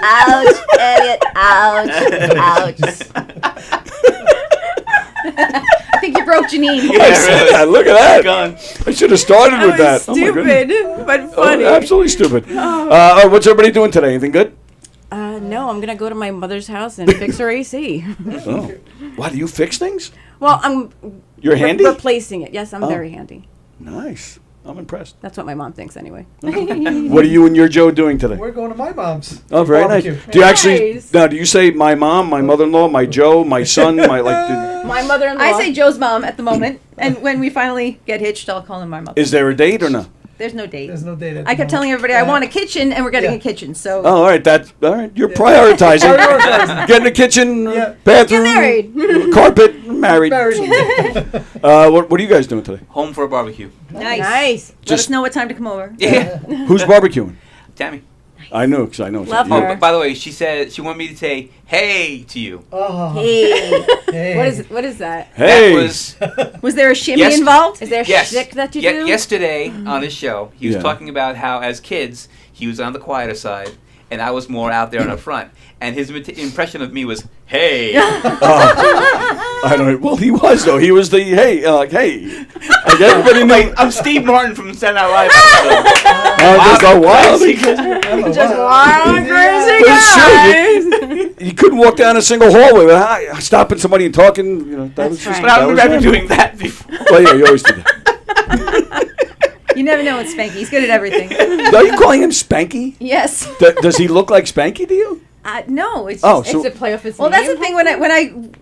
[SPEAKER 11] Ouch, Elliot. Ouch. I think you broke Jeannine.
[SPEAKER 9] I said that. Look at that.
[SPEAKER 10] Gone.
[SPEAKER 9] I should have started with that.
[SPEAKER 12] Stupid, but
[SPEAKER 9] Oh,
[SPEAKER 12] funny.
[SPEAKER 9] absolutely stupid.
[SPEAKER 12] Oh.
[SPEAKER 9] What's everybody doing today? Anything good?
[SPEAKER 12] No, I'm gonna go to my mother's house and fix her AC.
[SPEAKER 9] Oh. Why, do you fix things?
[SPEAKER 12] Well, I'm
[SPEAKER 9] You're handy?
[SPEAKER 12] replacing it. Yes, I'm
[SPEAKER 9] Oh.
[SPEAKER 12] very handy.
[SPEAKER 9] Nice. I'm impressed.
[SPEAKER 12] That's what my mom thinks anyway.
[SPEAKER 9] What are you and your Joe doing today?
[SPEAKER 13] We're going to my mom's.
[SPEAKER 9] Oh, very
[SPEAKER 13] barbecue.
[SPEAKER 9] nice. Do you actually,
[SPEAKER 12] Nice.
[SPEAKER 9] now, do you say my mom, my mother-in-law, my Joe, my son, my, like,
[SPEAKER 12] My mother-in-law.
[SPEAKER 11] I say Joe's mom at the moment, and when we finally get hitched, I'll call him my mother.
[SPEAKER 9] is there a date or no?
[SPEAKER 11] There's no date.
[SPEAKER 13] There's no date. At
[SPEAKER 11] I
[SPEAKER 13] the
[SPEAKER 11] kept telling
[SPEAKER 13] moment.
[SPEAKER 11] everybody I want a kitchen, and we're getting
[SPEAKER 13] Yeah.
[SPEAKER 11] a kitchen. So
[SPEAKER 9] Oh, all right, all right, you're prioritizing.
[SPEAKER 13] Prioritizing.
[SPEAKER 9] Getting a kitchen,
[SPEAKER 13] Yeah.
[SPEAKER 9] bathroom,
[SPEAKER 12] Get married.
[SPEAKER 9] carpet, married.
[SPEAKER 13] Married.
[SPEAKER 9] What are you guys doing today?
[SPEAKER 10] Home for a barbecue.
[SPEAKER 11] nice.
[SPEAKER 12] Nice.
[SPEAKER 11] Let
[SPEAKER 9] Just-
[SPEAKER 11] us know what time to come over.
[SPEAKER 10] Yeah.
[SPEAKER 9] Who's barbecuing?
[SPEAKER 10] Tammy.
[SPEAKER 9] I know, because I know.
[SPEAKER 12] Love
[SPEAKER 9] Yeah.
[SPEAKER 12] her.
[SPEAKER 10] Oh, by the way, she said she wanted me to say "Hey" to you.
[SPEAKER 13] Oh.
[SPEAKER 12] Hey.
[SPEAKER 13] Hey.
[SPEAKER 12] What is that?
[SPEAKER 9] Hey.
[SPEAKER 10] That
[SPEAKER 11] Was there a shimmy
[SPEAKER 10] Yes.
[SPEAKER 11] involved?
[SPEAKER 12] Is there
[SPEAKER 10] yes.
[SPEAKER 12] shtick that you do?
[SPEAKER 10] Yesterday on his show, he was
[SPEAKER 9] Yeah.
[SPEAKER 10] talking about how as kids he was on the quieter side, and I was more out there on the front. And his impression of me was "Hey."
[SPEAKER 9] I don't know. Well, he was, though. He was the, hey, like, hey. Like, everybody knew.
[SPEAKER 10] I'm Steve Martin from Saturday Night Live.
[SPEAKER 9] Just a wild.
[SPEAKER 12] Just wild and crazy
[SPEAKER 9] But it's
[SPEAKER 12] guys.
[SPEAKER 9] true. You couldn't walk down a single hallway without stopping somebody and talking. You know, that was
[SPEAKER 12] That's
[SPEAKER 9] just.
[SPEAKER 12] right.
[SPEAKER 10] But I
[SPEAKER 9] that was
[SPEAKER 10] remember
[SPEAKER 9] him.
[SPEAKER 10] doing that before.
[SPEAKER 9] Well, yeah, you always did that.
[SPEAKER 11] You never know with Spanky. He's good at everything.
[SPEAKER 9] Are you calling him Spanky?
[SPEAKER 11] Yes.
[SPEAKER 9] Does he look like Spanky to you?
[SPEAKER 11] No, it's
[SPEAKER 9] Oh,
[SPEAKER 11] just,
[SPEAKER 9] so-
[SPEAKER 12] Is it play off his
[SPEAKER 11] well,
[SPEAKER 12] name?
[SPEAKER 11] that's the thing.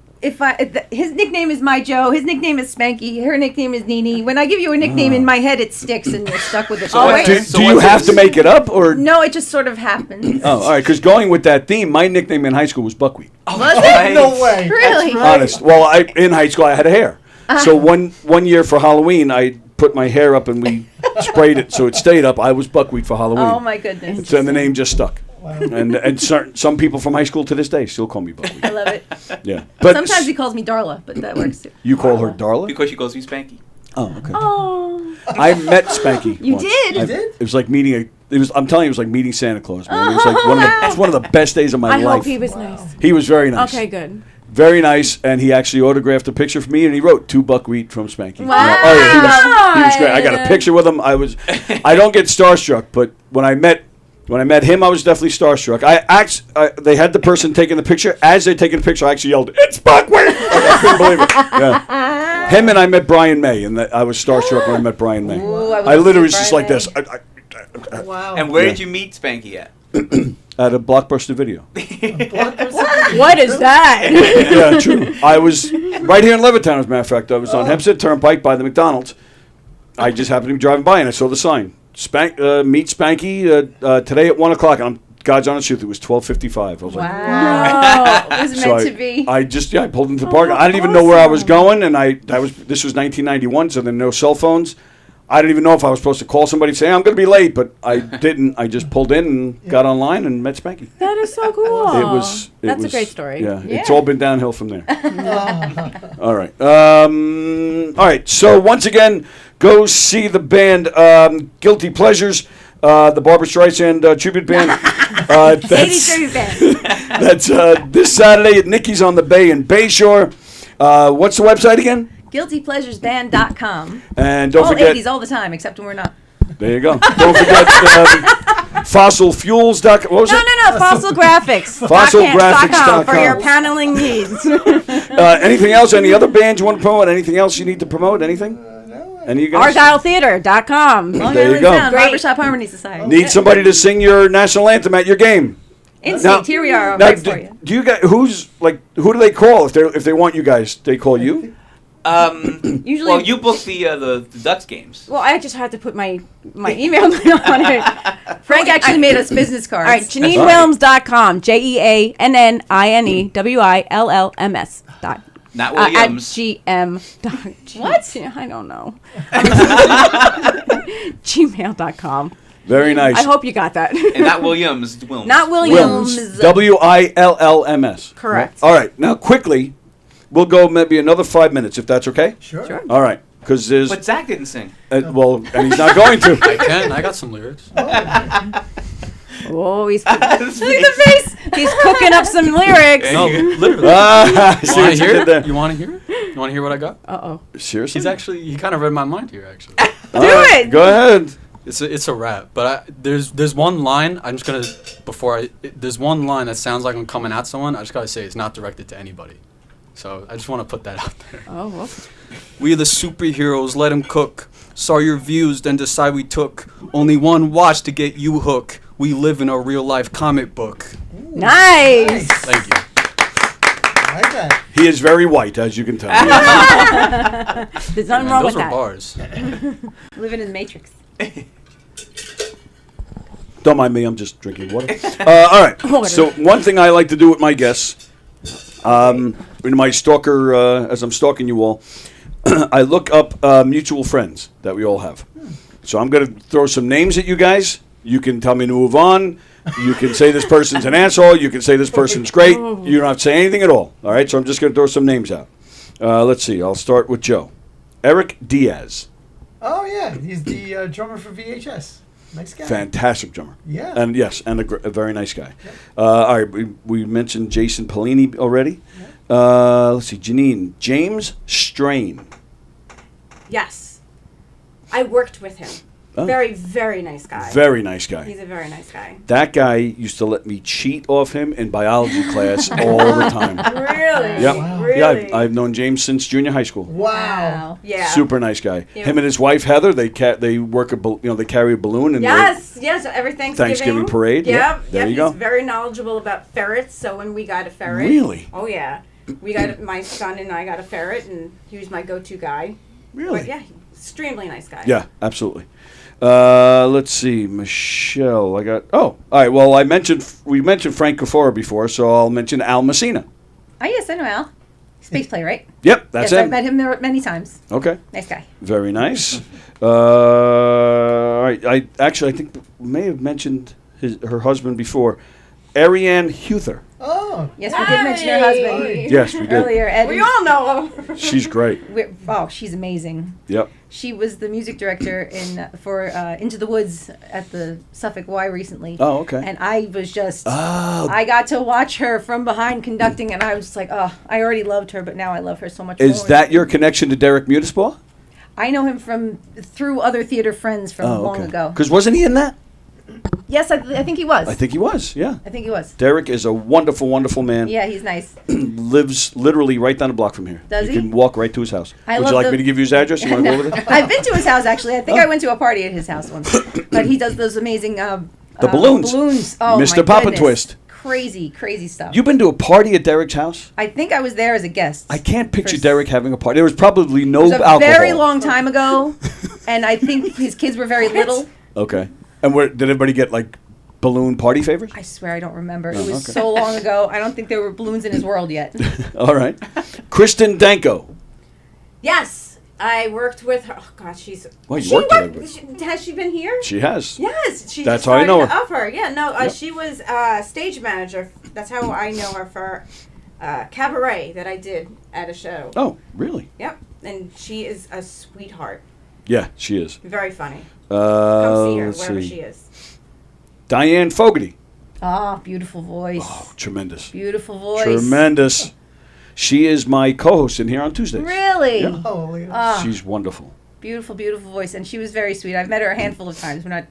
[SPEAKER 11] His nickname is My Joe. His nickname is Spanky. Her nickname is Nene. When I give you a nickname in my head, it sticks and you're stuck with it.
[SPEAKER 10] So
[SPEAKER 11] always.
[SPEAKER 9] Do you have to make it up, or?
[SPEAKER 11] No, it just sort of happens.
[SPEAKER 9] Oh, all right. Because going with that theme, my nickname in high school was Buckwheat.
[SPEAKER 11] Was it?
[SPEAKER 13] No way.
[SPEAKER 11] Really?
[SPEAKER 9] Honest. Well, in high school I had a hair, so one year for Halloween I put my hair up and we sprayed it so it stayed up. I was Buckwheat for Halloween.
[SPEAKER 11] Oh my goodness.
[SPEAKER 9] And the name just stuck. And some people from high school to this day still call me Buckwheat.
[SPEAKER 11] I love it.
[SPEAKER 9] Yeah, but
[SPEAKER 11] Sometimes he calls me Darla, but that works too.
[SPEAKER 9] you call her Darla.
[SPEAKER 10] Because she calls me Spanky.
[SPEAKER 9] Oh, okay.
[SPEAKER 11] Oh.
[SPEAKER 9] I met Spanky.
[SPEAKER 11] You
[SPEAKER 9] once.
[SPEAKER 11] did? You
[SPEAKER 13] did?
[SPEAKER 9] It was like meeting I'm telling you, it was like meeting Santa Claus, man. It was like it's one of the best days of my
[SPEAKER 12] I
[SPEAKER 9] life.
[SPEAKER 12] hope he was nice.
[SPEAKER 9] He was very nice.
[SPEAKER 12] Okay, good.
[SPEAKER 9] Very nice, and he actually autographed a picture for me, and he wrote "To Buckwheat" from Spanky.
[SPEAKER 12] Wow.
[SPEAKER 9] Oh yeah, he was great. I got a picture with him. I don't get starstruck, but when I met him, I was definitely starstruck. They had the person taking the picture. As they're taking the picture, I actually yelled, "It's Buckwheat!" I couldn't believe it. Yeah. Him and I met Brian May, and I was starstruck when I met Brian May.
[SPEAKER 11] Ooh,
[SPEAKER 9] I literally was just
[SPEAKER 11] Brian
[SPEAKER 9] like
[SPEAKER 11] May.
[SPEAKER 9] this.
[SPEAKER 13] Wow.
[SPEAKER 10] And where did you meet Spanky at?
[SPEAKER 9] At a Blockbuster Video.
[SPEAKER 12] What is that?
[SPEAKER 9] Yeah, true. I was right here in Levittown, as a matter of fact. I was on Hempstead Turnpike by the McDonald's. I just happened to be driving by and I saw the sign. Meet Spanky today at 1 o'clock. And God's honest truth, it was 12:55. I was like,
[SPEAKER 11] Wow. It was
[SPEAKER 9] so
[SPEAKER 11] meant to be.
[SPEAKER 9] I pulled into the park. I didn't even know where I was going, and this was 1991, so there were no cell phones. I didn't even know if I was supposed to call somebody and say, I'm going to be late, but I didn't. I just pulled in and got online and met Spanky.
[SPEAKER 12] That is so cool.
[SPEAKER 9] That's
[SPEAKER 12] a great story.
[SPEAKER 9] Yeah, it's all been downhill from there. All right. All right. So once again, go see the band Guilty Pleasures, the Barbra Streisand tribute band. That's
[SPEAKER 11] tribute band.
[SPEAKER 9] that's this Saturday at Nikki's on the Bay in Bayshore. What's the website again?
[SPEAKER 11] GuiltyPleasuresBand.com.
[SPEAKER 9] And don't
[SPEAKER 11] all
[SPEAKER 9] forget
[SPEAKER 11] 80s all the time, except when we're not.
[SPEAKER 9] There you go. Don't forget fossilfuels.com. What was it?
[SPEAKER 12] No. Fossil Graphics.
[SPEAKER 9] Fossilgraphics.com.
[SPEAKER 12] For your paneling needs.
[SPEAKER 9] Anything else? Any other bands you want to promote? Anything else you need to promote? Anything? Any of you guys?
[SPEAKER 12] ArgyleTheater.com.
[SPEAKER 9] There you go.
[SPEAKER 11] Barbershop Harmony Society.
[SPEAKER 9] Need somebody to sing your national anthem at your game.
[SPEAKER 11] Instinct, here we are.
[SPEAKER 9] Now,
[SPEAKER 11] Right for you.
[SPEAKER 9] do you guys? Who do they call if they want you guys? They call you.
[SPEAKER 11] Usually,
[SPEAKER 10] well, you booked the Ducks games.
[SPEAKER 12] Well, I just had to put my email on it.
[SPEAKER 11] Frank actually made us business cards.
[SPEAKER 12] All right, JeannineWillims.com. JeannineWillims.
[SPEAKER 10] Not Williams.
[SPEAKER 12] At GM.
[SPEAKER 11] What?
[SPEAKER 12] I don't know. Gmail.com.
[SPEAKER 9] Very nice.
[SPEAKER 12] I hope you got that.
[SPEAKER 10] And not Williams. Wilms.
[SPEAKER 12] Not Williams.
[SPEAKER 9] WILLMS.
[SPEAKER 12] Correct.
[SPEAKER 9] All right. Now, quickly, we'll go maybe another 5 minutes, if that's okay.
[SPEAKER 13] Sure.
[SPEAKER 9] All right. Because there's.
[SPEAKER 10] But Zach didn't sing.
[SPEAKER 9] And he's not going to.
[SPEAKER 3] I can. I got some lyrics.
[SPEAKER 12] Oh, look at the face. He's cooking up some lyrics.
[SPEAKER 3] No, literally.
[SPEAKER 9] See what you did there.
[SPEAKER 3] You want to hear it? You want to hear what I got?
[SPEAKER 12] Uh-oh.
[SPEAKER 9] Seriously?
[SPEAKER 3] He kind of read my mind here, actually.
[SPEAKER 9] Do it. Go ahead.
[SPEAKER 3] It's a rap, but there's one line I'm just gonna there's one line that sounds like I'm coming at someone. I just gotta say it's not directed to anybody, so I just want to put that out there.
[SPEAKER 12] Oh, well.
[SPEAKER 3] We the superheroes, let 'em cook. Saw your views, then decide we took. Only one watch to get you hooked. We live in a real life comic book.
[SPEAKER 12] Nice.
[SPEAKER 3] Thank you.
[SPEAKER 13] I like that.
[SPEAKER 9] He is very white, as you can tell.
[SPEAKER 12] There's nothing wrong with
[SPEAKER 3] those are
[SPEAKER 12] that.
[SPEAKER 3] bars.
[SPEAKER 11] Living in the Matrix.
[SPEAKER 9] Don't mind me, I'm just drinking water. All right.
[SPEAKER 12] Water.
[SPEAKER 9] So one thing I like to do with my guests, in my stalker, as I'm stalking you all, I look up mutual friends that we all have. So I'm going to throw some names at you guys. You can tell me to move on. You can say this person's an asshole. You can say this person's great. You don't have to say anything at all. All right, so I'm just going to throw some names out. Let's see. I'll start with Joe. Eric Diaz.
[SPEAKER 13] Oh, yeah. He's the drummer for VHS. Nice guy.
[SPEAKER 9] Fantastic drummer.
[SPEAKER 13] Yeah.
[SPEAKER 9] And yes, and a very nice guy. All right, we mentioned Jason Pellini already. Let's see. Jeannine. James Strain.
[SPEAKER 12] Yes. I worked with him.
[SPEAKER 9] Oh.
[SPEAKER 12] Very, very nice guy.
[SPEAKER 9] Very nice guy.
[SPEAKER 12] He's a very nice guy.
[SPEAKER 9] That guy used to let me cheat off him in biology class all the time.
[SPEAKER 12] Really?
[SPEAKER 9] Yep.
[SPEAKER 12] Wow.
[SPEAKER 9] Yeah,
[SPEAKER 12] Really?
[SPEAKER 9] I've known James since junior high school.
[SPEAKER 13] Wow.
[SPEAKER 12] Yeah.
[SPEAKER 9] Super nice guy.
[SPEAKER 12] Yeah.
[SPEAKER 9] Him and his wife Heather, they work they carry a balloon and
[SPEAKER 12] Yes, every
[SPEAKER 9] Thanksgiving parade.
[SPEAKER 12] Yep,
[SPEAKER 9] Yep. There you
[SPEAKER 12] he's
[SPEAKER 9] go.
[SPEAKER 12] very knowledgeable about ferrets. So when we got a ferret,
[SPEAKER 9] Really?
[SPEAKER 12] Oh yeah, we got my son and I got a ferret, and he was my go-to guy.
[SPEAKER 9] Really?
[SPEAKER 12] But yeah, extremely nice guy.
[SPEAKER 9] Yeah, absolutely. Let's see, Michele. All right. Well, we mentioned Frank Cafora before, so I'll mention Al Messina.
[SPEAKER 11] Oh, yes, I know Al. Space playwright.
[SPEAKER 9] Yep, that's
[SPEAKER 11] yes,
[SPEAKER 9] him.
[SPEAKER 11] I've met him there many times.
[SPEAKER 9] Okay.
[SPEAKER 11] Nice guy.
[SPEAKER 9] Very nice. All right. I think may have mentioned her husband before, Ariane Huther.
[SPEAKER 13] Oh.
[SPEAKER 11] Yes, we did mention her husband.
[SPEAKER 9] Yes, we did.
[SPEAKER 11] Earlier. Ed,
[SPEAKER 12] We all know her.
[SPEAKER 9] She's great.
[SPEAKER 11] She's amazing.
[SPEAKER 9] Yep.
[SPEAKER 11] She was the music director for Into the Woods at the Suffolk Y recently.
[SPEAKER 9] Oh, okay.
[SPEAKER 11] And I was just, I got to watch her from behind conducting, and I was just like, oh, I already loved her, but now I love her so much more.
[SPEAKER 9] Is that your connection to Derek Mutispaw?
[SPEAKER 11] I know him through other theater friends from long ago.
[SPEAKER 9] Because wasn't he in that?
[SPEAKER 11] Yes, I think he was.
[SPEAKER 9] I think he was, yeah.
[SPEAKER 11] I think he was.
[SPEAKER 9] Derek is a wonderful, wonderful man.
[SPEAKER 11] Yeah, he's nice.
[SPEAKER 9] Lives literally right down the block from here.
[SPEAKER 11] Does
[SPEAKER 9] you
[SPEAKER 11] he?
[SPEAKER 9] can walk right to his house.
[SPEAKER 11] I
[SPEAKER 9] Would
[SPEAKER 11] love
[SPEAKER 9] you like
[SPEAKER 11] the-
[SPEAKER 9] me to give you his address? You want to go over there?
[SPEAKER 11] I've been to his house, actually. I think I went to a party at his house once. But he does those amazing
[SPEAKER 9] The balloons.
[SPEAKER 11] Balloons. Oh,
[SPEAKER 9] Mr.
[SPEAKER 11] my
[SPEAKER 9] Pop and
[SPEAKER 11] goodness.
[SPEAKER 9] Twist.
[SPEAKER 11] Crazy, crazy stuff.
[SPEAKER 9] You've been to a party at Derek's house?
[SPEAKER 11] I think I was there as a guest.
[SPEAKER 9] I can't picture Derek having a party. There was probably no
[SPEAKER 11] It was a
[SPEAKER 9] alcohol.
[SPEAKER 11] very long time ago, and I think his kids were very little.
[SPEAKER 9] Okay. And did everybody get like balloon party favors?
[SPEAKER 11] I swear I don't remember.
[SPEAKER 9] Oh,
[SPEAKER 11] It was
[SPEAKER 9] okay.
[SPEAKER 11] so long ago. I don't think there were balloons in his world yet.
[SPEAKER 9] All right. Kristen Danko.
[SPEAKER 12] Yes, I worked with her. Oh God, she's.
[SPEAKER 9] Well, you
[SPEAKER 12] she
[SPEAKER 9] worked with her.
[SPEAKER 12] Has she been here?
[SPEAKER 9] She has.
[SPEAKER 12] Yes, she.
[SPEAKER 9] That's how I know her.
[SPEAKER 12] Of her, yeah. No,
[SPEAKER 9] Yep.
[SPEAKER 12] she was stage manager. That's how I know her for cabaret that I did at a show.
[SPEAKER 9] Oh, really?
[SPEAKER 12] Yep, and she is a sweetheart.
[SPEAKER 9] Yeah, she is.
[SPEAKER 12] Very funny. Come see her
[SPEAKER 9] Let's
[SPEAKER 12] wherever
[SPEAKER 9] see.
[SPEAKER 12] she is.
[SPEAKER 9] Diane Fogarty.
[SPEAKER 11] Ah, beautiful voice.
[SPEAKER 9] Tremendous.
[SPEAKER 11] Beautiful voice.
[SPEAKER 9] Tremendous. She is my co-host in here on Tuesdays.
[SPEAKER 11] Really?
[SPEAKER 9] Yeah.
[SPEAKER 11] Ah,
[SPEAKER 9] She's wonderful.
[SPEAKER 11] beautiful, beautiful voice, and she was very sweet. I've met her a handful of times. We're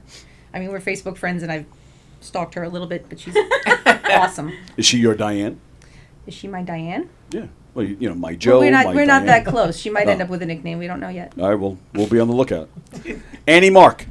[SPEAKER 11] Facebook friends, and I've stalked her a little bit, but she's awesome.
[SPEAKER 9] Is she your Diane?
[SPEAKER 11] Is she my Diane?
[SPEAKER 9] Yeah. Well, my Joe.
[SPEAKER 11] Well,
[SPEAKER 9] my
[SPEAKER 11] we're not
[SPEAKER 9] Diane.
[SPEAKER 11] that close. She might end
[SPEAKER 9] Oh.
[SPEAKER 11] up with a nickname. We don't know yet.
[SPEAKER 9] All right, we'll be on the lookout. Annie Mark.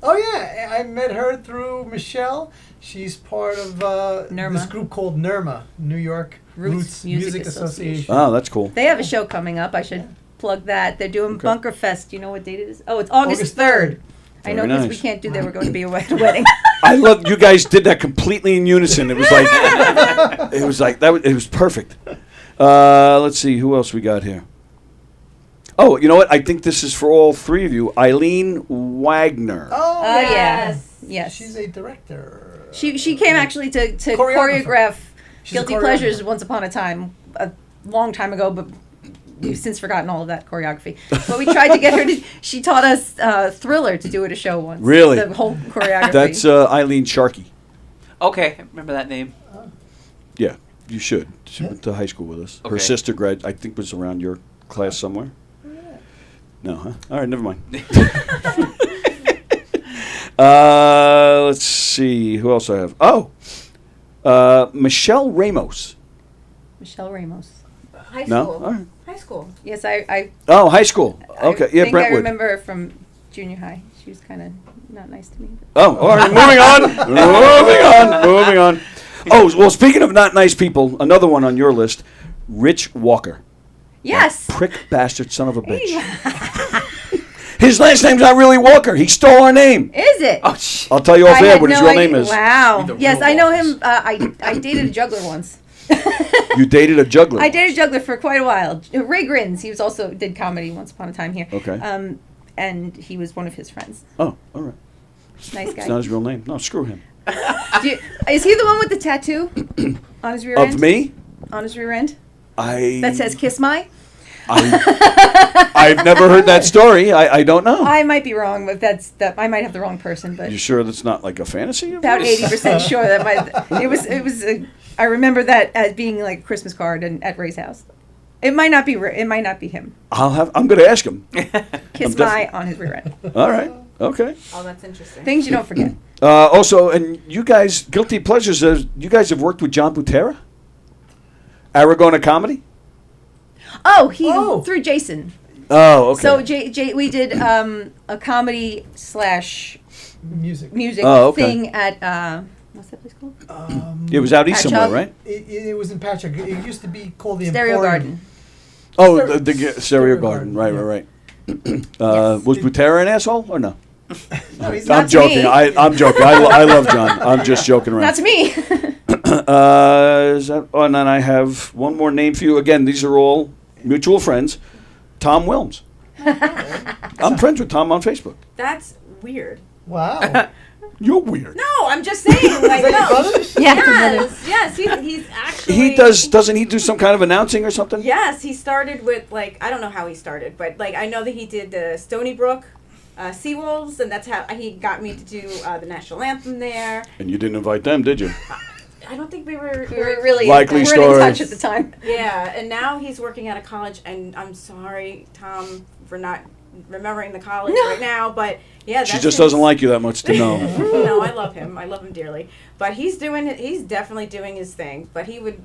[SPEAKER 13] Oh yeah, I met her through Michele. She's part of this group called NERMA, New York Roots Music Association.
[SPEAKER 9] Oh, that's cool.
[SPEAKER 11] They have a show coming up. I should plug that. They're doing Bunker Fest. You know what date it is? Oh, it's August 3rd. I know
[SPEAKER 9] Very
[SPEAKER 11] because we
[SPEAKER 9] nice.
[SPEAKER 11] can't do that. We're going to be away at a wedding.
[SPEAKER 9] I love you guys did that completely in unison. It was like it was perfect. Let's see who else we got here. Oh, you know what? I think this is for all three of you. Eileen Wagner.
[SPEAKER 13] Oh,
[SPEAKER 11] yes.
[SPEAKER 13] She's a director.
[SPEAKER 11] She came actually to choreograph Guilty Pleasures once upon a time, a long time ago, but we've since forgotten all of that choreography. But we tried to get her to. She taught us Thriller to do at a show once.
[SPEAKER 9] Really?
[SPEAKER 11] The whole choreography.
[SPEAKER 9] That's Eileen Sharkey.
[SPEAKER 10] Okay, I remember that name.
[SPEAKER 9] Yeah, you should. She went to high school with us. Her
[SPEAKER 10] Okay.
[SPEAKER 9] sister I think was around your class somewhere. No, huh? All right, never mind. Let's see. Who else I have? Oh, Michele Ramos.
[SPEAKER 11] Michele Ramos.
[SPEAKER 12] High
[SPEAKER 9] No?
[SPEAKER 12] school.
[SPEAKER 9] All right.
[SPEAKER 12] High school.
[SPEAKER 11] Yes, I
[SPEAKER 9] Oh, high school. Okay, yeah,
[SPEAKER 11] think
[SPEAKER 9] Brentwood.
[SPEAKER 11] I remember her from junior high. She was kind of not nice to me.
[SPEAKER 9] Oh, all right. Moving on. Moving on. Oh, well, speaking of not nice people, another one on your list, Rich Walker.
[SPEAKER 11] Yes.
[SPEAKER 9] Prick bastard son of a bitch. His last name's not really Walker. He stole our name.
[SPEAKER 11] Is it?
[SPEAKER 10] Oh,
[SPEAKER 9] I'll tell you off
[SPEAKER 11] I
[SPEAKER 9] air
[SPEAKER 11] had
[SPEAKER 9] what his
[SPEAKER 11] no
[SPEAKER 9] real name
[SPEAKER 11] idea.
[SPEAKER 9] is.
[SPEAKER 11] Wow. Yes, I know him. I dated a juggler once.
[SPEAKER 9] You dated a juggler.
[SPEAKER 11] I dated a juggler for quite a while. Ray Grins. He was also did comedy once upon a time here.
[SPEAKER 9] Okay.
[SPEAKER 11] And he was one of his friends.
[SPEAKER 9] Oh, all right.
[SPEAKER 11] Nice
[SPEAKER 9] It's
[SPEAKER 11] guy.
[SPEAKER 9] not his real name. No, screw him.
[SPEAKER 11] Is he the one with the tattoo on his rear end?
[SPEAKER 9] Of me?
[SPEAKER 11] On his rear end?
[SPEAKER 9] I.
[SPEAKER 11] That says "Kiss My."
[SPEAKER 9] I've never heard that story. I don't know.
[SPEAKER 11] I might be wrong, but I might have the wrong person. But
[SPEAKER 9] You sure that's not like a fantasy? of
[SPEAKER 11] about
[SPEAKER 9] yours?
[SPEAKER 11] 80% sure that it was. I remember that as being like a Christmas card at Ray's house. It might not be. It might not be him.
[SPEAKER 9] I'm going to ask him.
[SPEAKER 11] Kiss My on his rear end.
[SPEAKER 9] All right. Okay.
[SPEAKER 12] Oh, that's interesting.
[SPEAKER 11] Things you don't forget.
[SPEAKER 9] Also, and you guys, Guilty Pleasures, you guys have worked with John Butera? Aragona Comedy?
[SPEAKER 11] Oh, through Jason.
[SPEAKER 9] Oh, okay.
[SPEAKER 11] So we did a comedy /
[SPEAKER 13] music
[SPEAKER 9] Oh, okay.
[SPEAKER 11] thing at what's that place called?
[SPEAKER 9] It was out east
[SPEAKER 11] Patch
[SPEAKER 9] somewhere,
[SPEAKER 11] Hub.
[SPEAKER 9] right?
[SPEAKER 13] It was in Patrick. It used to be called the
[SPEAKER 11] Stereo
[SPEAKER 13] Emporium.
[SPEAKER 11] Garden.
[SPEAKER 9] Oh, the Stereo Garden. Right. Was Butera an asshole or no?
[SPEAKER 13] No, he's
[SPEAKER 9] I'm
[SPEAKER 11] not to
[SPEAKER 9] joking.
[SPEAKER 11] me.
[SPEAKER 9] I'm joking. I love John. I'm just joking around.
[SPEAKER 11] Not to me.
[SPEAKER 9] And then I have one more name for you. Again, these are all mutual friends. Tom Willims. I'm friends with Tom on Facebook.
[SPEAKER 12] That's weird.
[SPEAKER 13] Wow.
[SPEAKER 9] You're weird.
[SPEAKER 12] No, I'm just saying. Like,
[SPEAKER 13] that your
[SPEAKER 12] no.
[SPEAKER 13] brother?
[SPEAKER 12] Yes, he's actually.
[SPEAKER 9] He doesn't he do some kind of announcing or something?
[SPEAKER 12] Yes, he started with I don't know how he started, but I know that he did the Stony Brook Seawolves, and that's how he got me to do the national anthem there.
[SPEAKER 9] And you didn't invite them, did you?
[SPEAKER 12] I don't think we were
[SPEAKER 11] really
[SPEAKER 9] Likely
[SPEAKER 11] in
[SPEAKER 9] story.
[SPEAKER 11] touch at the time.
[SPEAKER 12] Yeah, and now he's working at a college, and I'm sorry, Tom, for not remembering the college right now, but yeah,
[SPEAKER 9] She just doesn't like you that much to know.
[SPEAKER 12] No, I love him. I love him dearly. But he's definitely doing his thing. But he would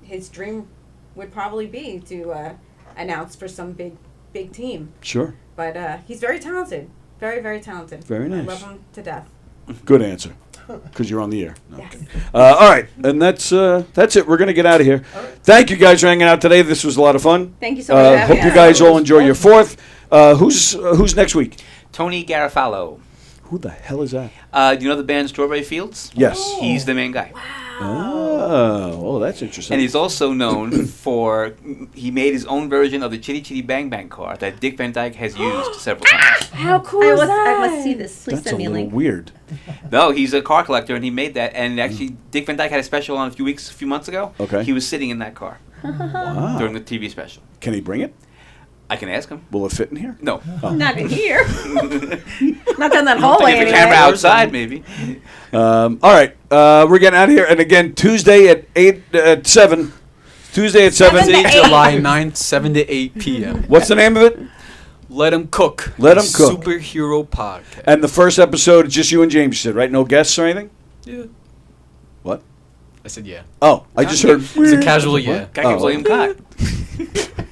[SPEAKER 12] his dream would probably be to announce for some big team.
[SPEAKER 9] Sure.
[SPEAKER 12] But he's very talented. Very, very talented.
[SPEAKER 9] Very nice.
[SPEAKER 12] I love him to death.
[SPEAKER 9] Good answer. Because you're on the air. No, okay. All right, and that's it. We're gonna get out of here. Thank you guys for hanging out today. This was a lot of fun.
[SPEAKER 11] Thank you so much for having
[SPEAKER 9] Hope you
[SPEAKER 11] us.
[SPEAKER 9] guys all enjoy your 4th. Who's next week?
[SPEAKER 10] Tony Garofalo.
[SPEAKER 9] Who the hell is that?
[SPEAKER 10] Do you know the band Strawberry Fields?
[SPEAKER 9] Yes.
[SPEAKER 10] He's the main guy.
[SPEAKER 9] Oh, that's interesting.
[SPEAKER 10] And he's also known for, he made his own version of the Chitty Chitty Bang Bang car that Dick Van Dyke has used several times.
[SPEAKER 12] How cool is that?
[SPEAKER 11] I must see this. Please
[SPEAKER 9] That's
[SPEAKER 11] send
[SPEAKER 9] a
[SPEAKER 11] me a
[SPEAKER 9] little
[SPEAKER 11] link.
[SPEAKER 9] weird.
[SPEAKER 10] No, he's a car collector, and he made that. And actually, Dick Van Dyke had a special on a few months ago.
[SPEAKER 9] Okay.
[SPEAKER 10] He was sitting in that car
[SPEAKER 9] Wow.
[SPEAKER 10] during the TV special.
[SPEAKER 9] Can he bring it?
[SPEAKER 10] I can ask him.
[SPEAKER 9] Will it fit in here?
[SPEAKER 10] No.
[SPEAKER 9] Oh.
[SPEAKER 11] Not in here. Not down that
[SPEAKER 10] I'll
[SPEAKER 11] hallway
[SPEAKER 10] take the
[SPEAKER 11] anyway.
[SPEAKER 10] camera outside, maybe.
[SPEAKER 9] All right, we're getting out of here. And again, Tuesday at 7. Tuesday at 7.
[SPEAKER 3] Tuesday, July 9th, 7 to 8 p.m.
[SPEAKER 9] What's the name of it?
[SPEAKER 3] Let 'em cook.
[SPEAKER 9] Let 'em cook.
[SPEAKER 3] Superhero podcast.
[SPEAKER 9] And the first episode is just you and James, you said, right? No guests or anything?
[SPEAKER 3] Yeah.
[SPEAKER 9] What?
[SPEAKER 3] I said yeah.
[SPEAKER 9] Oh, I just heard.
[SPEAKER 3] It's a casual yeah.
[SPEAKER 10] Guy keeps William Cott.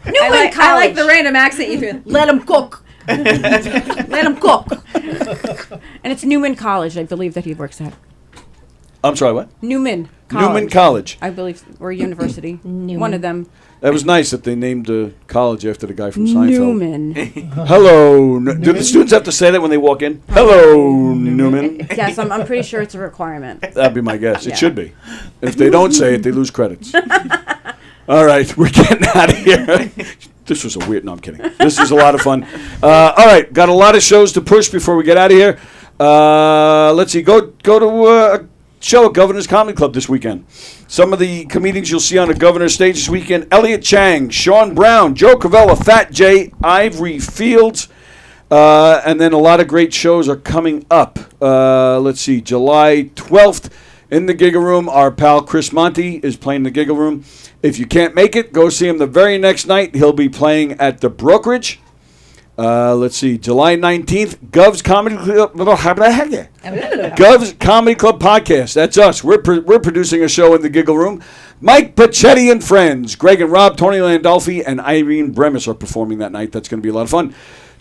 [SPEAKER 11] I like the random accent you do. Let them cook. Let them cook.
[SPEAKER 12] And it's Newman College, I believe that he works at.
[SPEAKER 9] I'm sorry, what?
[SPEAKER 12] Newman College.
[SPEAKER 9] Newman College.
[SPEAKER 12] I believe, or university. One of them.
[SPEAKER 9] That was nice that they named the college after the guy from Seinfeld.
[SPEAKER 12] Newman.
[SPEAKER 9] Hello. Do the students have to say that when they walk in? Hello, Newman.
[SPEAKER 12] Yes, I'm pretty sure it's a requirement.
[SPEAKER 9] That'd be my guess.
[SPEAKER 12] Yeah.
[SPEAKER 9] It should be. If they don't say it, they lose credits. All right, we're getting out of here. This was a weird. No, I'm kidding. This was a lot of fun. All right, got a lot of shows to push before we get out of here. Let's see. Go to a show at Governor's Comedy Club this weekend. Some of the comedians you'll see on the Governor's stage this weekend: Elliot Chang, Sean Brown, Joe Cavella, Fat J, Ivory Fields, and then a lot of great shows are coming up. Let's see. July 12th in the Giggle Room, our pal Chris Monty is playing the Giggle Room. If you can't make it, go see him the very next night. He'll be playing at the Brokerage. Let's see, July 19th, Gov's Comedy Club. Gov's Comedy Club podcast. That's us. We're producing a show in the Giggle Room. Mike Pachetti and friends. Greg and Rob, Tony Landolfi, and Irene Bremis are performing that night. That's going to be a lot of fun.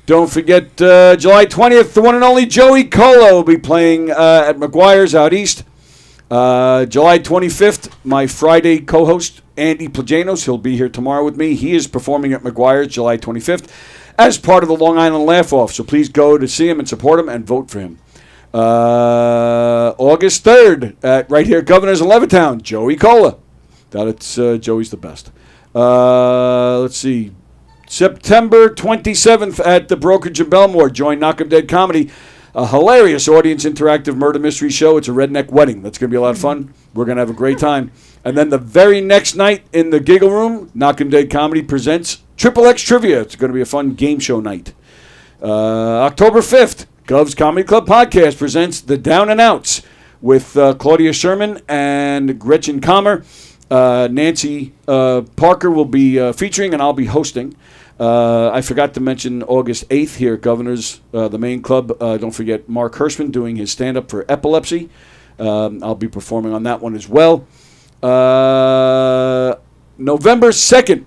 [SPEAKER 9] Don't forget, July 20th, the one and only Joey Colo will be playing at McGuire's out east. July 25th, my Friday co-host, Andy Plajanos, he'll be here tomorrow with me. He is performing at McGuire's July 25th as part of the Long Island Laugh-Off. So please go to see him and support him and vote for him. August 3rd, right here at Governor's in Levittown, Joey Cola. It's Joey's the best. Let's see. September 27th at the Brokerage in Belmore. Join Knockem Dead Comedy. a hilarious audience interactive murder mystery show. It's a redneck wedding. That's going to be a lot of fun. We're going to have a great time. And then the very next night in the Giggle Room, Knockem Dead Comedy presents Triple X Trivia. It's going to be a fun game show night. October 5th, Gov's Comedy Club Podcast presents The Down and Outs with Claudia Sherman and Gretchen Kammer. Nancy Parker will be featuring, and I'll be hosting. I forgot to mention August 8th here at Governor's, the main club. Don't forget Mark Hirschman doing his stand-up for epilepsy. I'll be performing on that one as well. November 2nd,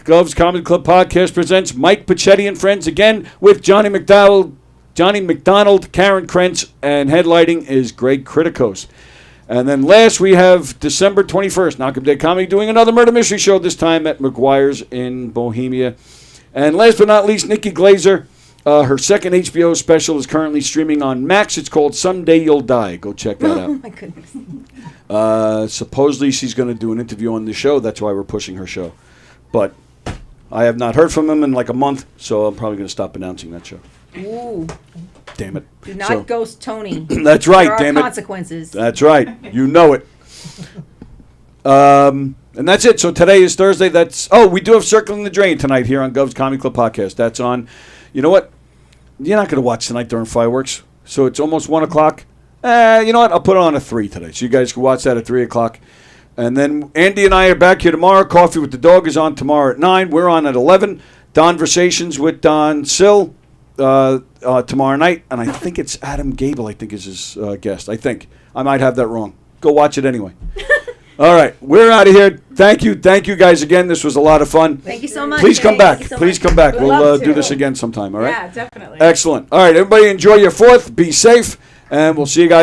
[SPEAKER 9] Gov's Comedy Club Podcast presents Mike Pachetti and Friends again with Johnny McDonald, Karen Krentz, and headlighting is Greg Kritikos. And then last we have December 21st, Knockem Dead Comedy doing another murder mystery show, this time at McGuire's in Bohemia. And last but not least, Nikki Glazer. Her second HBO special is currently streaming on Max. It's called Someday You'll Die. Go check that out.
[SPEAKER 11] Oh my goodness.
[SPEAKER 9] Supposedly she's going to do an interview on the show. That's why we're pushing her show. But I have not heard from him in like a month, so I'm probably going to stop announcing that show.
[SPEAKER 11] Ooh.
[SPEAKER 9] Damn it.
[SPEAKER 11] Do not ghost Tony.
[SPEAKER 9] That's right,
[SPEAKER 11] there
[SPEAKER 9] damn
[SPEAKER 11] are
[SPEAKER 9] it.
[SPEAKER 11] consequences.
[SPEAKER 9] That's right. You know it. And that's it. So today is Thursday. We do have Circling the Drain tonight here on Gov's Comedy Club Podcast. That's on. You know what? You're not going to watch tonight during fireworks. So it's almost 1 o'clock. You know what? I'll put it on at 3 today. So you guys can watch that at 3 o'clock. And then Andy and I are back here tomorrow. Coffee with the Dog is on tomorrow at 9. We're on at 11. Donversations with Don Sill tomorrow night. And I think it's Adam Gable, I think, is his guest. I think. I might have that wrong. Go watch it anyway. All right. We're out of here. Thank you. Thank you guys again. This was a lot of fun.
[SPEAKER 11] Thank you so much.
[SPEAKER 9] Please come back.
[SPEAKER 11] Thank you so
[SPEAKER 9] Please
[SPEAKER 11] much.
[SPEAKER 9] come back.
[SPEAKER 11] We'd
[SPEAKER 9] We'll
[SPEAKER 11] love
[SPEAKER 9] do
[SPEAKER 11] to.
[SPEAKER 9] this again sometime. All right?
[SPEAKER 12] Yeah, definitely.
[SPEAKER 9] Excellent. All right. Everybody enjoy your 4th. Be safe. And we'll see you guys.